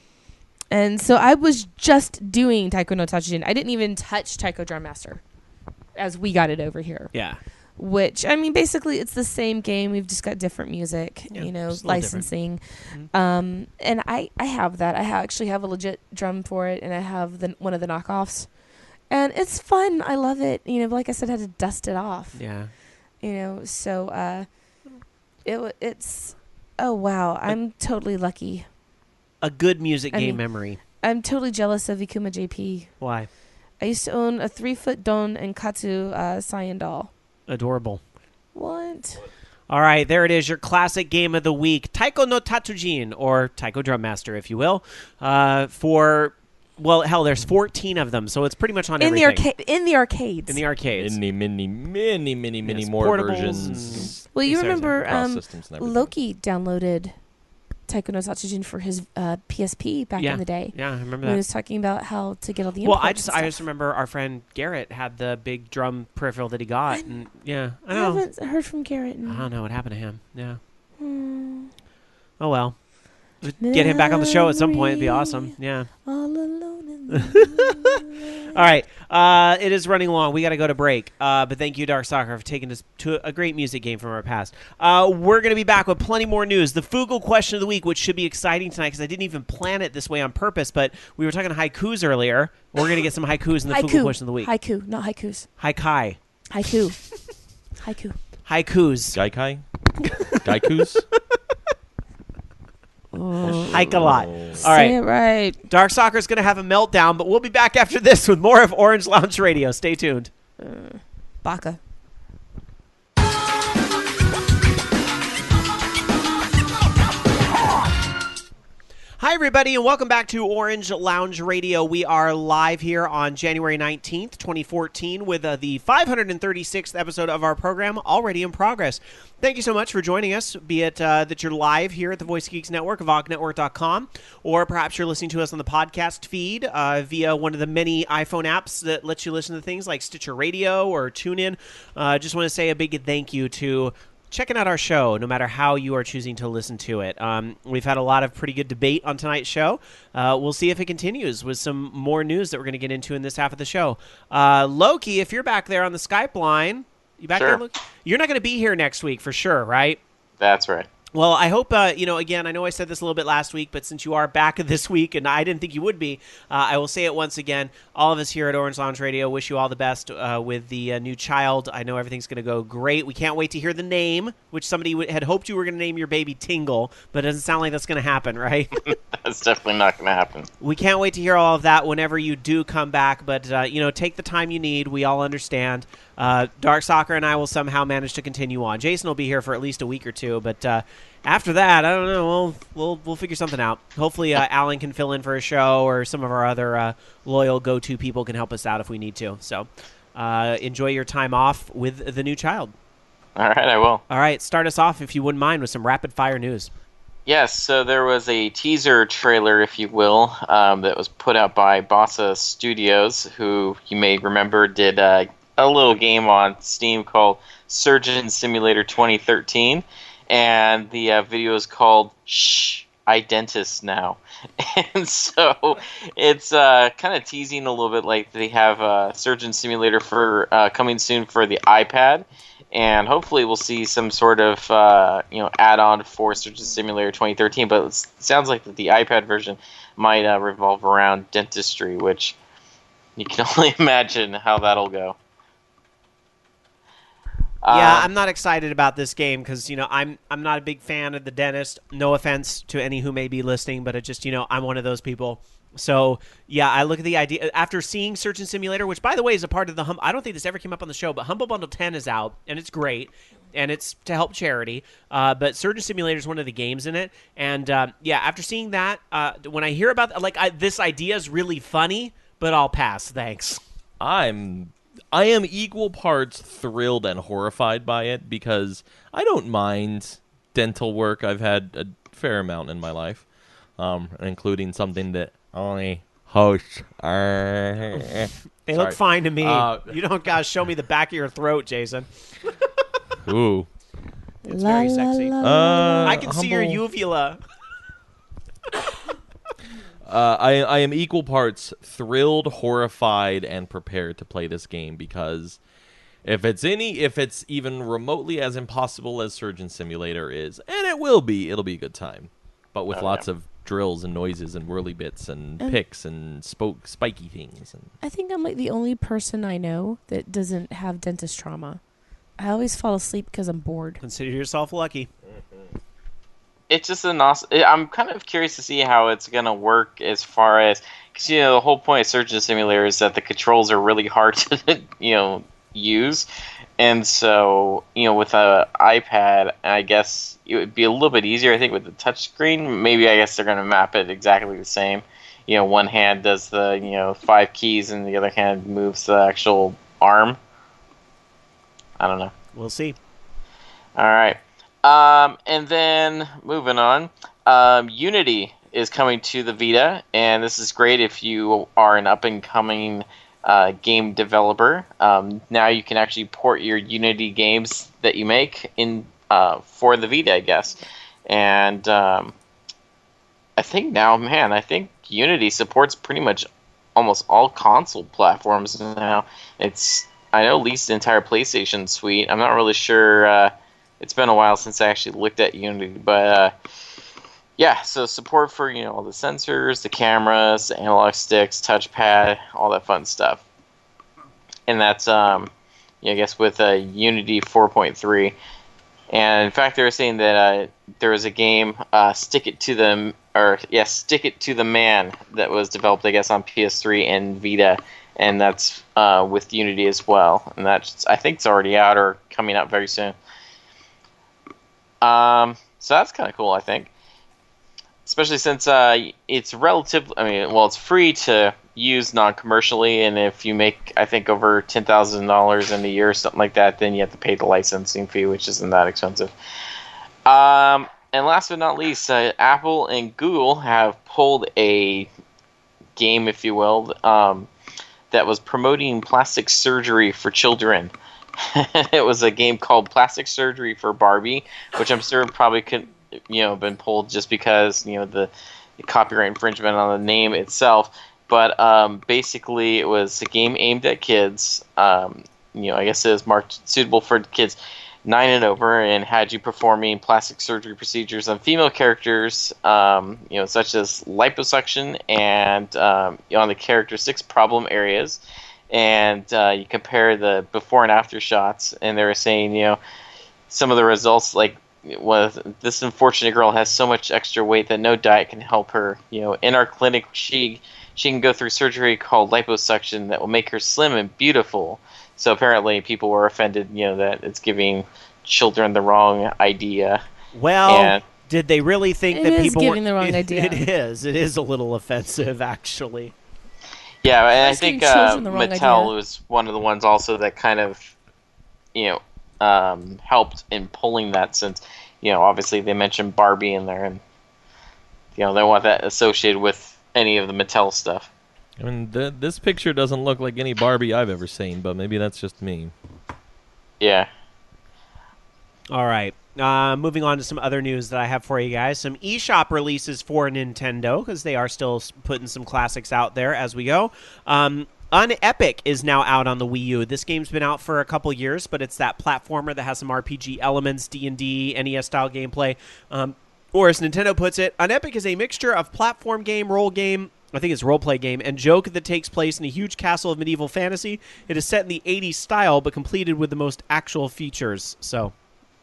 And so I was just doing Taiko no Tatsujin. I didn't even touch Taiko Drum Master as we got it over here. Yeah. Which, I mean, basically it's the same game. We've just got different music, Yeah, just a little licensing. Mm-hmm. And I have that. I actually have a legit drum for it, and I have one of the knockoffs. And it's fun. I love it. Like I said, I had to dust it off. Yeah. So it's... Oh, wow. I'm totally lucky. A good music game memory. I'm totally jealous of Ikuma JP. Why? I used to own a 3-foot Don and Katsu Saiyan doll. Adorable. What? All right, there it is, your classic game of the week, Taiko no Tatsujin, or Taiko Drum Master, if you will. There's 14 of them, so it's pretty much on everything. In the arcades. In the arcades. Many more portables versions. Well, you Exactly. remember Cross systems and everything. Loki downloaded Taiko no Tatsujin for his PSP back in the day. Yeah, I remember When he that. was talking about how to get all the Well, imports I just remember our friend Garrett had the big drum peripheral that he got, and yeah, I I know. haven't heard from Garrett. I don't know what happened to him. Yeah. Hmm. Oh well. Get him back on the show at some point. It'd be awesome. Yeah. All alone in the All right. It is running long. We got to go to break. But thank you, Dark Soccer, for taking us to a great music game from our past. We're going to be back with plenty more news. The Fugle question of the week, which should be exciting tonight because I didn't even plan it this way on purpose, but we were talking haikus earlier. We're going to get some haikus in the Fugle question of the week. Haiku, not haikus. Haikai. Haiku. Haiku. Haikus. Gaikai? Gaikus? Hike a lot. All Say right. it right. Dark Soccer's going to have a meltdown, but we'll be back after this with more of Orange Lounge Radio. Stay tuned. Baka. Hi, everybody, and welcome back to Orange Lounge Radio. We are live here on January 19th, 2014, with the 536th episode of our program already in progress. Thank you so much for joining us, be it that you're live here at the Voice Geeks Network, vognetwork.com, or perhaps you're listening to us on the podcast feed via one of the many iPhone apps that lets you listen to things like Stitcher Radio or TuneIn. Just want to say a big thank you to checking out our show, no matter how you are choosing to listen to it. We've had a lot of pretty good debate on tonight's show. We'll see if it continues with some more news that we're going to get into in this half of the show. Loki, if you're back there on the Skype line, you back there, Loki? You're not going to be here next week for sure, right? That's right. Well, I hope, again, I know I said this a little bit last week, but since you are back this week, and I didn't think you would be, I will say it once again. All of us here at Orange Lounge Radio wish you all the best with the new child. I know everything's going to go great. We can't wait to hear the name, which somebody had hoped you were going to name your baby Tingle, but it doesn't sound like that's going to happen, right? That's definitely not going to happen. We can't wait to hear all of that whenever you do come back, but, take the time you need. We all understand. Dark Soccer and I will somehow manage to continue on. Jason will be here for at least a week or two, but after that, I don't know. We'll figure something out. Hopefully, Alan can fill in for a show, or some of our other loyal go-to people can help us out if we need to. So enjoy your time off with the new child. All right, I will. All right, start us off, if you wouldn't mind, with some rapid-fire news. Yes, so there was a teaser trailer, if you will, that was put out by Bossa Studios, who you may remember did a little game on Steam called Surgeon Simulator 2013, and the video is called "Shh, I Dentist Now," and so it's kind of teasing a little bit like they have a Surgeon Simulator for coming soon for the iPad. And hopefully we'll see some sort of add-on for Surgeon Simulator 2013. But it sounds like that the iPad version might revolve around dentistry, which you can only imagine how that'll go. Yeah, I'm not excited about this game because I'm not a big fan of the dentist. No offense to any who may be listening, but it just I'm one of those people. So yeah, I look at the idea after seeing Surgeon Simulator, which by the way is a part of the I don't think this ever came up on the show, but Humble Bundle 10 is out and it's great, and it's to help charity. But Surgeon Simulator is one of the games in it, and yeah, after seeing that, when I hear about this idea is really funny, but I'll pass. Thanks. I am equal parts thrilled and horrified by it because I don't mind dental work. I've had a fair amount in my life, including something that only hosts. They look fine to me. You don't gotta show me the back of your throat, Jason. Ooh, it's very sexy. I can see your Humble. uvula. I am equal parts thrilled, horrified, and prepared to play this game because if it's even remotely as impossible as Surgeon Simulator is, and it'll be a good time, but with lots of drills and noises and whirly bits and picks and spiky things. And I think I'm like the only person I know that doesn't have dentist trauma. I always fall asleep because I'm bored. Consider yourself lucky. It's just I'm kind of curious to see how it's going to work as far as, because the whole point of Surgeon Simulator is that the controls are really hard to use, and so with a iPad, I guess it would be a little bit easier. I think with the touchscreen, maybe I guess they're going to map it exactly the same. One hand does the 5 keys, and the other hand moves the actual arm. I don't know. We'll see. All right. And then moving on, Unity is coming to the Vita, and this is great if you are an up-and-coming game developer. Now you can actually port your Unity games that you make in for the Vita, I guess. And I think now, I think Unity supports pretty much almost all console platforms now. I know at least the entire PlayStation suite. I'm not really sure. It's been a while since I actually looked at Unity, but yeah, so support for all the sensors, the cameras, the analog sticks, touchpad, all that fun stuff. And that's I guess with Unity 4.3. And in fact, they were saying that there was a game, Stick It to the Man, that was developed, I guess, on PS3 and Vita, and that's with Unity as well. And that's, I think, it's already out or coming out very soon. So that's kind of cool, I think. Especially since it's relatively, it's free to use non-commercially, and if you make, I think, over $10,000 in a year or something like that, then you have to pay the licensing fee, which isn't that expensive. And last but not least, Apple and Google have pulled a game, if you will, that was promoting plastic surgery for children. It was a game called Plastic Surgery for Barbie, which I'm sure probably could, been pulled just because, the copyright infringement on the name itself. But basically, it was a game aimed at kids. I guess it was marked suitable for kids 9 and over, and had you performing plastic surgery procedures on female characters, such as liposuction and on the character's 6 problem areas. And you compare the before and after shots, and they were saying, some of the results, like, this unfortunate girl has so much extra weight that no diet can help her. In our clinic, she can go through surgery called liposuction that will make her slim and beautiful. So apparently people were offended, that it's giving children the wrong idea. Well, did they really think that people giving the wrong idea? It is a little offensive, actually. Yeah, and I think children the wrong Mattel idea. was one of the ones also that kind of, helped in pulling that, since, obviously they mentioned Barbie in there, and They want that associated with any of the Mattel stuff. I mean, this picture doesn't look like any Barbie I've ever seen, but maybe that's just me. Yeah. All right. Moving on to some other news that I have for you guys. Some eShop releases for Nintendo, because they are still putting some classics out there as we go. Unepic is now out on the Wii U. This game's been out for a couple years, but it's that platformer that has some RPG elements, D&D, NES-style gameplay. Or as Nintendo puts it, Unepic is a mixture of platform game, role game, I think it's role-play game, and joke that takes place in a huge castle of medieval fantasy. It is set in the 80s style, but completed with the most actual features. So,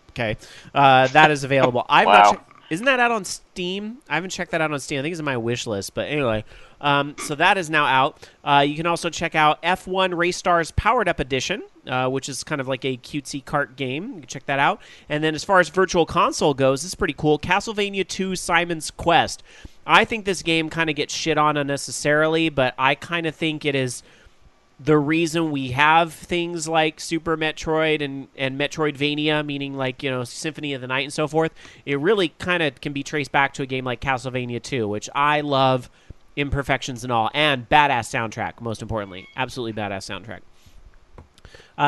okay. That is available. Wow. Isn't that out on Steam? I haven't checked that out on Steam. I think it's in my wish list. But anyway, so that is now out. You can also check out F1 Race Stars Powered Up Edition, which is kind of like a cutesy kart game. You can check that out. And then as far as Virtual Console goes, this is pretty cool. Castlevania 2 Simon's Quest. I think this game kind of gets shit on unnecessarily, but I kind of think it is the reason we have things like Super Metroid and Metroidvania, meaning like, Symphony of the Night and so forth. It really kind of can be traced back to a game like Castlevania 2, which I love, imperfections and all, and badass soundtrack, most importantly. Absolutely badass soundtrack.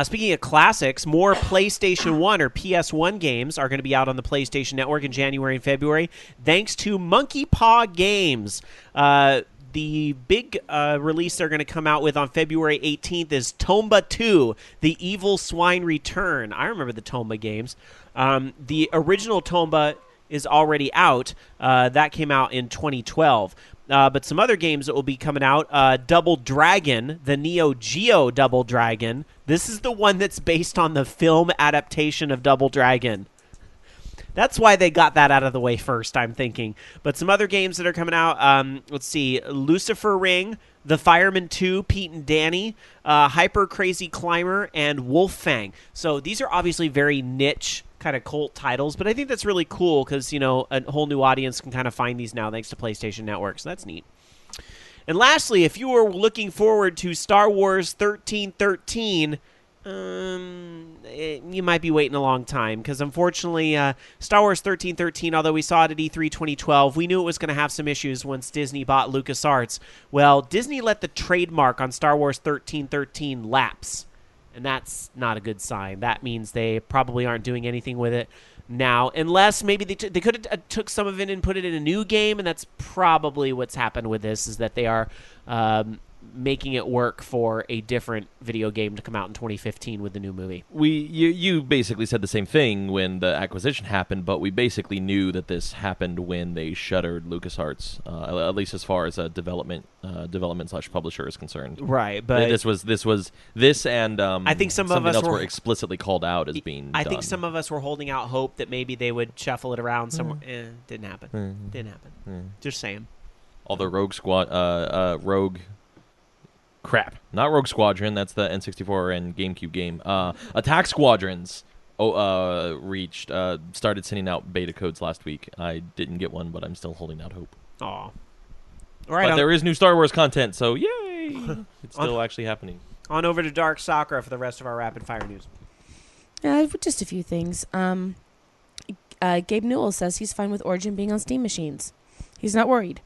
Speaking of classics, more PlayStation 1 or PS1 games are going to be out on the PlayStation Network in January and February, thanks to Monkey Paw Games. The big release they're going to come out with on February 18th is Tomba 2, The Evil Swine Return. I remember the Tomba games. The original Tomba is already out. That came out in 2012. But some other games that will be coming out, Double Dragon, the Neo Geo Double Dragon. This is the one that's based on the film adaptation of Double Dragon. That's why they got that out of the way first, I'm thinking. But some other games that are coming out, let's see, Lucifer Ring, The Fireman 2, Pete and Danny, Hyper Crazy Climber, and Wolf Fang. So these are obviously very niche kind of cult titles, but I think that's really cool because, a whole new audience can kind of find these now thanks to PlayStation Network, so that's neat. And lastly, if you were looking forward to Star Wars 1313, you might be waiting a long time because unfortunately Star Wars 1313, although we saw it at E3 2012, we knew it was going to have some issues once Disney bought LucasArts. Well, Disney let the trademark on Star Wars 1313 lapse, and that's not a good sign. That means they probably aren't doing anything with it now, unless maybe they could have took some of it and put it in a new game, and that's probably what's happened with this, is that they are making it work for a different video game to come out in 2015 with the new movie. You basically said the same thing when the acquisition happened, but we basically knew that this happened when they shuttered LucasArts, at least as far as development / publisher is concerned. Right, but this and I think some of something us else were explicitly called out as being. I think some of us were holding out hope that maybe they would shuffle it around somewhere. Didn't happen. Didn't happen. Just saying. Although not Rogue Squadron, that's the N64 and GameCube game. Attack Squadrons started sending out beta codes last week. I didn't get one, but I'm still holding out hope. Aw. All right, but there is new Star Wars content, so yay! It's still actually happening. On over to Dark Sakura for the rest of our rapid fire news. Just a few things. Gabe Newell says he's fine with Origin being on Steam machines. He's not worried.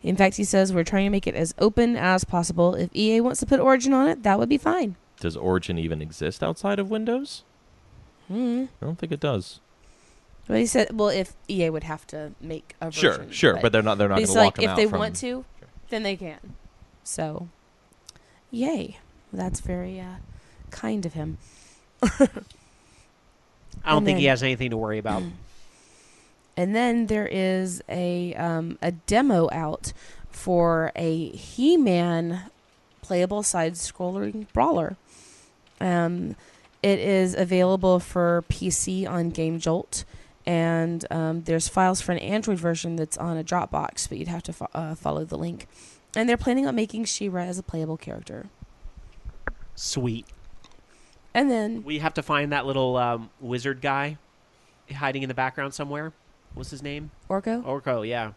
In fact, he says we're trying to make it as open as possible. If EA wants to put Origin on it, that would be fine. Does Origin even exist outside of Windows? I don't think it does. Well, he said, if EA would have to make a version. Sure, but they're not going to lock them out. If they want to, then they can. So, yay. That's very kind of him. I don't think he has anything to worry about. And then there is a demo out for a He-Man playable side-scrolling brawler. It is available for PC on Game Jolt, and there's files for an Android version that's on a Dropbox, but you'd have to follow the link. And they're planning on making She-Ra as a playable character. Sweet. And then we have to find that little wizard guy hiding in the background somewhere. What's his name? Orko, yeah.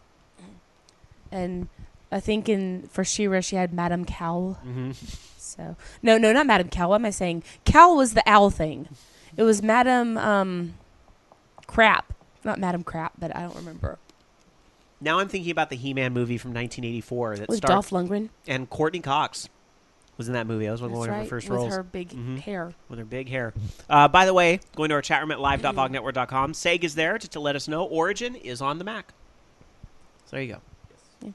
And I think for She-Ra, she had Madame Cowl. Mm-hmm. So no, not Madame Cowl. What am I saying? Cowl was the owl thing. It was Madame Crap. Not Madame Crap, but I don't remember. Now I'm thinking about the He-Man movie from 1984 that With starred Dolph Lundgren. and Courtney Cox was in that movie. That was one That's of her right. first with roles. her big hair. With her big hair. By the way, going to our chat room at live.vognetwork.com, Seg is there to let us know Origin is on the Mac. So there you go.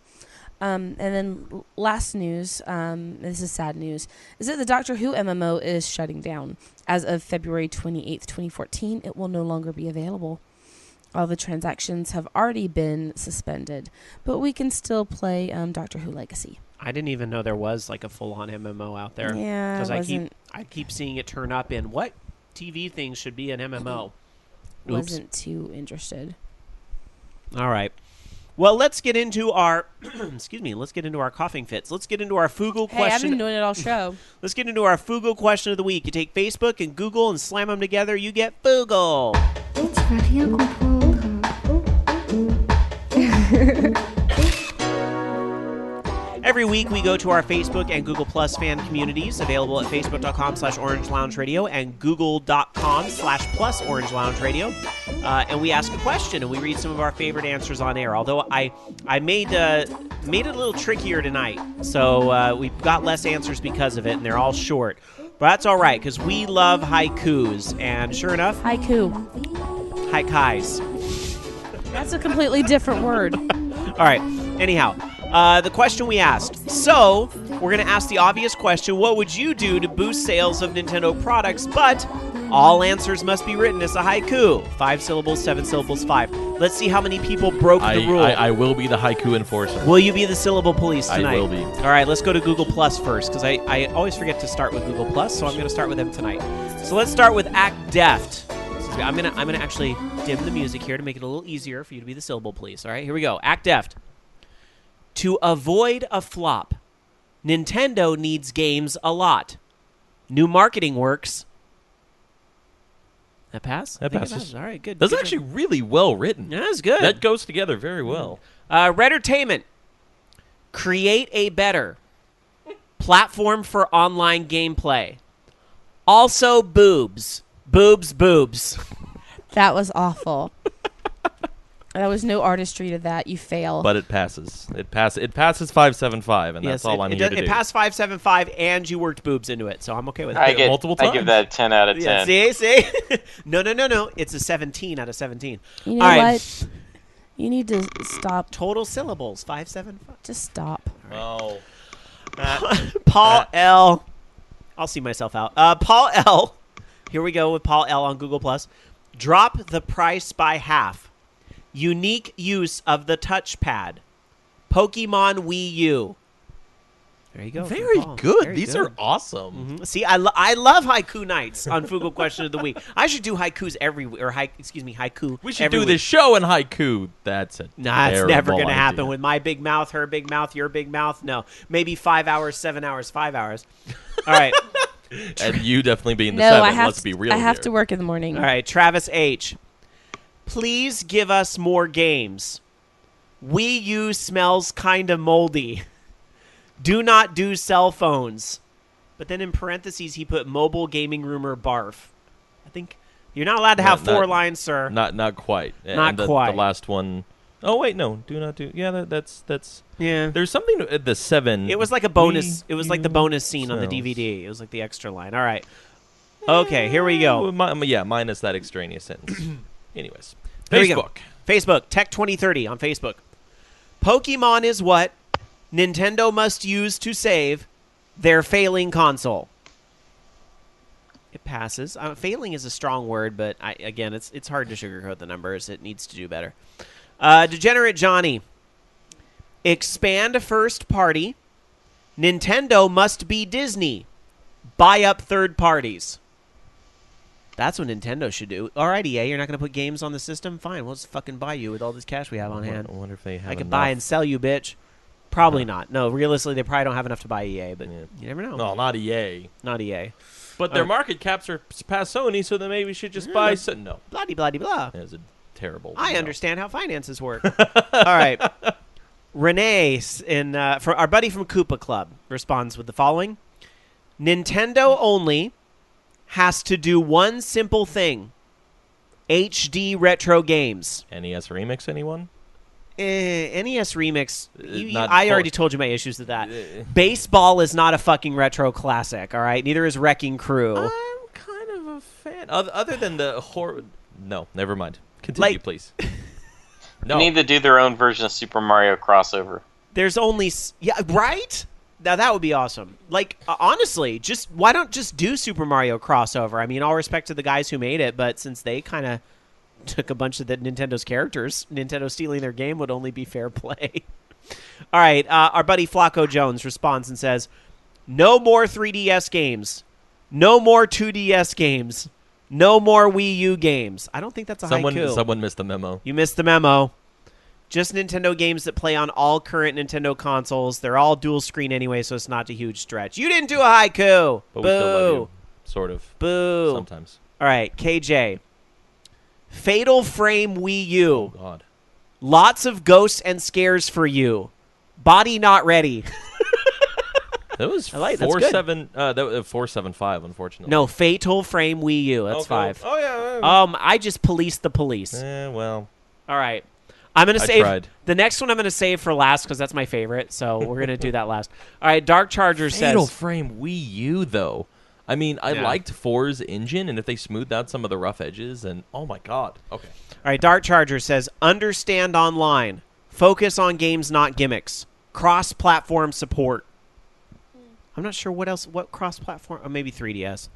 And then last news, this is sad news, is that the Doctor Who MMO is shutting down. As of February 28th, 2014, it will no longer be available. All the transactions have already been suspended, but we can still play Doctor Who Legacy. I didn't even know there was like a full-on MMO out there. Yeah, it wasn't. I keep seeing it turn up in what TV things should be an MMO. Oops. Wasn't too interested. All right. Well, let's get into our excuse me. Let's get into our coughing fits. Let's get into our Fugle Hey, I've question. been doing it all show. Let's get into our Fugle question of the week. You take Facebook and Google and slam them together. You get Fugle. It's Radio Google. Every week we go to our Facebook and Google Plus fan communities, available at facebook.com/Orange Lounge Radio and google.com/plus Orange Lounge Radio. And we ask a question and we read some of our favorite answers on air. Although I made it a little trickier tonight. So we've got less answers because of it, and they're all short. But that's all right, because we love haikus. And sure enough, Haiku. haikais. That's a completely different word. All right. Anyhow, the question we asked. So, we're going to ask the obvious question, what would you do to boost sales of Nintendo products? But all answers must be written as a haiku. 5 syllables, 7 syllables, 5. Let's see how many people broke the rule. I will be the haiku enforcer. Will you be the syllable police tonight? I will be. All right, let's go to Google Plus first, because I always forget to start with Google Plus, so I'm going to start with them tonight. So let's start with Act Deft. I'm gonna actually dim the music here to make it a little easier for you to be the syllable police. All right, here we go. Act Deft. To avoid a flop, Nintendo needs games a lot. New marketing works. That pass? That I think it passes. All right, good. That's Good. actually really well written. Yeah, that's good. That goes together very well. Reddertainment. Create a better platform for online gameplay. Also boobs. Boobs. That was awful. There was no artistry to that. You fail. But it passes. It passes 575, and that's all I'm here to do. It passed 575, and you worked boobs into it, so I'm okay with it. I give times. that a 10 out of 10. Yeah, see? No. It's a 17 out of 17. You know All right. what? You need to stop. Total syllables, 575. Just stop. Oh. Paul L. I'll see myself out. Paul L. Here we go with Paul L. on Google+. Drop the price by half. Unique use of the touchpad. Pokemon Wii U. There you go. from Very Paul. good. Very These good. are awesome. Mhm. See, I love haiku nights on Fugle Question of the Week. I should do haikus every week, or haiku. We should every do week. this show in haiku. That's it. Nah, it's never going to happen with my big mouth, her big mouth, your big mouth. No, maybe 5 hours, 7 hours, 5 hours. All right. And you definitely being the No, seven. I have. Let's be real. I have here. to work in the morning. All right, Travis H. Please give us more games. Wii U smells kind of moldy. Do not do cell phones. But then in parentheses, he put mobile gaming rumor barf. I think you're not allowed to have four lines, sir. Not quite. Not and the, quite. The last one. Oh wait, no. Do not do. Yeah, that's. Yeah. There's something at the 7. It was like a bonus. Wii It was like the U bonus scene on the smells. DVD. It was like the extra line. All right. Okay, here we go. Yeah, minus that extraneous sentence. Anyways, Here we go. Facebook. Facebook, Tech 2030 on Facebook. Pokemon is what Nintendo must use to save their failing console. It passes. Failing is a strong word, but again, it's hard to sugarcoat the numbers. It needs to do better. Degenerate Johnny. Expand first party. Nintendo must be Disney. Buy up third parties. That's what Nintendo should do. All right, EA, you're not going to put games on the system? Fine, we'll just fucking buy you with all this cash we have on hand. I wonder if they have I could enough. buy and sell you, bitch. Probably not. No, realistically, they probably don't have enough to buy EA, but Yeah. you never know. No, not EA. Not EA. But their market caps are past Sony, so then maybe we should just buy. No, Bloody, bloody, blah. it's a terrible. I no. understand how finances work. All right. Renee, for our buddy from Koopa Club, responds with the following. Nintendo only has to do one simple thing. HD retro games. NES Remix, anyone? NES Remix. Not I full- already told you my issues with that. Baseball is not a fucking retro classic. All right, neither is Wrecking Crew. I'm kind of a fan. Other than the horror. No, never mind. Continue, Like- please. They need to do their own version of Super Mario crossover. There's only right. Now that would be awesome. Like honestly, just why don't just do Super Mario crossover? I mean, all respect to the guys who made it, but since they kind of took a bunch of the Nintendo's characters, Nintendo stealing their game would only be fair play. All right, our buddy Flacco Jones responds and says, "No more 3DS games, no more 2DS games, no more Wii U games." I don't think that's a haiku. Someone missed the memo. You missed the memo. Just Nintendo games that play on all current Nintendo consoles. They're all dual screen anyway, so it's not a huge stretch. You didn't do a haiku. But Boo. we still love you. Sort of. Boo. Sometimes. All right, KJ. Fatal Frame Wii U. Oh, God. Lots of ghosts and scares for you. Body not ready. That was I like- that's good. 4-7. That was 475, unfortunately. No, Fatal Frame Wii U. That's Okay. 5. Oh, yeah. I just policed the police. Well. All right. I'm going to I save tried. the next one I'm going to save for last because that's my favorite. So we're going to do that last. All right. Dark Charger Fatal says. Frame Wii U, though. I mean, I Yeah. liked 4's engine, and if they smoothed out some of the rough edges, and oh my God. Okay. All right. Dark Charger says, understand online. Focus on games, not gimmicks. Cross-platform support. I'm not sure what cross-platform. Oh, maybe 3DS.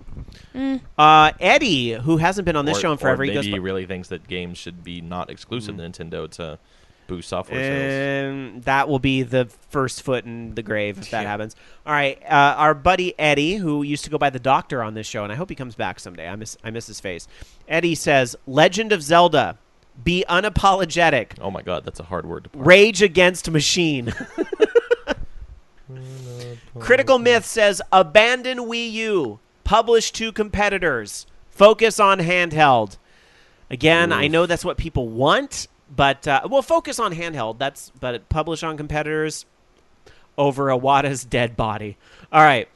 Eddie, who hasn't been on this show in forever, maybe he goes. he really thinks that games should be not exclusive to Nintendo to boost software sales. And that will be the first foot in the grave if that happens. All right, our buddy Eddie, who used to go by the Doctor on this show, and I hope he comes back someday. I miss his face. Eddie says, "Legend of Zelda, be unapologetic. Oh my God, that's a hard word to parse. Rage Against Machine." Critical Myth says, "Abandon Wii U. Publish to competitors. Focus on handheld." Again, I know that's what people want, but focus on handheld. But publish on competitors over Iwata's dead body. All right.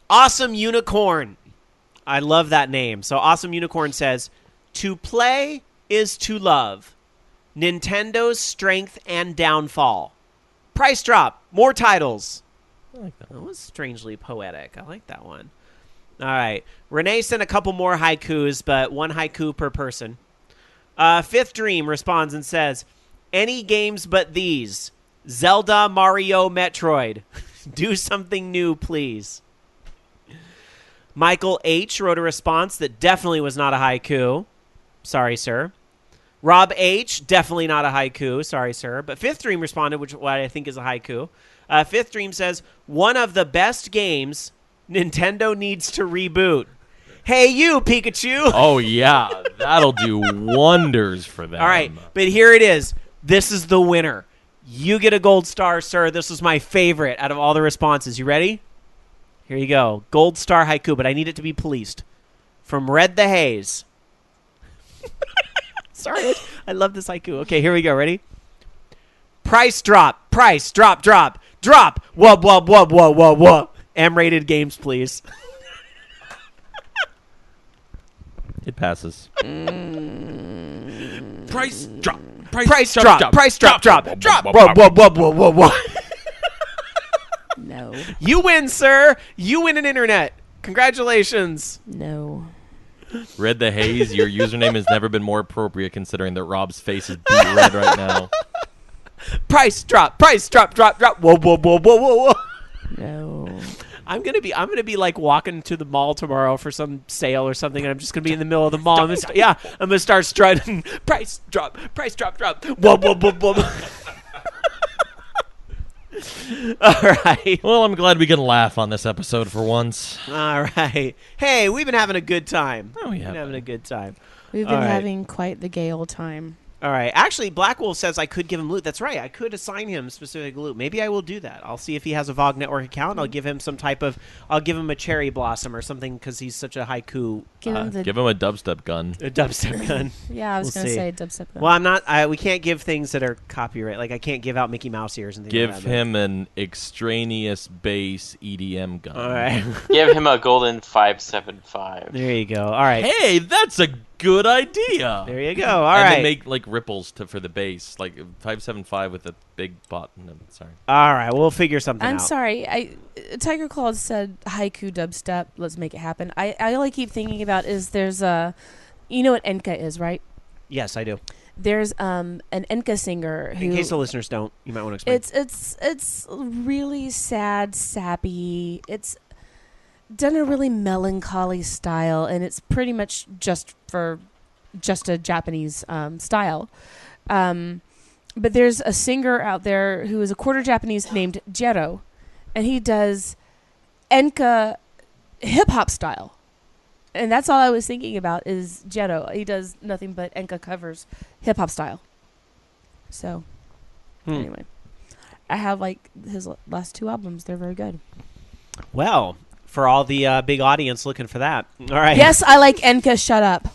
Awesome Unicorn. I love that name. So Awesome Unicorn says, "To play is to love. Nintendo's strength and downfall. Price drop. More titles." I like that. That was strangely poetic. I like that one. All right. Renee sent a couple more haikus, but one haiku per person. Fifth Dream responds and says, "Any games but these. Zelda, Mario, Metroid. Do something new, please." Michael H. wrote a response that definitely was not a haiku. Sorry, sir. Rob H. definitely not a haiku. Sorry, sir. But Fifth Dream responded, which what I think is a haiku. Fifth Dream says, "One of the best games Nintendo needs to reboot. Hey, you, Pikachu." Oh yeah, that'll do wonders for them. All right, but here it is. This is the winner. You get a gold star, sir. This was my favorite out of all the responses. You ready? Here you go. Gold star haiku, but I need it to be policed. From Red the Haze. Sorry, I love this haiku. Okay, here we go. Ready? Price drop. Price drop, drop, drop. Wub, wub, wub, wub, wub, wub. M-rated games, please. It passes. Price drop. Price drop. Price drop, drop, drop. Whoa, Wub, wub, wub, wub, wub, wub. No. You win, sir. You win an internet. Congratulations. No. Red the Haze, your username has never been more appropriate considering that Rob's face is beat red right now. Price drop, drop, drop. Whoa, whoa, whoa, whoa, whoa, whoa. No. I'm gonna be like walking to the mall tomorrow for some sale or something, and I'm just gonna be in the middle of the mall. I'm gonna start strutting. Price drop, drop. Whoa, whoa, whoa, whoa. All right. Well, I'm glad we can laugh on this episode for once. All right. Hey, we've been having a good time. Oh, we We've have been having a good time. We've been All right. having quite the gay old time. All right. Actually, Black Wolf says I could give him loot. That's right. I could assign him specific loot. Maybe I will do that. I'll see if he has a VOG Network account. I'll give him I'll give him a cherry blossom or something because he's such a haiku. Give him the Give him a dubstep gun. A dubstep gun. Yeah, I was We'll gonna see. say dubstep. Well, I'm not. We can't give things that are copyright. Like I can't give out Mickey Mouse ears and things Give like that. him an extraneous bass EDM gun. All right. Give him a golden 575. There you go. All right. Hey, that's a good idea. There you go. All and right. then make like ripples for the bass, like 575 with a big button. No, sorry. All right, we'll figure something I'm out. sorry. Tiger Claw said haiku dubstep. Let's make it happen. All I keep thinking about is there's you know what Enka is, right? Yes, I do. There's an Enka singer who, In case the listeners don't, you might want to explain. it's really sad, sappy. It's done a really melancholy style, and it's pretty much just a Japanese style. But there's a singer out there who is a quarter Japanese named Jero, and he does Enka hip hop style. And that's all I was thinking about is Jero. He does nothing but Enka covers, hip hop style. So, anyway, I have like his last 2 albums. They're very good. Well, for all the big audience looking for that. All right. Yes, I like Enka. Shut up.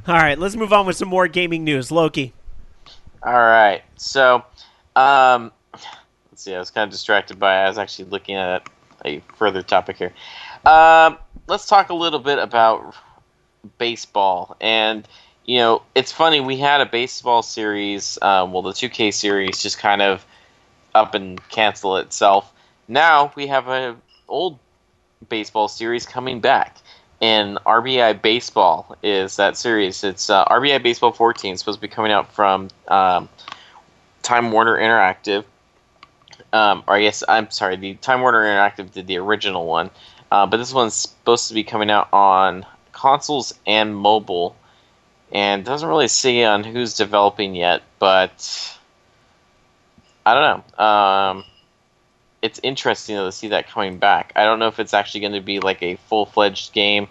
All right, let's move on with some more gaming news. Loki. All right. So, let's see. I was kind of distracted I was actually looking at a further topic here. Let's talk a little bit about baseball. And, it's funny. We had a baseball series, the 2K series, just kind of up and cancel itself. Now we have an old baseball series coming back. And RBI Baseball is that series. It's RBI Baseball 14. It's supposed to be coming out from Time Warner Interactive. Or I guess, I'm sorry, the Time Warner Interactive did the original one. But this one's supposed to be coming out on consoles and mobile. And doesn't really say on who's developing yet, but I don't know. It's interesting to see that coming back. I don't know if it's actually going to be like a full-fledged game.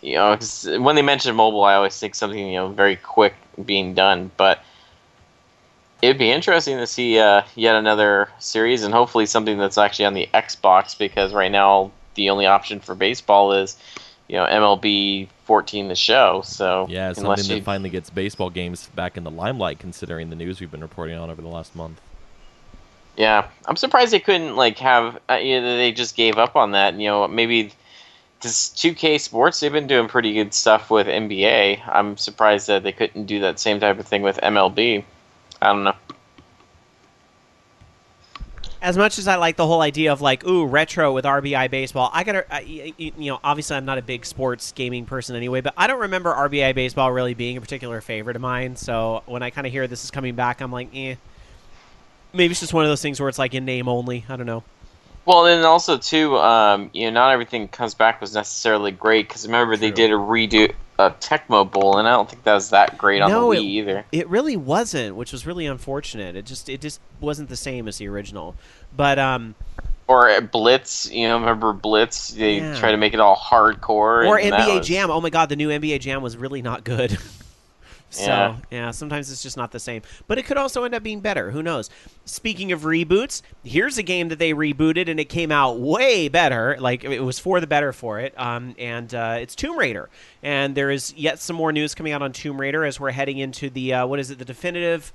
'Cause when they mention mobile, I always think something very quick being done. But it'd be interesting to see yet another series, and hopefully something that's actually on the Xbox, because right now the only option for baseball is MLB 14 the show. So yeah, something that finally gets baseball games back in the limelight, considering the news we've been reporting on over the last month. Yeah, I'm surprised they couldn't have. They just gave up on that. Maybe this 2K Sports, they've been doing pretty good stuff with NBA. I'm surprised that they couldn't do that same type of thing with MLB. I don't know. As much as I like the whole idea of retro with RBI Baseball, obviously I'm not a big sports gaming person anyway, but I don't remember RBI Baseball really being a particular favorite of mine. So when I kind of hear this is coming back, I'm like, eh. Maybe it's just one of those things where it's in name only. I don't know. Well, and also too, not everything comes back was necessarily great, because remember they did a redo of Tecmo Bowl, and I don't think that was that great on the Wii either. It really wasn't, which was really unfortunate. It just wasn't the same as the original. But or Blitz, remember Blitz? They try to make it all hardcore. Or NBA Jam. Oh my God, the new NBA Jam was really not good. So, yeah, sometimes it's just not the same. But it could also end up being better. Who knows? Speaking of reboots, here's a game that they rebooted, and it came out way better. It was for the better for it. And it's Tomb Raider. And there is yet some more news coming out on Tomb Raider as we're heading into the, the definitive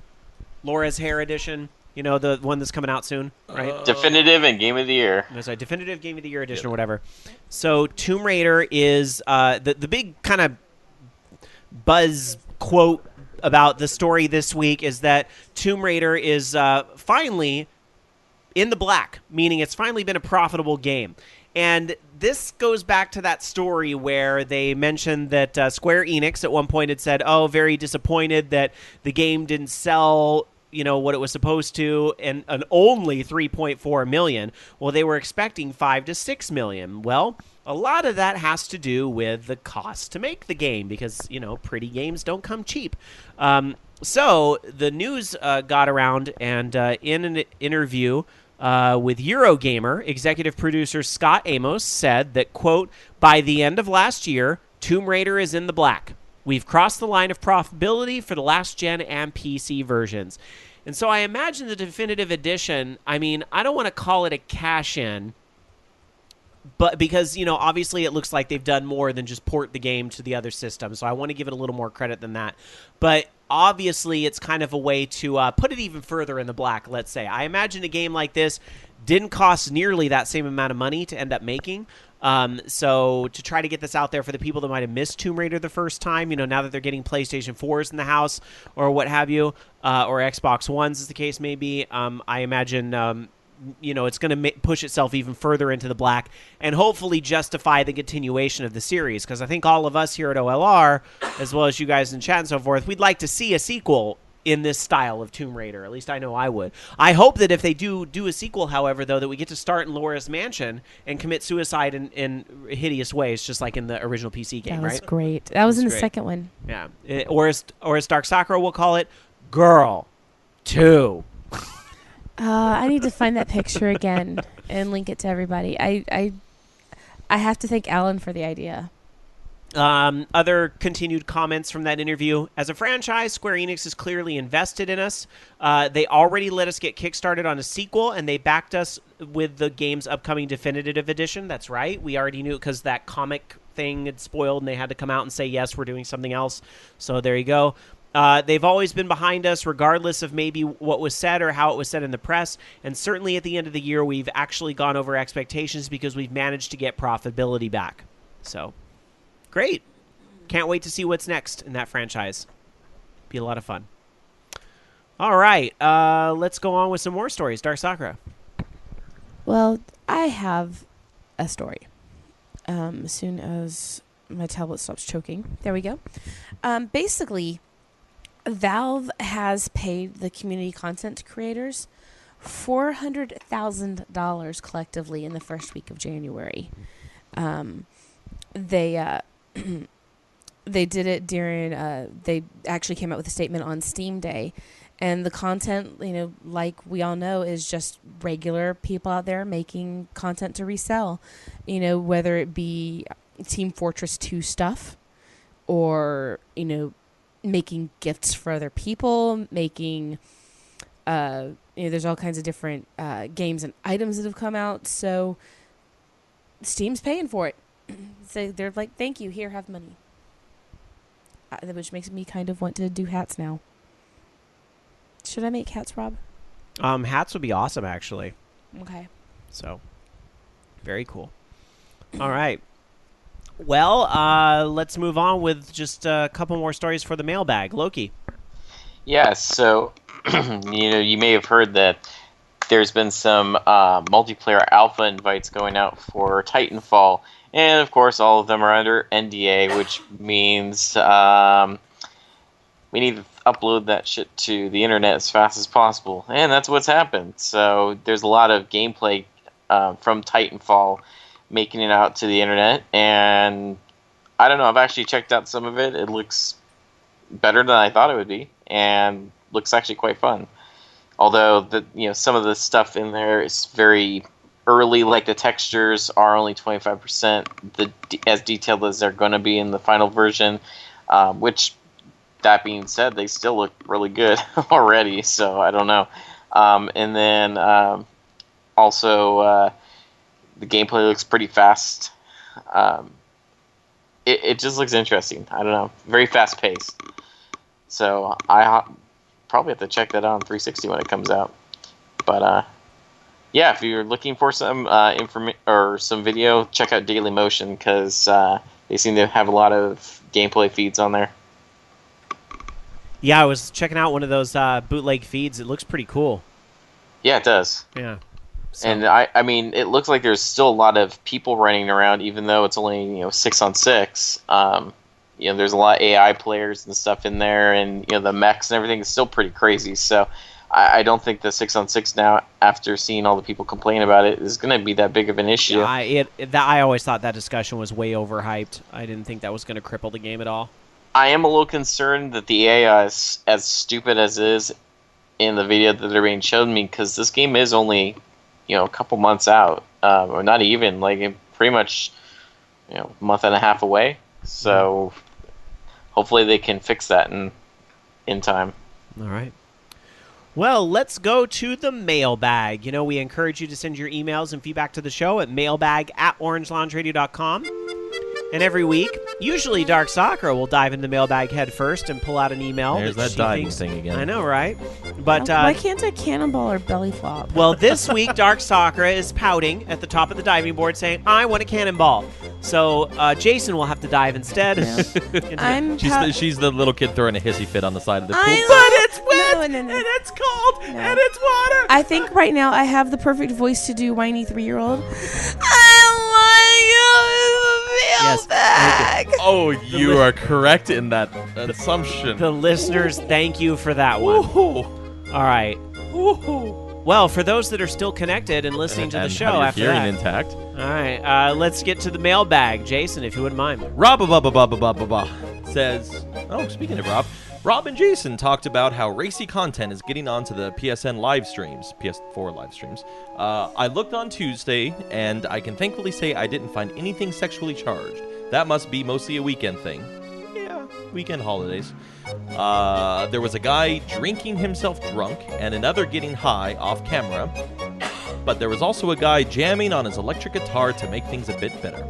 Laura's Hair edition. The one that's coming out soon, right? Definitive and Game of the Year. No, sorry, Definitive Game of the Year edition or whatever. So Tomb Raider is the big kind of buzz quote about the story this week is that Tomb Raider is finally in the black, meaning it's finally been a profitable game. And this goes back to that story where they mentioned that Square Enix at one point had said, very disappointed that the game didn't sell what it was supposed to, and an only 3.4 million. Well, they were expecting 5 to 6 million. Well, a lot of that has to do with the cost to make the game because, pretty games don't come cheap. So the news got around, and in an interview with Eurogamer, executive producer Scott Amos said that, quote, by the end of last year, Tomb Raider is in the black. We've crossed the line of profitability for the last gen and PC versions. And so I imagine the definitive edition, I don't want to call it a cash-in, but because, obviously it looks like they've done more than just port the game to the other system. So I want to give it a little more credit than that. But obviously it's kind of a way to put it even further in the black, let's say. I imagine a game like this didn't cost nearly that same amount of money to end up making. So to try to get this out there for the people that might have missed Tomb Raider the first time, now that they're getting PlayStation 4s in the house or what have you, or Xbox Ones as the case may be, I imagine it's going to push itself even further into the black and hopefully justify the continuation of the series. Because I think all of us here at OLR, as well as you guys in chat and so forth, we'd like to see a sequel in this style of Tomb Raider. At least I know I would. I hope that if they do a sequel, however, though, that we get to start in Laura's mansion and commit suicide in hideous ways, just like in the original PC game, right? That was great. That was in the second one. Yeah. Or as Dark Sakura will call it, Girl 2. I need to find that picture again and link it to everybody. I have to thank Alan for the idea. Other continued comments from that interview. As a franchise, Square Enix is clearly invested in us. They already let us get kickstarted on a sequel, and they backed us with the game's upcoming definitive edition. That's right. We already knew because that comic thing had spoiled, and they had to come out and say, yes, we're doing something else. So there you go. They've always been behind us, regardless of maybe what was said or how it was said in the press. And certainly at the end of the year, we've actually gone over expectations because we've managed to get profitability back. So, great. Can't wait to see what's next in that franchise. Be a lot of fun. All right. Let's go on with some more stories. Dark Sakura. Well, I have a story. As soon as my tablet stops choking. There we go. Basically, Valve has paid the community content creators $400,000 collectively in the first week of January. They did it during. They actually came out with a statement on Steam Day, and the content, like we all know, is just regular people out there making content to resell. Whether it be Team Fortress 2 stuff, or making gifts for other people, making there's all kinds of different games and items that have come out. So Steam's paying for it. So they're like, thank you, here, have money. Which makes me kind of want to do hats now. Should I make hats, Rob? Hats would be awesome, actually. Okay. So, very cool. All right. Well, let's move on with just a couple more stories for the mailbag. Loki. Yeah, so, you may have heard that there's been some multiplayer alpha invites going out for Titanfall, and of course all of them are under NDA, which means we need to upload that shit to the internet as fast as possible, and that's what's happened. So there's a lot of gameplay from Titanfall making it out to the internet, and I don't know, I've actually checked out some of it. It looks better than I thought it would be, and looks actually quite fun. Although some of the stuff in there is very early, like the textures are only 25% as detailed as they're going to be in the final version. Which, that being said, they still look really good already. So I don't know. And then also the gameplay looks pretty fast. It just looks interesting. I don't know, very fast paced. So I probably have to check that out on 360 when it comes out. But yeah, if you're looking for some or some video, check out Daily Motion, because they seem to have a lot of gameplay feeds on there. Yeah, I was checking out one of those bootleg feeds. It looks pretty cool. Yeah, it does. Yeah. So. And I mean, it looks like there's still a lot of people running around, even though it's only 6-on-6. There's a lot of AI players and stuff in there, and the mechs and everything is still pretty crazy. So I don't think the 6-on-6 now, after seeing all the people complain about it, is going to be that big of an issue. I always thought that discussion was way overhyped. I didn't think that was going to cripple the game at all. I am a little concerned that the AI is as stupid as it is in the video that they're being shown me, because this game is only a couple months out, or not even, like pretty much a month and a half away. So hopefully they can fix that in time. All right. Well, let's go to the mailbag. We encourage you to send your emails and feedback to the show at mailbag@orangeloungeradio.com. And every week, Usually, Dark Sakura will dive into the mailbag head first and pull out an email. There's that she diving thinks- thing again. I know, right? But Why can't I cannonball or belly flop? well, this week, Dark Sakura is pouting at the top of the diving board saying, I want a cannonball. So Jason will have to dive instead. I'm She's the little kid throwing a hissy fit on the side of the pool. I know. But it's wet, No. and it's cold, No. and it's water. I think right now I have the perfect voice to do whiny 3-year-old. I want Yes, you back. Oh, you are correct in that assumption. The listeners, thank you for that one. Woohoo. All right. Well, for those that are still connected and listening to the And show have your after hearing that. intact. All right, let's get to the mailbag. Jason, if you wouldn't mind. Rob says, oh, speaking of Rob and Jason talked about how racy content is getting onto the PSN live streams, PS4 live streams. I looked on Tuesday, and I can thankfully say I didn't find anything sexually charged. That must be mostly a weekend thing. Yeah, weekend holidays. There was a guy drinking himself drunk, and another getting high off camera. But there was also a guy jamming on his electric guitar to make things a bit better.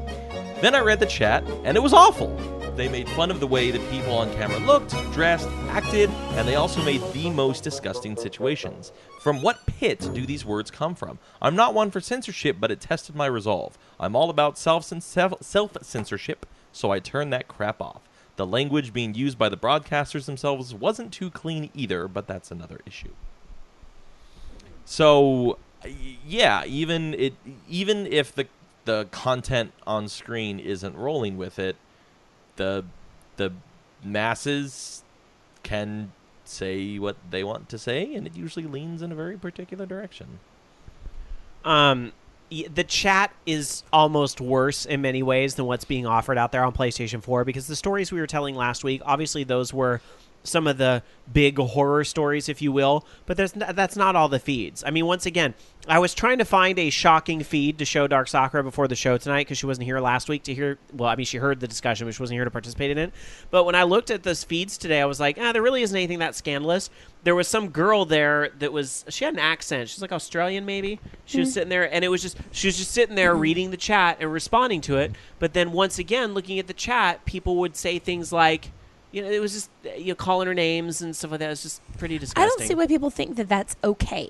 Then I read the chat, and it was awful. They made fun of the way that people on camera looked, dressed, acted, and they also made the most disgusting situations. From what pit do these words come from? I'm not one for censorship, but it tested my resolve. I'm all about self-censorship, so I turned that crap off. The language being used by the broadcasters themselves wasn't too clean either, but that's another issue. So, yeah, even if the content on screen isn't rolling with it, the masses can say what they want to say, and it usually leans in a very particular direction. The chat is almost worse in many ways than what's being offered out there on PlayStation 4, because the stories we were telling last week, obviously those were some of the big horror stories, if you will, but that's not all the feeds. I mean, once again, I was trying to find a shocking feed to show Dark Sakura before the show tonight, because she wasn't here last week to hear, well, I mean, she heard the discussion, but she wasn't here to participate in it. But when I looked at those feeds today, I was like, there really isn't anything that scandalous. There was some girl there she had an accent. She's like Australian, maybe. She was sitting there, and she was just sitting there reading the chat and responding to it. But then once again, looking at the chat, people would say things like, it was just calling her names and stuff like that. It was just pretty disgusting. I don't see why people think that that's okay.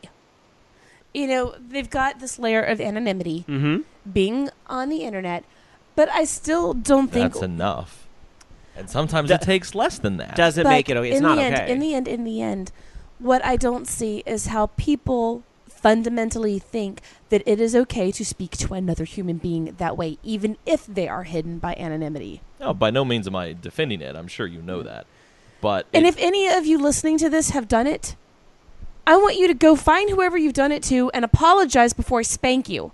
They've got this layer of anonymity being on the internet, but I still don't think that's enough. And sometimes it takes less than that. Doesn't make it okay. It's not okay. In the end, what I don't see is how people fundamentally think that it is okay to speak to another human being that way, even if they are hidden by anonymity. No, by no means am I defending it. I'm sure you know that. But if any of you listening to this have done it, I want you to go find whoever you've done it to and apologize before I spank you.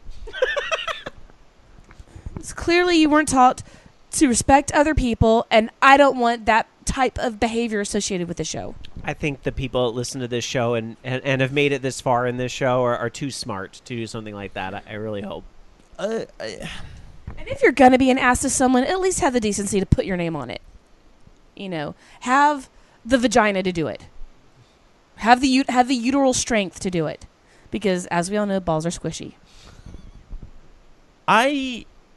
It's clearly you weren't taught to respect other people, and I don't want that type of behavior associated with the show. I think the people that listen to this show and have made it this far in this show are too smart to do something like that. I really hope. And if you're going to be an ass to someone, at least have the decency to put your name on it. Have the vagina to do it. Have the uteral strength to do it. Because, as we all know, balls are squishy.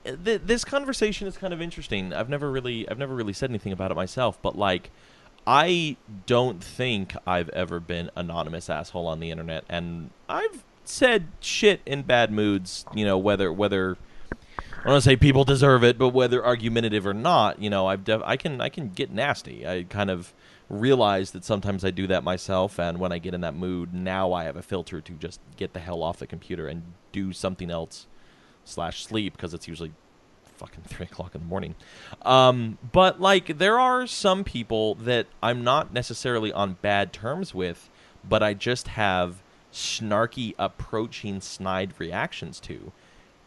This conversation is kind of interesting. I've never really said anything about it myself, but I don't think I've ever been anonymous asshole on the internet, and I've said shit in bad moods, whether I don't want to say people deserve it, but whether argumentative or not, I can get nasty. I kind of realize that sometimes I do that myself, and when I get in that mood, now I have a filter to just get the hell off the computer and do something else / sleep, because it's usually fucking 3 o'clock in the morning. But there are some people that I'm not necessarily on bad terms with, but I just have snarky, approaching, snide reactions to.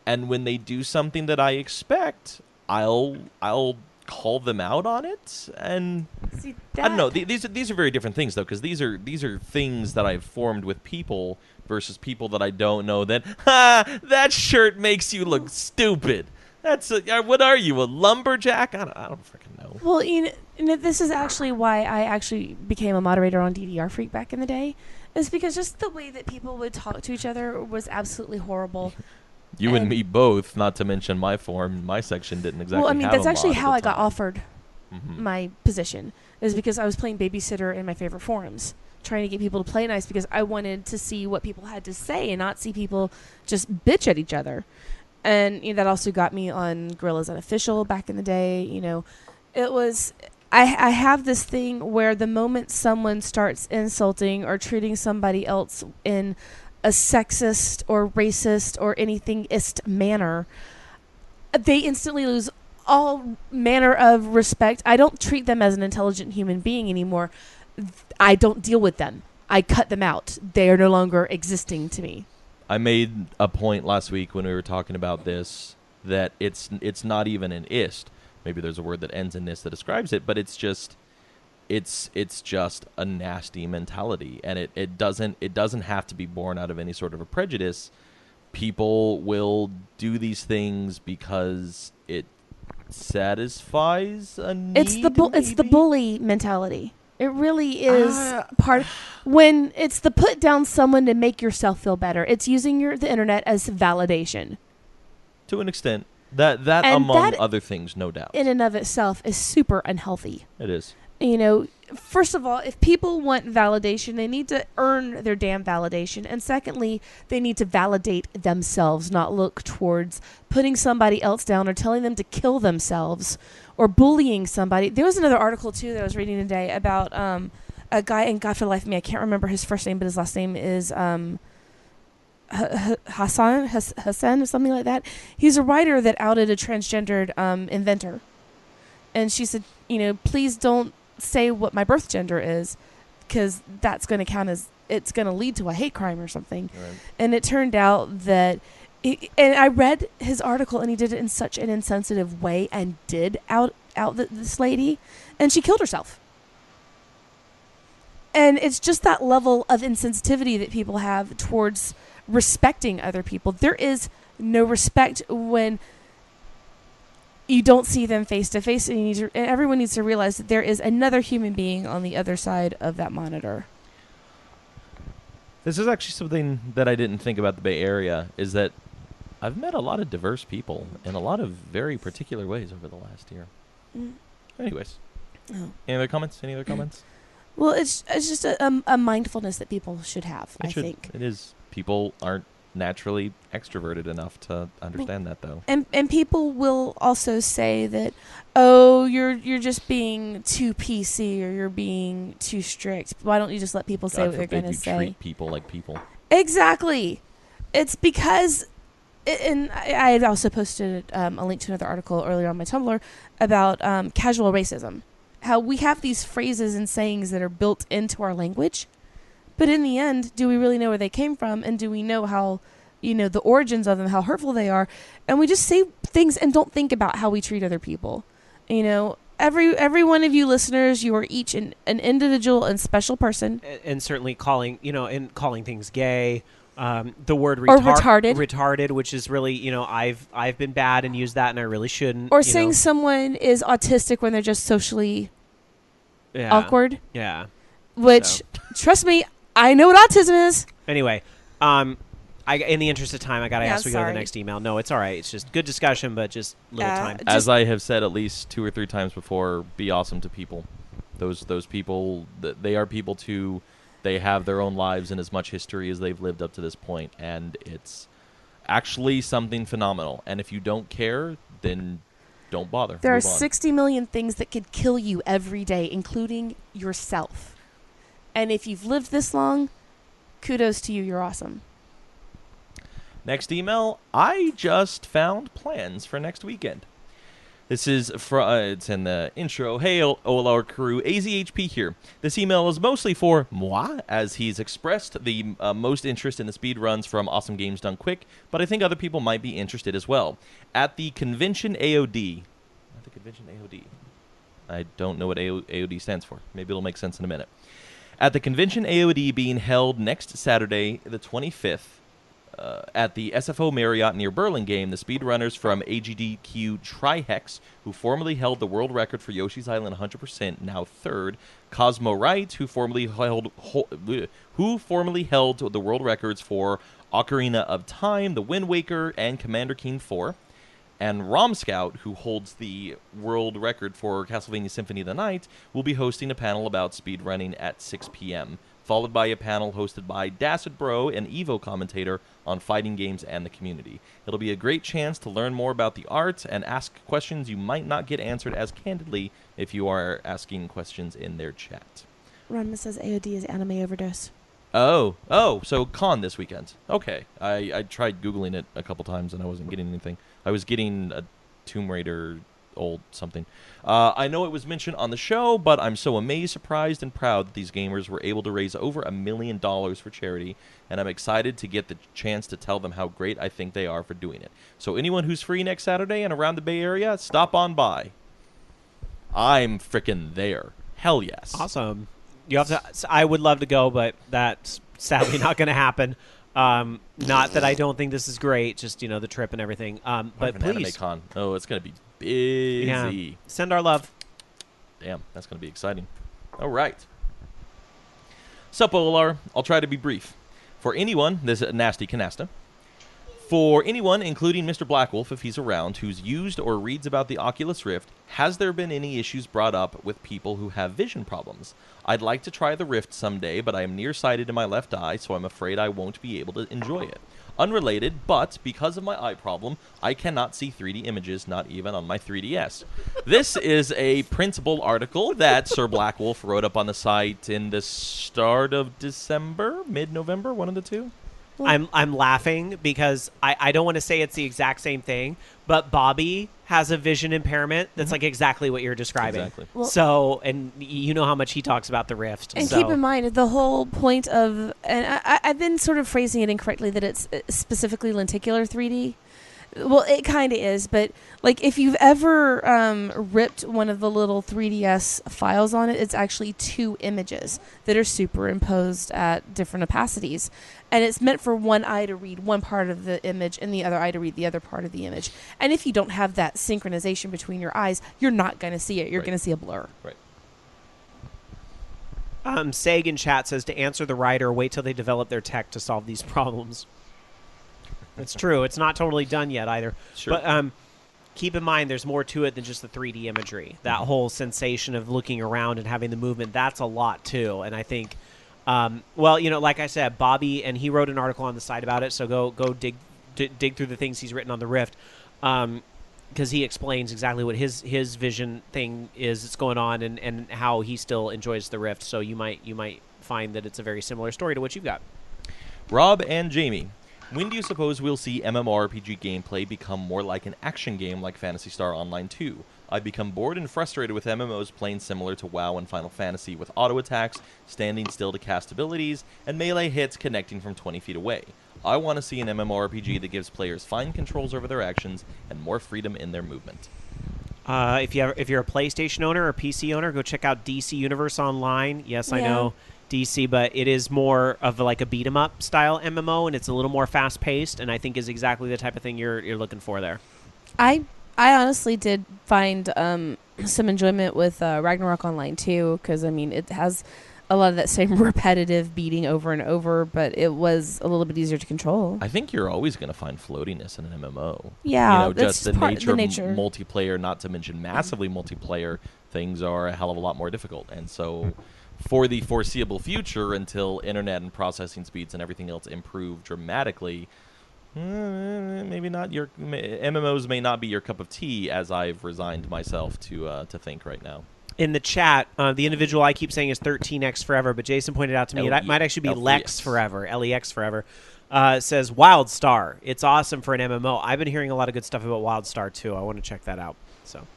And when they do something that I expect, I'll call them out on it. And See, I don't know. These are very different things, though, because these are things that I've formed with people versus people that I don't know. That shirt makes you look stupid. What are you, a lumberjack? I don't freaking know. Well, this is actually why I actually became a moderator on DDR Freak back in the day, is because just the way that people would talk to each other was absolutely horrible. You and me both, not to mention my form. My section didn't exactly Well, I mean, have that's a actually mod at how the I got time. offered my position, is because I was playing babysitter in my favorite forums, trying to get people to play nice because I wanted to see what people had to say and not see people just bitch at each other. And that also got me on Gorilla's Unofficial back in the day. It was... I have this thing where the moment someone starts insulting or treating somebody else in a sexist or racist or anything-ist manner, they instantly lose all manner of respect. I don't treat them as an intelligent human being anymore. I don't deal with them. I cut them out. They are no longer existing to me. I made a point last week when we were talking about this that it's not even an ist. Maybe there's a word that ends in this that describes it, but it's just a nasty mentality, and it doesn't have to be born out of any sort of a prejudice. People will do these things because it satisfies a need. It's the bully mentality. It really is when it's the put down someone to make yourself feel better. It's using the internet as validation. To an extent. That among other things, no doubt. In and of itself is super unhealthy. It is. First of all, if people want validation, they need to earn their damn validation. And secondly, they need to validate themselves, not look towards putting somebody else down or telling them to kill themselves or bullying somebody. There was another article, too, that I was reading today about a guy, and God for the life of me, I can't remember his first name, but his last name is... Hassan or something like that. He's a writer that outed a transgendered inventor, and she said, please don't say what my birth gender is, because that's going to count as it's going to lead to a hate crime or something. Right. And it turned out that, and I read his article, and he did it in such an insensitive way, and did out this lady, and she killed herself. And it's just that level of insensitivity that people have towards respecting other people. There is no respect when you don't see them face to face, and everyone needs to realize that there is another human being on the other side of that monitor. This is actually something that I didn't think about the Bay Area, is that I've met a lot of diverse people in a lot of very particular ways over the last year. Anyways. Any other comments? Well, it's just a mindfulness that people should have, I think. It is. People aren't naturally extroverted enough to understand that, though. And people will also say that, oh, you're just being too PC, or you're being too strict. Why don't you just let people say what they're going to say? Treat people like people. Exactly. It's because, and I had also posted a link to another article earlier on my Tumblr about casual racism. How we have these phrases and sayings that are built into our language. But in the end, do we really know where they came from? And do we know how, the origins of them, how hurtful they are? And we just say things and don't think about how we treat other people. Every one of you listeners, you are each an individual and special person. And certainly calling things gay. The word retarded, which is really, I've been bad and used that, and I really shouldn't. Or saying someone is autistic when they're just socially awkward. Yeah. Which, trust me, I know what autism is. Anyway, in the interest of time, I got to ask we go to the next email. No, it's all right. It's just good discussion, but just little time. As I have said at least 2 or 3 times before, be awesome to people. Those people, they are people too. They have their own lives and as much history as they've lived up to this point, and it's actually something phenomenal. And if you don't care, then don't bother. There are 60 million things that could kill you every day, including yourself. And if you've lived this long, kudos to you. You're awesome. Next email, I just found plans for next weekend. This is it's in the intro. Hey, OLR crew, AZHP here. This email is mostly for moi, as he's expressed the most interest in the speed runs from Awesome Games Done Quick, but I think other people might be interested as well. At the Convention AOD. I don't know what AOD stands for. Maybe it'll make sense in a minute. At the Convention AOD being held next Saturday, the 25th, at the SFO Marriott near Burlingame, the speedrunners from AGDQ Trihex, who formerly held the world record for Yoshi's Island 100%, now third, Cosmo Wright, who formerly held the world records for Ocarina of Time, The Wind Waker, and Commander Keen 4. And Rom Scout, who holds the world record for Castlevania Symphony of the Night, will be hosting a panel about speedrunning at 6 p.m., followed by a panel hosted by Dacid Bro, an Evo commentator on fighting games and the community. It'll be a great chance to learn more about the art and ask questions you might not get answered as candidly if you are asking questions in their chat. Ronma says AOD is anime overdose. Oh, so con this weekend. Okay. I tried Googling it a couple times and I wasn't getting anything. I was getting a Tomb Raider old something. I know it was mentioned on the show, but I'm so amazed, surprised, and proud that these gamers were able to raise over $1 million for charity, and I'm excited to get the chance to tell them how great I think they are for doing it. So anyone who's free next Saturday and around the Bay Area, stop on by. I'm frickin' there. Hell yes. Awesome. You have to. I would love to go, but that's sadly not going to happen. Not that I don't think this is great, just the trip and everything. But please, Anime Con. Oh, it's going to be busy. Yeah. Send our love. Damn, that's going to be exciting. All right. Sup, Olar. I'll try to be brief. For anyone, this is Nasty Canasta. For anyone, including Mr. Blackwolf, if he's around, who's used or reads about the Oculus Rift, has there been any issues brought up with people who have vision problems? I'd like to try the Rift someday, but I am nearsighted in my left eye, so I'm afraid I won't be able to enjoy it. Unrelated, but because of my eye problem, I cannot see 3D images, not even on my 3DS. This is a printable article that Sir Blackwolf wrote up on the site in the start of December, mid-November, one of the two. I'm laughing because I don't want to say it's the exact same thing, but Bobby has a vision impairment that's like exactly what you're describing. Exactly. Well, So, and you know how much he talks about the Rift. And so. keep in mind, the whole point of, and I've been sort of phrasing it incorrectly, that it's specifically lenticular 3D. Well, it kind of is, but like if you've ever ripped one of the little 3DS files on it, it's actually two images that are superimposed at different opacities. And it's meant for one eye to read one part of the image and the other eye to read the other part of the image. And if you don't have that synchronization between your eyes, you're not going to see it. You're going to see a blur. Right. Sag in chat says to answer the writer, wait till they develop their tech to solve these problems. It's true. It's not totally done yet either. Sure. But keep in mind, there's more to it than just the 3D imagery. That whole sensation of looking around and having the movement, that's a lot too. And I think, well, like I said, Bobby, and he wrote an article on the site about it, so go dig through the things he's written on the Rift, because he explains exactly what his vision thing is that's going on and how he still enjoys the Rift. So you might find that it's a very similar story to what you've got. Rob and Jamie. When do you suppose we'll see MMORPG gameplay become more like an action game like Phantasy Star Online 2? I've become bored and frustrated with MMOs playing similar to WoW and Final Fantasy, with auto attacks, standing still to cast abilities, and melee hits connecting from 20 feet away. I want to see an MMORPG that gives players fine controls over their actions and more freedom in their movement. If you're a PlayStation owner or PC owner, go check out DC Universe Online. Yes, I know DC, but it is more of like a beat 'em up style MMO, and it's a little more fast paced, and I think is exactly the type of thing you're looking for there. I honestly did find some enjoyment with Ragnarok Online too, because I mean it has a lot of that same repetitive beating over and over, but it was a little bit easier to control. I think you're always going to find floatiness in an MMO. Yeah, just the part nature of of multiplayer, not to mention massively multiplayer, things are a hell of a lot more difficult. And so for the foreseeable future, until internet and processing speeds and everything else improve dramatically, maybe not your MMOs may not be your cup of tea, as I've resigned myself to think right now. In the chat, the individual I keep saying is 13X Forever, but Jason pointed out to me it might actually be Lex Forever, LEX Forever. Says Wild Star. It's awesome for an MMO. I've been hearing a lot of good stuff about Wild Star too. I want to check that out. So,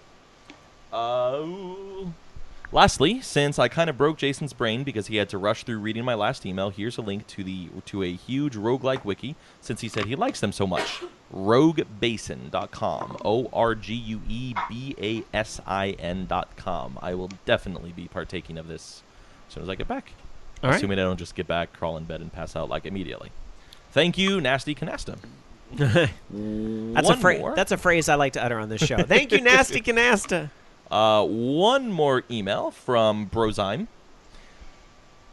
lastly, since I kind of broke Jason's brain because he had to rush through reading my last email, here's a link to a huge roguelike wiki, since he said he likes them so much. roguebasin.com. ORGUEBASIN.com. I will definitely be partaking of this as soon as I get back. All right. Assuming I don't just get back, crawl in bed, and pass out like immediately. Thank you, Nasty Canasta. That's a phrase I like to utter on this show. Thank you, Nasty Canasta. One more email from Brozyme.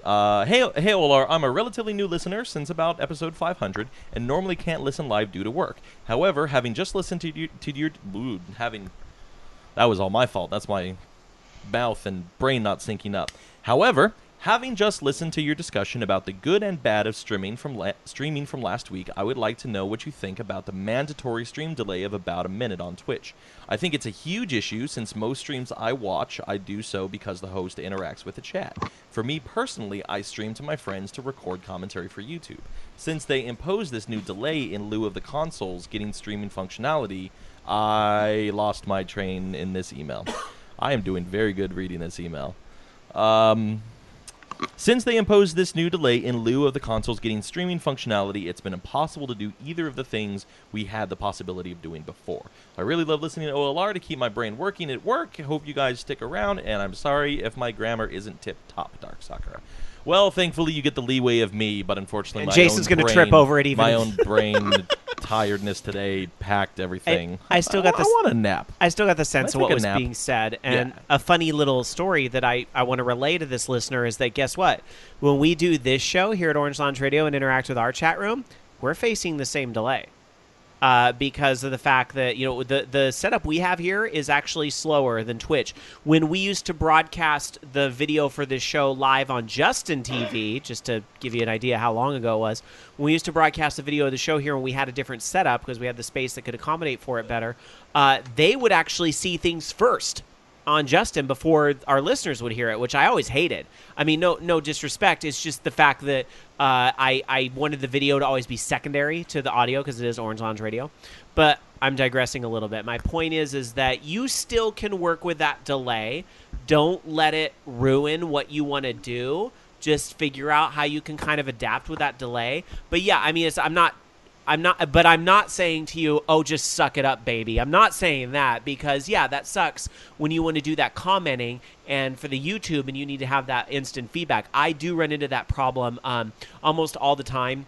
Hey, Olar, I'm a relatively new listener since about episode 500, and normally can't listen live due to work. However, having just listened that was all my fault. That's my mouth and brain not syncing up. However, having just listened to your discussion about the good and bad of streaming from last week, I would like to know what you think about the mandatory stream delay of about a minute on Twitch. I think it's a huge issue since most streams I watch, I do so because the host interacts with the chat. For me personally, I stream to my friends to record commentary for YouTube. Since they imposed this new delay in lieu of the consoles getting streaming functionality, I lost my train in this email. I am doing very good reading this email. Since they imposed this new delay in lieu of the consoles getting streaming functionality, it's been impossible to do either of the things we had the possibility of doing before. I really love listening to OLR to keep my brain working at work. I hope you guys stick around, and I'm sorry if my grammar isn't tip-top, Dark Sakura. Well, thankfully you get the leeway of me, but unfortunately and Jason's going to trip over it even. My own brain tiredness today packed everything. I still got this. I want a nap. I still got the sense of what was nap? being said. And Yeah. a funny little story that I want to relay to this listener is that guess what? When we do this show here at Orange Lounge Radio and interact with our chat room, we're facing the same delay. Because of the fact that the setup we have here is actually slower than Twitch. When we used to broadcast the video for this show live on Justin TV, just to give you an idea how long ago it was, when we used to broadcast the video of the show here and we had a different setup because we had the space that could accommodate for it better, they would actually see things first on Justin before our listeners would hear it, which I always hated. I mean, no disrespect. It's just the fact that I wanted the video to always be secondary to the audio because it is Orange Lounge Radio. But I'm digressing a little bit. My point is that you still can work with that delay. Don't let it ruin what you want to do. Just figure out how you can kind of adapt with that delay. But yeah, I mean, I'm not saying to you, oh, just suck it up, baby. I'm not saying that because, yeah, that sucks when you want to do that commenting and for the YouTube and you need to have that instant feedback. I do run into that problem almost all the time.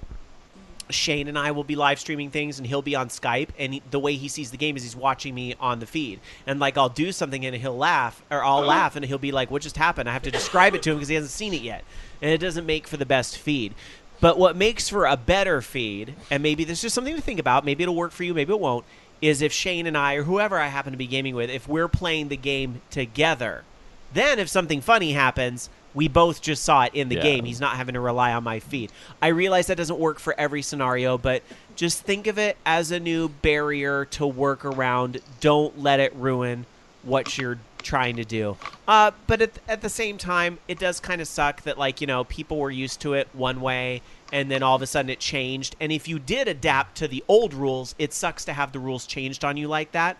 Shane and I will be live streaming things and he'll be on Skype and the way he sees the game is he's watching me on the feed. And like I'll do something and he'll laugh or I'll laugh and he'll be like, what just happened? I have to describe it to him because he hasn't seen it yet. And it doesn't make for the best feed. But what makes for a better feed, and maybe this is just something to think about, maybe it'll work for you, maybe it won't, is if Shane and I, or whoever I happen to be gaming with, if we're playing the game together, then if something funny happens, we both just saw it in the game. He's not having to rely on my feed. I realize that doesn't work for every scenario, but just think of it as a new barrier to work around. Don't let it ruin what you're trying to do. But at the same time, it does kind of suck that, like, people were used to it one way and then all of a sudden it changed. And if you did adapt to the old rules, it sucks to have the rules changed on you like that.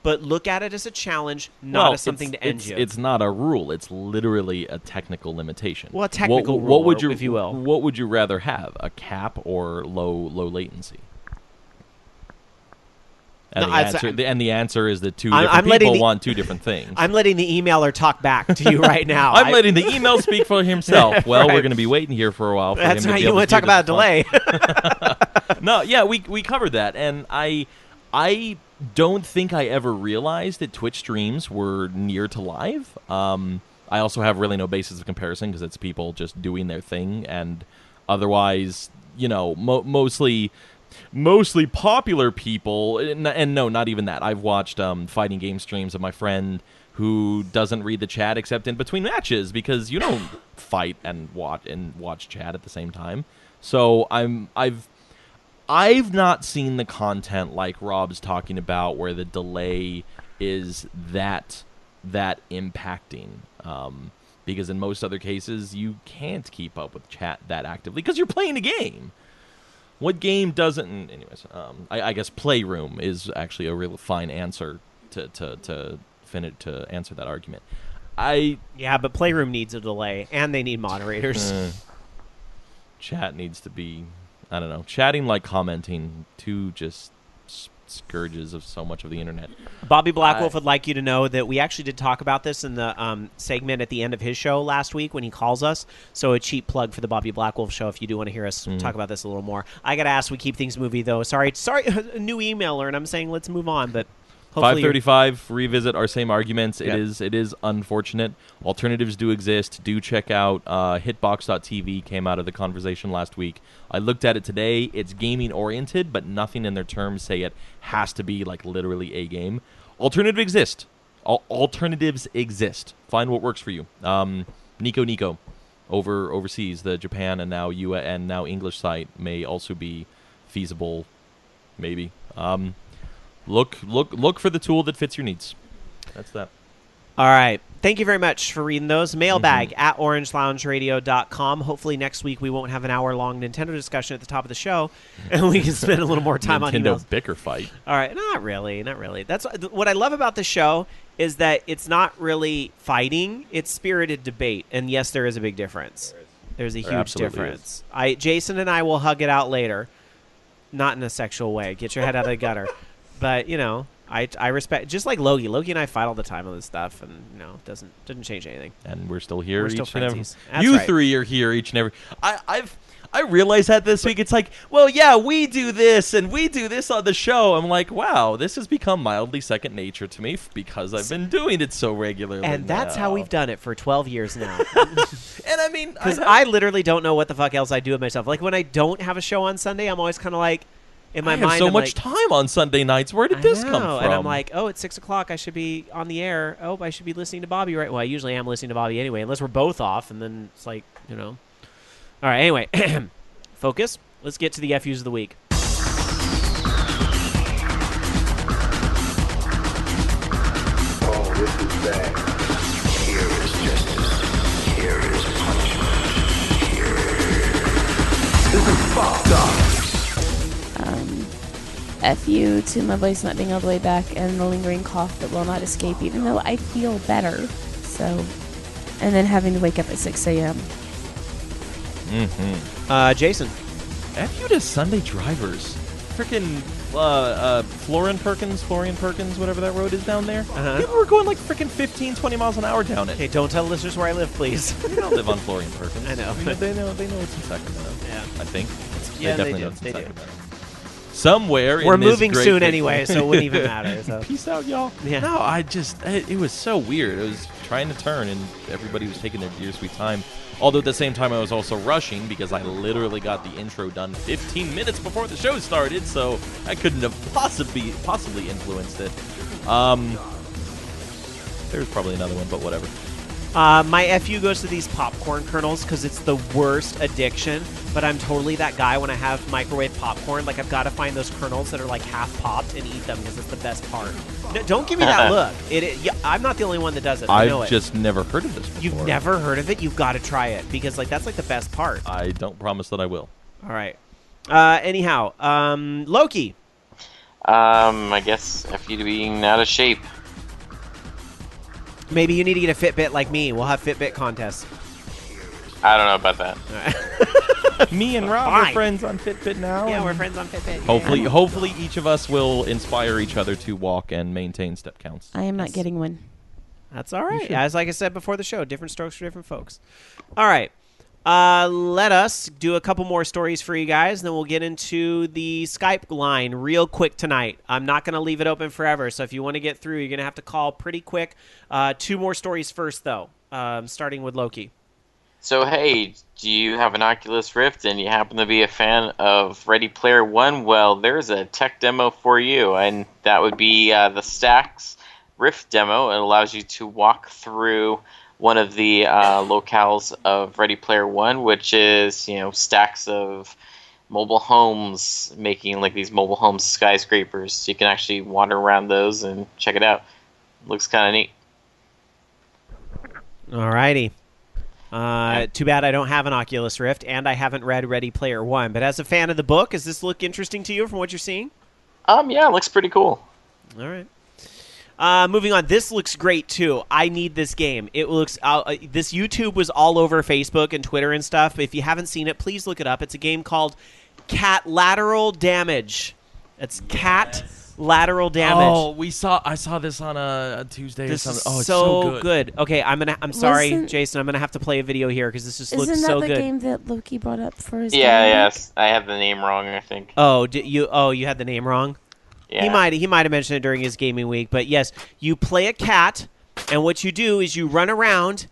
But look at it as a challenge, not as something to end you. It's not a rule. It's literally a technical limitation. Well, a technical rule, if you will. What would you rather have, a cap or low latency? And, the answer is that two different people want two different things. I'm letting the emailer talk back to you right now. I'm letting the email speak for himself. Well, right. We're going to be waiting here for a while for him to be you want to talk about a delay. No, yeah, we covered that. And I don't think I ever realized that Twitch streams were near to live. I also have really no basis of comparison because it's people just doing their thing. And otherwise, mostly popular people, and no, not even that. I've watched fighting game streams of my friend who doesn't read the chat except in between matches because you don't fight and watch chat at the same time. So I've not seen the content like Rob's talking about where the delay is that impacting. Because in most other cases you can't keep up with chat that actively because you're playing a game. What game doesn't? Anyways, I guess Playroom is actually a real fine answer to answer that argument. Yeah, but Playroom needs a delay, and they need moderators. Chat needs to be, I don't know, chatting like commenting, two just scourges of so much of the internet. Bobby Blackwolf would like you to know that we actually did talk about this in the segment at the end of his show last week when he calls us. So a cheap plug for the Bobby Blackwolf show if you do want to hear us talk about this a little more. I got to ask, we keep things moving, though. Sorry, a new emailer, and I'm saying let's move on, but Hopefully 535, revisit our same arguments. Yeah. It is unfortunate. Alternatives do exist. Do check out hitbox.tv, came out of the conversation last week. I looked at it today. It's gaming-oriented, but nothing in their terms say it has to be like literally a game. Alternatives exist. Find what works for you. Nico overseas, the Japan and now English site may also be feasible, maybe. Look for the tool that fits your needs. That's that. All right. Thank you very much for reading those. Mailbag at orangeloungeradio.com. Hopefully next week we won't have an hour-long Nintendo discussion at the top of the show, and we can spend a little more time on Nintendo emails. bicker fight. All right. Not really. That's what I love about the show is that it's not really fighting. It's spirited debate. And yes, there is a big difference. There's a huge absolutely difference. Jason and I will hug it out later. Not in a sexual way. Get your head out of the gutter. But, I respect, just like Logie. Logie and I fight all the time on this stuff, and, doesn't change anything. And we're still here We're still each and every. friendsies. That's You right. three are here each and every. I realized that this week. It's like, well, yeah, we do this and we do this on the show. I'm like, wow, this has become mildly second nature to me because I've been doing it so regularly. And that's how we've done it for 12 years now. And I mean, Because I literally don't know what the fuck else I do with myself. Like, when I don't have a show on Sunday, I'm always kind of like, in my I have mind, so I'm much like, time on Sunday nights. Where did this I come know. from? And I'm like, oh, it's 6 o'clock. I should be on the air. Oh, I should be listening to Bobby right. Well, I usually am listening to Bobby anyway, unless we're both off. And then it's like, All right, anyway. Focus. Let's get to the FUs of the week. Oh, this is bad. Here is justice. Here is punishment. This is fucked up. FU to my voice not being all the way back and the lingering cough that will not escape, even though I feel better. So, and then having to wake up at 6 a.m. Jason. FU to Sunday drivers. Freaking Florian Perkins, whatever that road is down there. Uh-huh. People were going like freaking 15, 20 miles an hour down it. Hey, don't tell the listeners where I live, please. They don't live on Florian Perkins. I know. They know it's in Sacramento. Yeah. I think. Yeah, they they definitely do. know it's in They do. Sacramento. Somewhere We're in this moving great soon big anyway, place. so it wouldn't even matter. So. Peace out, y'all. Yeah. No, it was so weird. I was trying to turn, and everybody was taking their dear sweet time. Although at the same time, I was also rushing because I literally got the intro done 15 minutes before the show started, so I couldn't have possibly influenced it. There's probably another one, but whatever. My FU goes to these popcorn kernels because it's the worst addiction. But I'm totally that guy when I have microwave popcorn. Like, I've got to find those kernels that are like half popped and eat them because it's the best part. No, don't give me that look. Yeah, I'm not the only one that does it. I know I've it. just never heard of this before. You've never heard of it? You've got to try it because that's like the best part. I don't promise that I will. All right. Anyhow, Loki. I guess FU to being out of shape. Maybe you need to get a Fitbit like me. We'll have Fitbit contests. I don't know about that. All right. Me and Rob Fine. are friends on Fitbit now. Yeah, and we're friends on Fitbit. Hopefully each of us will inspire each other to walk and maintain step counts. I am not getting one. That's all right. As like I said before the show, different strokes for different folks. All right. Let us do a couple more stories for you guys, and then we'll get into the Skype line real quick tonight. I'm not going to leave it open forever, so if you want to get through, you're going to have to call pretty quick. 2 more stories first, though, starting with Loki. So, hey, do you have an Oculus Rift and you happen to be a fan of Ready Player One? Well, there's a tech demo for you, and that would be the Stacks Rift demo. It allows you to walk through one of the locales of Ready Player One, which is, stacks of mobile homes, making like these mobile home skyscrapers. So you can actually wander around those and check it out. Looks kind of neat. All righty. Too bad I don't have an Oculus Rift, and I haven't read Ready Player One. But as a fan of the book, does this look interesting to you from what you're seeing? Yeah, it looks pretty cool. All right. Moving on. This looks great too. I need this game. It looks. This YouTube was all over Facebook and Twitter and stuff. If you haven't seen it, please look it up. It's a game called Cat Lateral Damage. It's Cat Lateral Damage. Oh, I saw this on a Tuesday This or is something. Oh, it's so good. Okay, I'm sorry, Wasn't- Jason. I'm gonna have to play a video here because this just looks Isn't that so the good. game that Loki brought up for his Yeah, demo? yes. I have the name wrong, I think. Oh, you had the name wrong. Yeah. He might have mentioned it during his gaming week, but yes, you play a cat, and what you do is you run around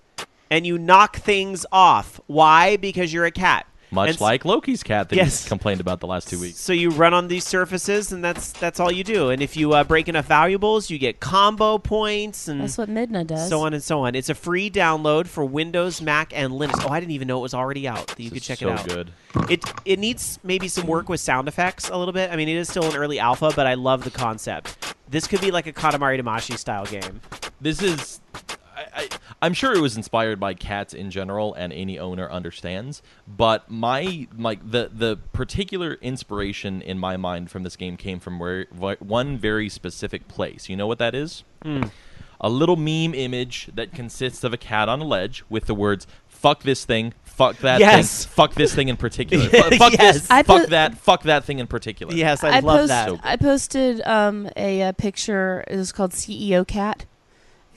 and you knock things off. Why? Because you're a cat. Much And like Loki's cat that Yes. he's complained about the last 2 weeks. So you run on these surfaces, and that's all you do. And if you break enough valuables, you get combo points, and That's what Midna does. so on and so on. It's a free download for Windows, Mac, and Linux. Oh, I didn't even know it was already out. That you could check it out. So good. It needs maybe some work with sound effects a little bit. I mean, it is still an early alpha, but I love the concept. This could be like a Katamari Damacy style game. This is... I'm sure it was inspired by cats in general, and any owner understands. But the particular inspiration in my mind from this game came from one very specific place. You know what that is? A little meme image that consists of a cat on a ledge with the words "fuck this thing," "fuck that Yes. thing," "fuck this thing in particular," "fuck Yes. this," I "fuck put- that," "fuck that thing in particular." Yes, I love that. So good. I posted a picture. It was called CEO Cat.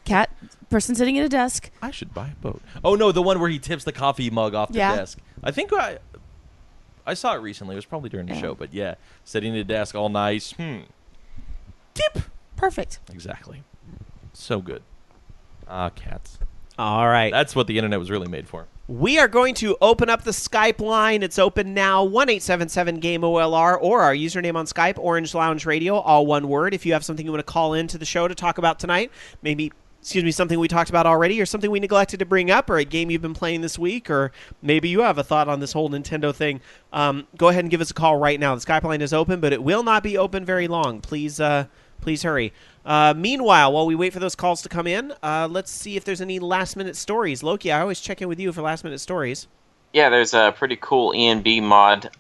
Cat person sitting at a desk. I should buy a boat. Oh no, the one where he tips the coffee mug off the Yeah. desk. I think I saw it recently. It was probably during the Yeah. show, but yeah, sitting at a desk all nice. Tip. Perfect. Exactly. So good. Ah, cats. All right. That's what the internet was really made for. We are going to open up the Skype line. It's open now, 1-877-GAME-OLR, or our username on Skype, Orange Lounge Radio, all one word. If you have something you want to call into the show to talk about tonight, maybe, something we talked about already, or something we neglected to bring up, or a game you've been playing this week, or maybe you have a thought on this whole Nintendo thing, go ahead and give us a call right now. The Skype line is open, but it will not be open very long. Please hurry. Meanwhile, while we wait for those calls to come in, let's see if there's any last-minute stories. Loki, I always check in with you for last-minute stories. Yeah, there's a pretty cool ENB mod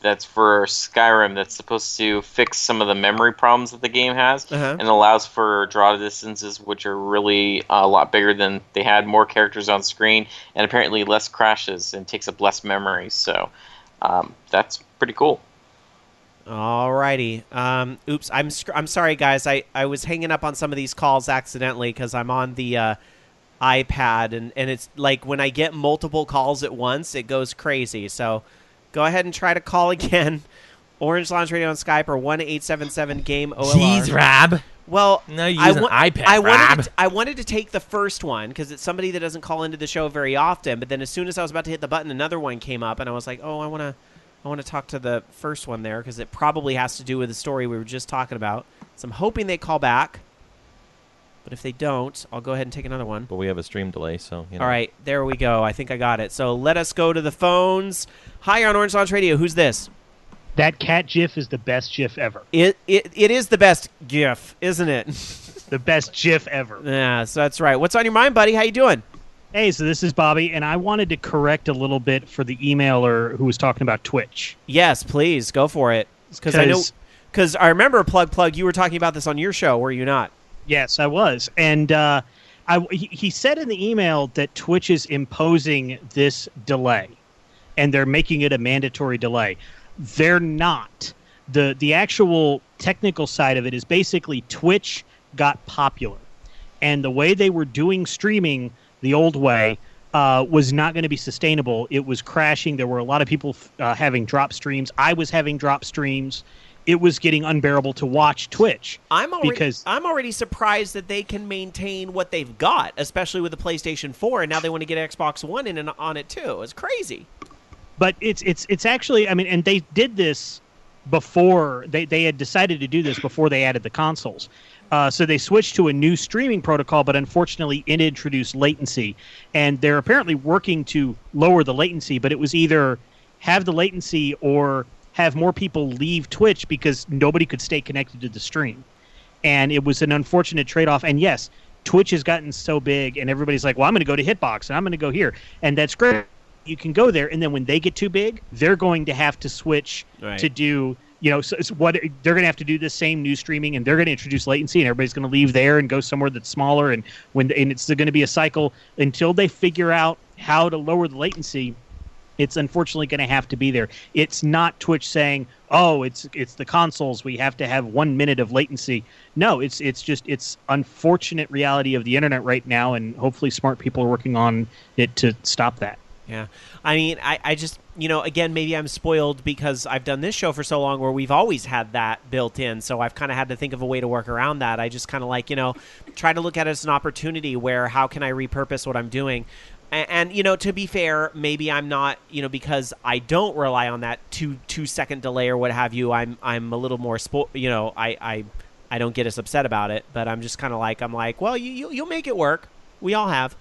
that's for Skyrim that's supposed to fix some of the memory problems that the game has, and allows for draw distances which are really a lot bigger than they had, more characters on screen, and apparently less crashes and takes up less memory. So that's pretty cool. Alrighty. Oops, I'm sorry, guys. I was hanging up on some of these calls accidentally because I'm on the iPad, and it's like when I get multiple calls at once, it goes crazy. So go ahead and try to call again. Orange Lounge Radio on Skype, or 1-877-GAME-OLR. Jeez, Rab. Well, Now you use an iPad, I wanted to take the first one because it's somebody that doesn't call into the show very often. But then as soon as I was about to hit the button, another one came up, and I was like, oh, I want to talk to the first one there because it probably has to do with the story we were just talking about. So I'm hoping they call back. But if they don't, I'll go ahead and take another one. But we have a stream delay, so you know. All right, there we go. I think I got it. So let us go to the phones. Hi, on Orange Lounge Radio. Who's this? That cat GIF is the best GIF ever. It is the best GIF, isn't it? The best GIF ever. Yeah, so that's right. What's on your mind, buddy? How you doing? Hey, so this is Bobby, and I wanted to correct a little bit for the emailer who was talking about Twitch. Yes, please go for it. Because I remember Plug, you were talking about this on your show, were you not? Yes, I was. And he said in the email that Twitch is imposing this delay, and they're making it a mandatory delay. They're not. The actual technical side of it is basically Twitch got popular, and the way they were doing streaming the old way was not going to be sustainable. It was crashing. There were a lot of people having drop streams. I was having drop streams. It was getting unbearable to watch Twitch. I'm already surprised that they can maintain what they've got, especially with the PlayStation 4, and now they want to get Xbox One in and on it too. It's crazy. But it's actually, I mean, and they did this before they had decided to do this before they added the consoles. So they switched to a new streaming protocol, but unfortunately it introduced latency, and they're apparently working to lower the latency. But it was either have the latency or have more people leave Twitch because nobody could stay connected to the stream. And it was an unfortunate trade-off. And yes, Twitch has gotten so big, and everybody's like, well, I'm going to go to Hitbox, and I'm going to go here. And that's great. You can go there, and then when they get too big, they're going to have to switch to do, so what they're going to have to do the same new streaming, and they're going to introduce latency, and everybody's going to leave there and go somewhere that's smaller. And it's going to be a cycle until they figure out how to lower the latency. It's unfortunately going to have to be there. It's not Twitch saying, "Oh, it's the consoles. We have to have 1 minute of latency." No, it's unfortunate reality of the internet right now, and hopefully smart people are working on it to stop that. Yeah. I mean, I just, again, maybe I'm spoiled because I've done this show for so long where we've always had that built in. So I've kind of had to think of a way to work around that. I just kind of try to look at it as an opportunity where how can I repurpose what I'm doing? And to be fair, maybe I'm not, because I don't rely on that 2-second delay or what have you. I'm a little more, I don't get as upset about it, but I'm just kind of I'm like, well, you'll make it work. We all have,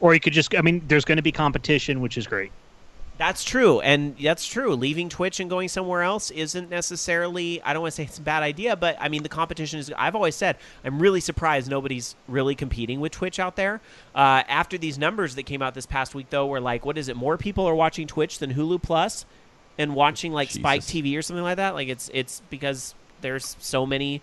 Or you could just, there's going to be competition, which is great. That's true, and that's true. Leaving Twitch and going somewhere else isn't necessarily, I don't want to say it's a bad idea, but, the competition is, I've always said, I'm really surprised nobody's really competing with Twitch out there. After these numbers that came out this past week, though, were what is it, more people are watching Twitch than Hulu Plus and watching, Spike TV or something like that? It's because there's so many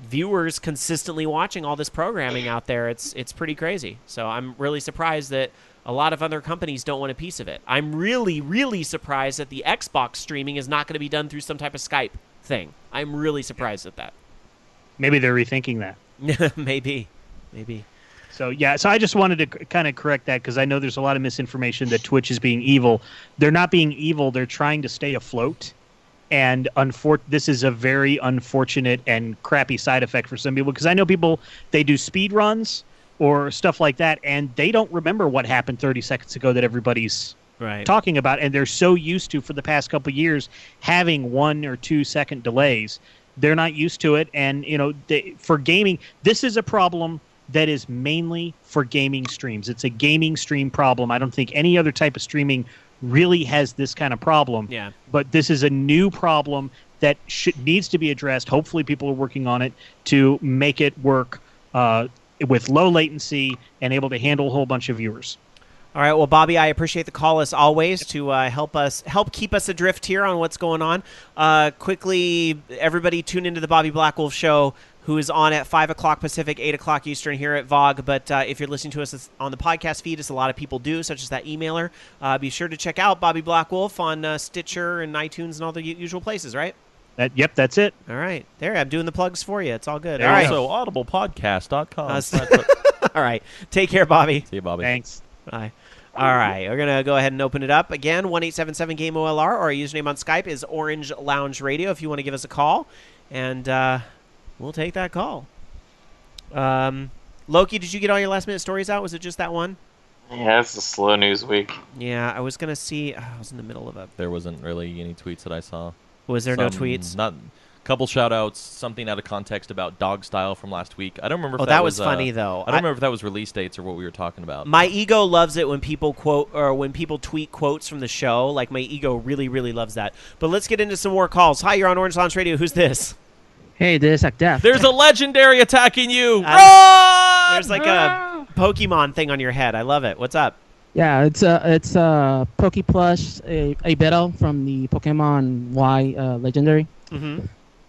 viewers consistently watching all this programming out there. It's pretty crazy. So I'm really surprised that a lot of other companies don't want a piece of it. I'm really, really surprised that the Xbox streaming is not going to be done through some type of Skype thing. I'm really surprised at that. Maybe they're rethinking that. Maybe. So I just wanted to kind of correct that because I know there's a lot of misinformation that Twitch is being evil. They're not being evil. They're trying to stay afloat. And this is a very unfortunate and crappy side effect for some people because I know people, they do speed runs or stuff like that, and they don't remember what happened 30 seconds ago that everybody's talking about, and they're so used to, for the past couple of years, having 1 or 2 second delays. They're not used to it, and for gaming, this is a problem that is mainly for gaming streams. It's a gaming stream problem. I don't think any other type of streaming really has this kind of problem. Yeah. But this is a new problem that needs to be addressed. Hopefully people are working on it to make it work with low latency and able to handle a whole bunch of viewers. All right. Well, Bobby, I appreciate the call as always to help keep us adrift here on what's going on. Quickly, everybody tune into the Bobby Blackwolf Show, who is on at 5 o'clock Pacific, 8 o'clock Eastern here at VOG. But if you're listening to us on the podcast feed, as a lot of people do, such as that emailer, be sure to check out Bobby Blackwolf on Stitcher and iTunes and all the usual places, right? Yep, that's it. All right. There, I'm doing the plugs for you. It's all good. And All right. also, audiblepodcast.com. All right. Take care, Bobby. See you, Bobby. Thanks. Bye. All right. We're going to go ahead and open it up. Again, 1-877-GAME-OLR, or our username on Skype is Orange Lounge Radio if you want to give us a call. And we'll take that call. Loki, did you get all your last-minute stories out? Was it just that one? Yeah, it's a slow news week. Yeah, I was going to see. I was in the middle of a... There wasn't really any tweets that I saw. Was there no tweets? Not a couple shout-outs, something out of context about Dog Style from last week. I don't remember if that was funny, though. I don't remember if that was release dates or what we were talking about. My ego loves it when people quote or when people tweet quotes from the show. Like, my ego really, really loves that. But let's get into some more calls. Hi, you're on Orange Lounge Radio. Who's this? Hey, this is Death. There's a legendary attacking you. There's like a Pokemon thing on your head. I love it. What's up? Yeah, it's a Poke Plush, a battle from the Pokemon Y legendary. Mm-hmm.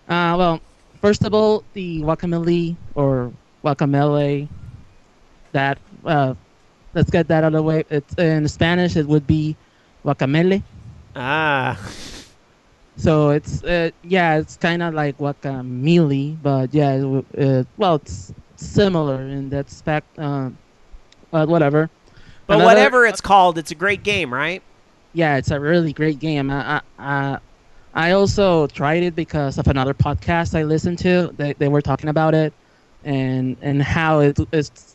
Well, first of all, the Guacamole or Guacamele. That let's get that out of the way. It's in Spanish. It would be Guacamele. Ah. So it's it's kind of like Guacamole, but yeah, it's similar in that spec. Whatever. But whatever it's called, it's a great game, right? Yeah, it's a really great game. I also tried it because of another podcast I listened to. They were talking about it and how it's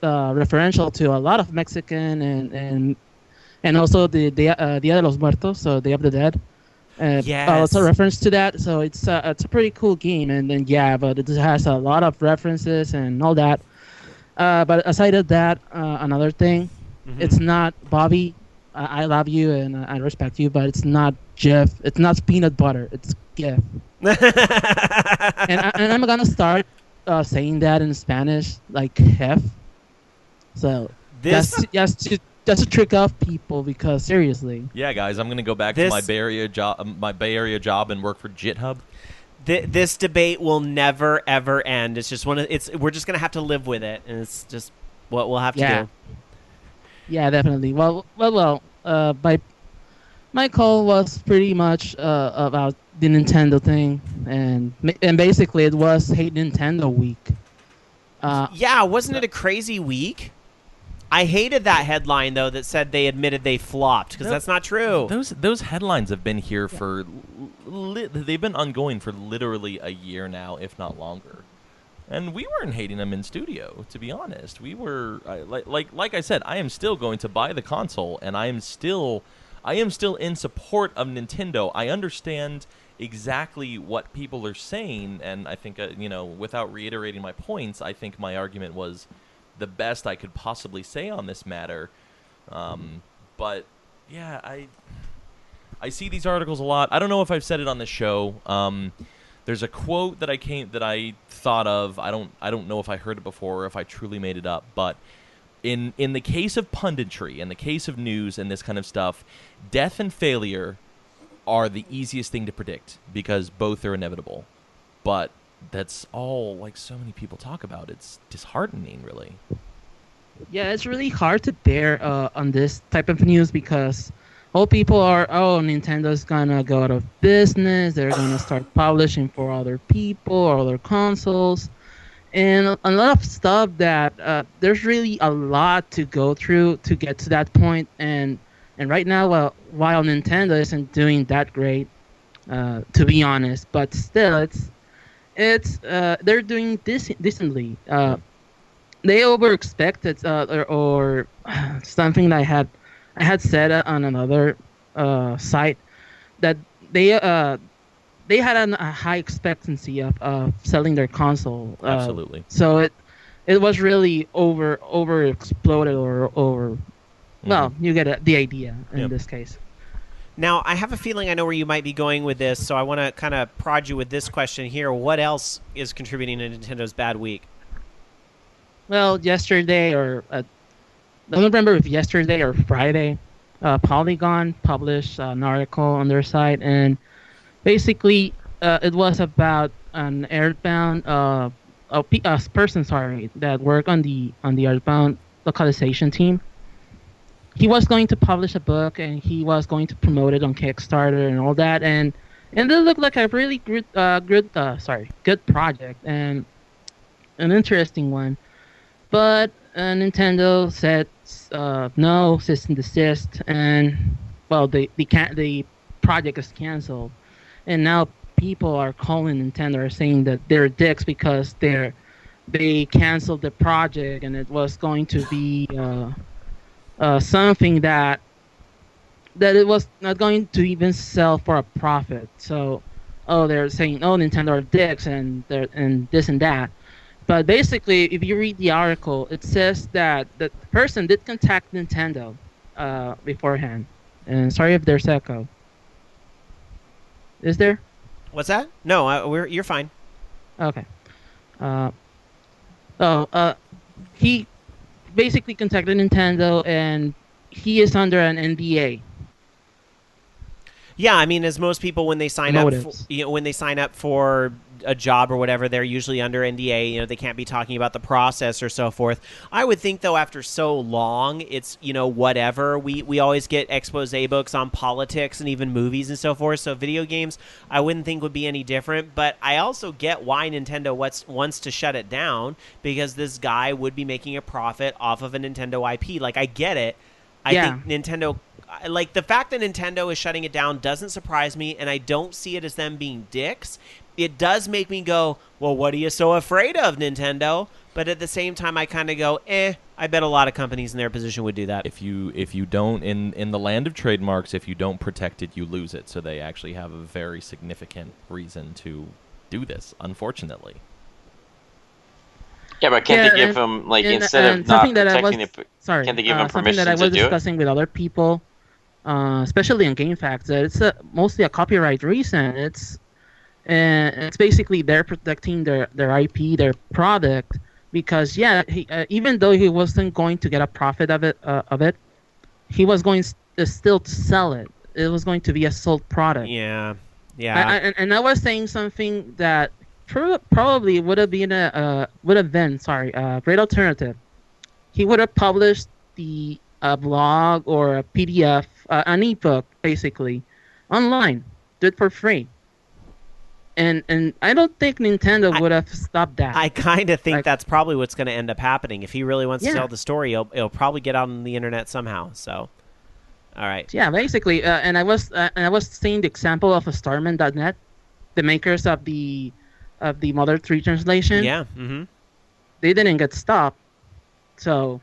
referential to a lot of Mexican and also the Dia de los Muertos, so Day of the Dead. Yes. Also reference to that, so it's a pretty cool game. And then but it has a lot of references and all that. But aside of that, another thing. Mm-hmm. It's not Bobby. I love you and I respect you, but it's not Jeff. It's not peanut butter. It's Jeff. and I'm gonna start saying that in Spanish, like Jeff. So that's to trick off people because seriously. Yeah, guys, I'm gonna go back to my Bay Area job and work for GitHub. This debate will never ever end. It's just we're just gonna have to live with it, and it's just what we'll have to do. Yeah, definitely. Well. My call was pretty much about the Nintendo thing, and basically it was Hate Nintendo Week. Yeah, wasn't it a crazy week? I hated that headline though that said they admitted they flopped because that's not true. Those headlines have been here for they've been ongoing for literally a year now, if not longer. And we weren't hating them in studio, to be honest. We were like I said, I am still going to buy the console, and I am still in support of Nintendo. I understand exactly what people are saying, and I think without reiterating my points, I think my argument was the best I could possibly say on this matter. But yeah, I see these articles a lot. I don't know if I've said it on the show. There's a quote that I thought of. I don't know if I heard it before or if I truly made it up, but in the case of punditry, in the case of news and this kind of stuff, death and failure are the easiest thing to predict because both are inevitable. But that's all like so many people talk about. It's disheartening, really. Yeah, it's really hard to bear on this type of news because all people are, Nintendo's gonna go out of business. They're gonna start publishing for other people or other consoles, and a lot of stuff that there's really a lot to go through to get to that point. And right now, while Nintendo isn't doing that great, to be honest, but still, it's they're doing decently. They over expected or something that I had said on another site that they had a high expectancy of selling their console. Absolutely. So it was really over exploded or over. Well, you get the idea in this case. Now, I have a feeling I know where you might be going with this, so I want to kind of prod you with this question here. What else is contributing to Nintendo's bad week? Well, yesterday I don't remember if yesterday or Friday, Polygon published an article on their site, and basically it was about an Earthbound person that worked on the Earthbound localization team. He was going to publish a book, and he was going to promote it on Kickstarter and all that, and it looked like a really good project and an interesting one. But Nintendo said no, cease and desist, and well, the project is canceled, and now people are calling Nintendo, are saying that they're dicks because they canceled the project, and it was going to be something that it was not going to even sell for a profit. So, they're saying, Nintendo are dicks and this and that. But basically, if you read the article, it says that the person did contact Nintendo beforehand. And sorry if there's echo. Is there? What's that? No, you're fine. Okay. He basically contacted Nintendo, and he is under an NDA. Yeah, I mean, as most people when they sign up for a job or whatever, they're usually under NDA. They can't be talking about the process or so forth. I would think, though, after so long, it's, whatever. We always get expose books on politics and even movies and so forth. So video games, I wouldn't think would be any different. But I also get why Nintendo wants to shut it down, because this guy would be making a profit off of a Nintendo IP. Like, I get it. I think Nintendo... Like, the fact that Nintendo is shutting it down doesn't surprise me, and I don't see it as them being dicks. It does make me go, well, what are you so afraid of, Nintendo? But at the same time, I kind of go, I bet a lot of companies in their position would do that. If you don't, in the land of trademarks, if you don't protect it, you lose it. So they actually have a very significant reason to do this, unfortunately. Yeah, but can't they give them, instead of not protecting it, can't they give them permission to do it? Something that I was discussing with other people, especially on GameFAQs, that it's mostly a copyright reason. It's basically they're protecting their IP, their product, because even though he wasn't going to get a profit of it, he was going still to sell it. It was going to be a sold product. Yeah. And I was saying something that probably would have been a great alternative. He would have published the blog or a PDF, an ebook, basically, online, do it for free, And I don't think Nintendo would have stopped that. I kind of think Like- that's probably what's going to end up happening. If he really wants to Yeah. tell the story, it'll probably get out on the internet somehow. So, all right. Yeah, basically, and I was seeing the example of Starman.net, the makers of the Mother 3 translation. Yeah. Mm-hmm. They didn't get stopped. So,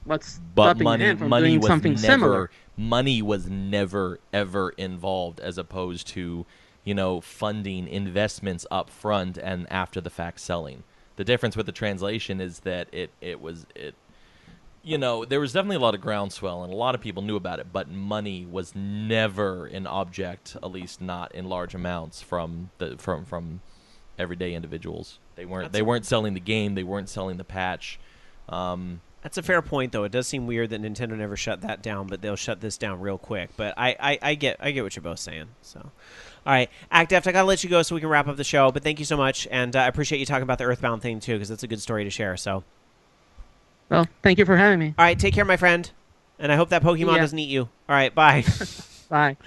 what's But stopping money them from money doing was something never similar? money was never ever involved, as opposed to, funding investments up front and after the fact selling. The difference with the translation is that there was definitely a lot of groundswell and a lot of people knew about it, but money was never an object, at least not in large amounts from everyday individuals. They weren't selling the game, they weren't selling the patch. That's a fair point, though. It does seem weird that Nintendo never shut that down, but they'll shut this down real quick. But I get what you're both saying. So, all right, ActDeft, I gotta let you go so we can wrap up the show. But thank you so much, and I appreciate you talking about the Earthbound thing too, because that's a good story to share. So, Well, thank you for having me. all right, take care, my friend, and I hope that Pokemon Yeah. doesn't eat you. All right, bye. Bye.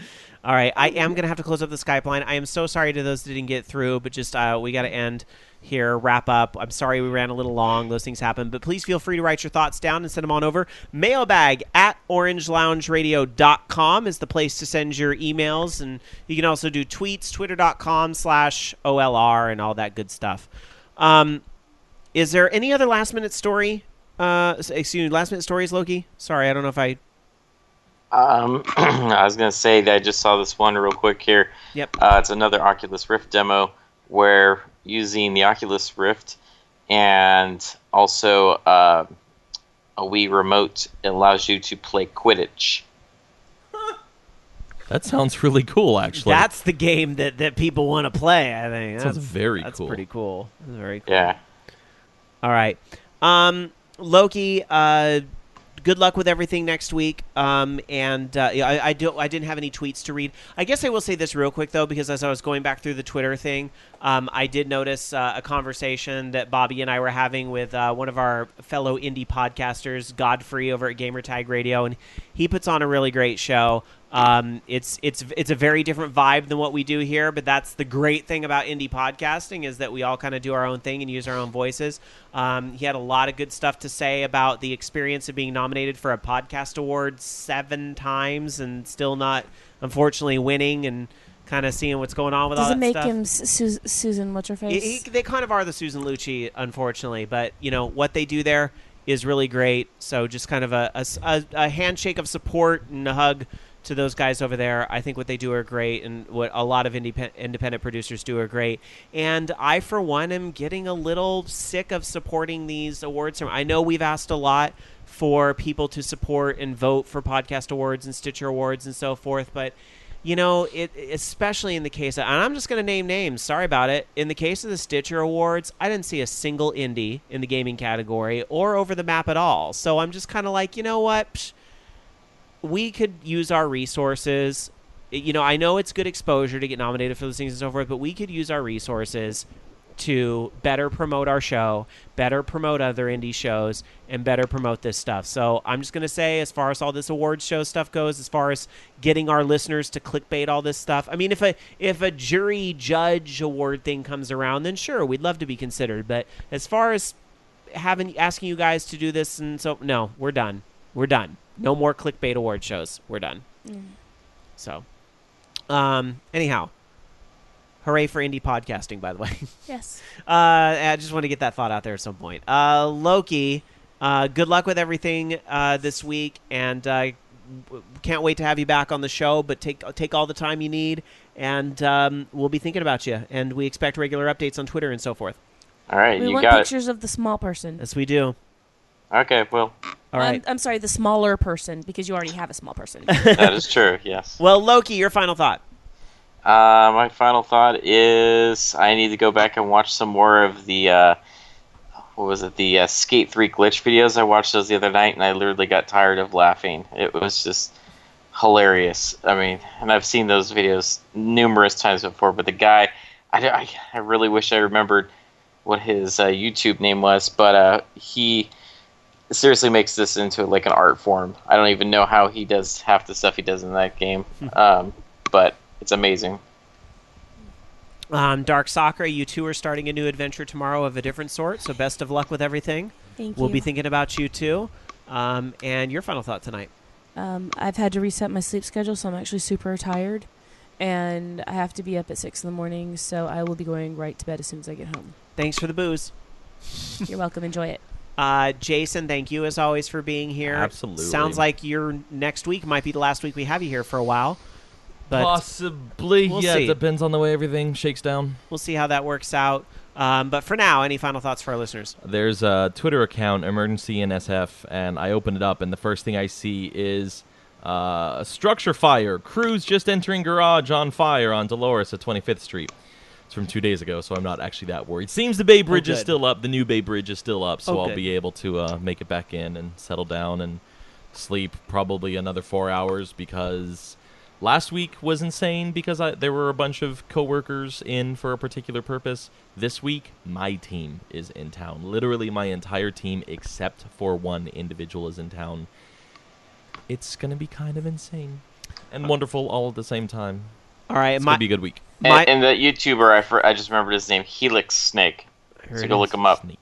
All right, I am going to have to close up the Skype line. I am so sorry to those that didn't get through, but just we got to end here, wrap up. I'm sorry we ran a little long. Those things happen. But please feel free to write your thoughts down and send them on over. Mailbag at orangeleloungeradio.com is the place to send your emails. And you can also do tweets, twitter.com/OLR and all that good stuff. Is there any other last-minute story? Last-minute stories, Loki? Sorry, I don't know if I... I was going to say that I just saw this one real quick here. Yep. It's another Oculus Rift demo where using the Oculus Rift and also a Wii remote, it allows you to play Quidditch. That sounds really cool, actually. That's the game that people want to play, I think. Sounds very That's cool. pretty cool. That's very cool. Yeah. All right. Loki, good luck with everything next week. I didn't have any tweets to read. I guess I will say this real quick, though, because as I was going back through the Twitter thing, I did notice a conversation that Bobby and I were having with one of our fellow indie podcasters, Godfrey, over at Gamertag Radio, and he puts on a really great show. It's a very different vibe than what we do here, but that's the great thing about indie podcasting is that we all kind of do our own thing and use our own voices. He had a lot of good stuff to say about the experience of being nominated for a podcast award 7 times and still not, unfortunately, winning, and kind of seeing what's going on with all that stuff. Does it make him Susan what's her face? They kind of are the Susan Lucci, unfortunately, but what they do there is really great. So just kind of a handshake of support and a hug to those guys over there. I think what they do are great, and what a lot of independent producers do are great. And I, for one, am getting a little sick of supporting these awards. I know we've asked a lot for people to support and vote for podcast awards and Stitcher awards and so forth, but especially in the case of, and I'm just going to name names, sorry about it, in the case of the Stitcher Awards, I didn't see a single indie in the gaming category or over the map at all. So I'm just kind of like, you know what? Psh, we could use our resources. I know it's good exposure to get nominated for those things and so forth, but we could use our resources to better promote our show, better promote other indie shows, and better promote this stuff. So I'm just going to say, as far as all this awards show stuff goes, as far as getting our listeners to clickbait all this stuff, I mean, if a jury judge award thing comes around, then sure, we'd love to be considered. But as far as asking you guys to do this, and so, no, we're done. We're done. No more clickbait award shows. We're done. So, anyhow. Hooray for indie podcasting, by the way. Yes. I just want to get that thought out there at some point. Loki, good luck with everything this week, and can't wait to have you back on the show, but take all the time you need, and we'll be thinking about you, and we expect regular updates on Twitter and so forth. All right, We you want got pictures of the small person. Yes, we do. Okay, well, All right. I'm sorry, the smaller person, because you already have a small person. that is true, yes. Well, Loki, your final thought. My final thought is I need to go back and watch some more of the, the Skate 3 glitch videos. I watched those the other night, and I literally got tired of laughing. It was just hilarious. I mean, and I've seen those videos numerous times before, but the guy, I really wish I remembered what his YouTube name was, but he seriously makes this into like an art form. I don't even know how he does half the stuff he does in that game, but it's amazing. Dark Soccer, you two are starting a new adventure tomorrow of a different sort, so best of luck with everything. Thank We'll you. be thinking about you too. And your final thought tonight? I've had to reset my sleep schedule, so I'm actually super tired. And I have to be up at 6 in the morning, so I will be going right to bed as soon as I get home. Thanks for the booze. You're welcome. Enjoy it. Jason, thank you as always for being here. Absolutely. Sounds like your next week might be the last week we have you here for a while. But possibly. we'll Yeah, see. it depends on the way everything shakes down. We'll see how that works out. But for now, any final thoughts for our listeners? There's a Twitter account, Emergency NSF, and I open it up, and the first thing I see is structure fire. Crews just entering garage on fire on Dolores at 25th Street. It's from 2 days ago, so I'm not actually that worried. Seems the Bay Bridge is good. still up. The new Bay Bridge is still up, so Oh, I'll good. be able to make it back in and settle down and sleep probably another 4 hours because last week was insane because there were a bunch of coworkers in for a particular purpose. This week, my team is in town. Literally my entire team except for one individual is in town. It's going to be kind of insane and wonderful all at the same time. All right. It's going to be a good week. And the YouTuber, I just remembered his name, Helix Snake. So go look him up. Sneak.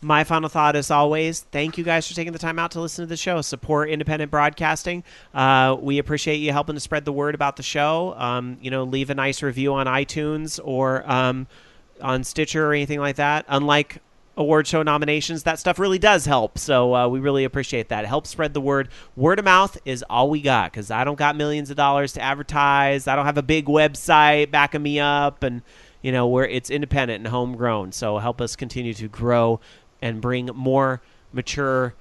My final thought, as always, thank you guys for taking the time out to listen to the show. Support independent broadcasting. We appreciate you helping to spread the word about the show. Leave a nice review on iTunes or on Stitcher or anything like that. Unlike award show nominations, that stuff really does help. So we really appreciate that. It helps spread the word. Word of mouth is all we got because I don't got millions of dollars to advertise. I don't have a big website backing me up, and it's independent and homegrown. So help us continue to grow and bring more mature,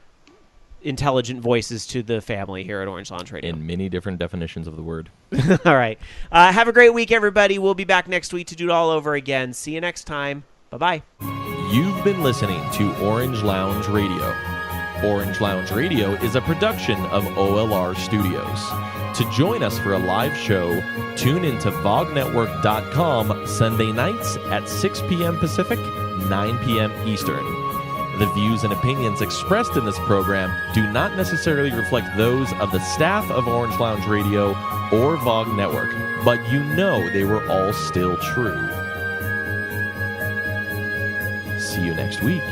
intelligent voices to the family here at Orange Lounge Radio. In many different definitions of the word. All right. Have a great week, everybody. We'll be back next week to do it all over again. See you next time. Bye-bye. You've been listening to Orange Lounge Radio. Orange Lounge Radio is a production of OLR Studios. To join us for a live show, tune into VogNetwork.com Sunday nights at 6 p.m. Pacific, 9 p.m. Eastern. The views and opinions expressed in this program do not necessarily reflect those of the staff of Orange Lounge Radio or Vog Network, but they were all still true. See you next week.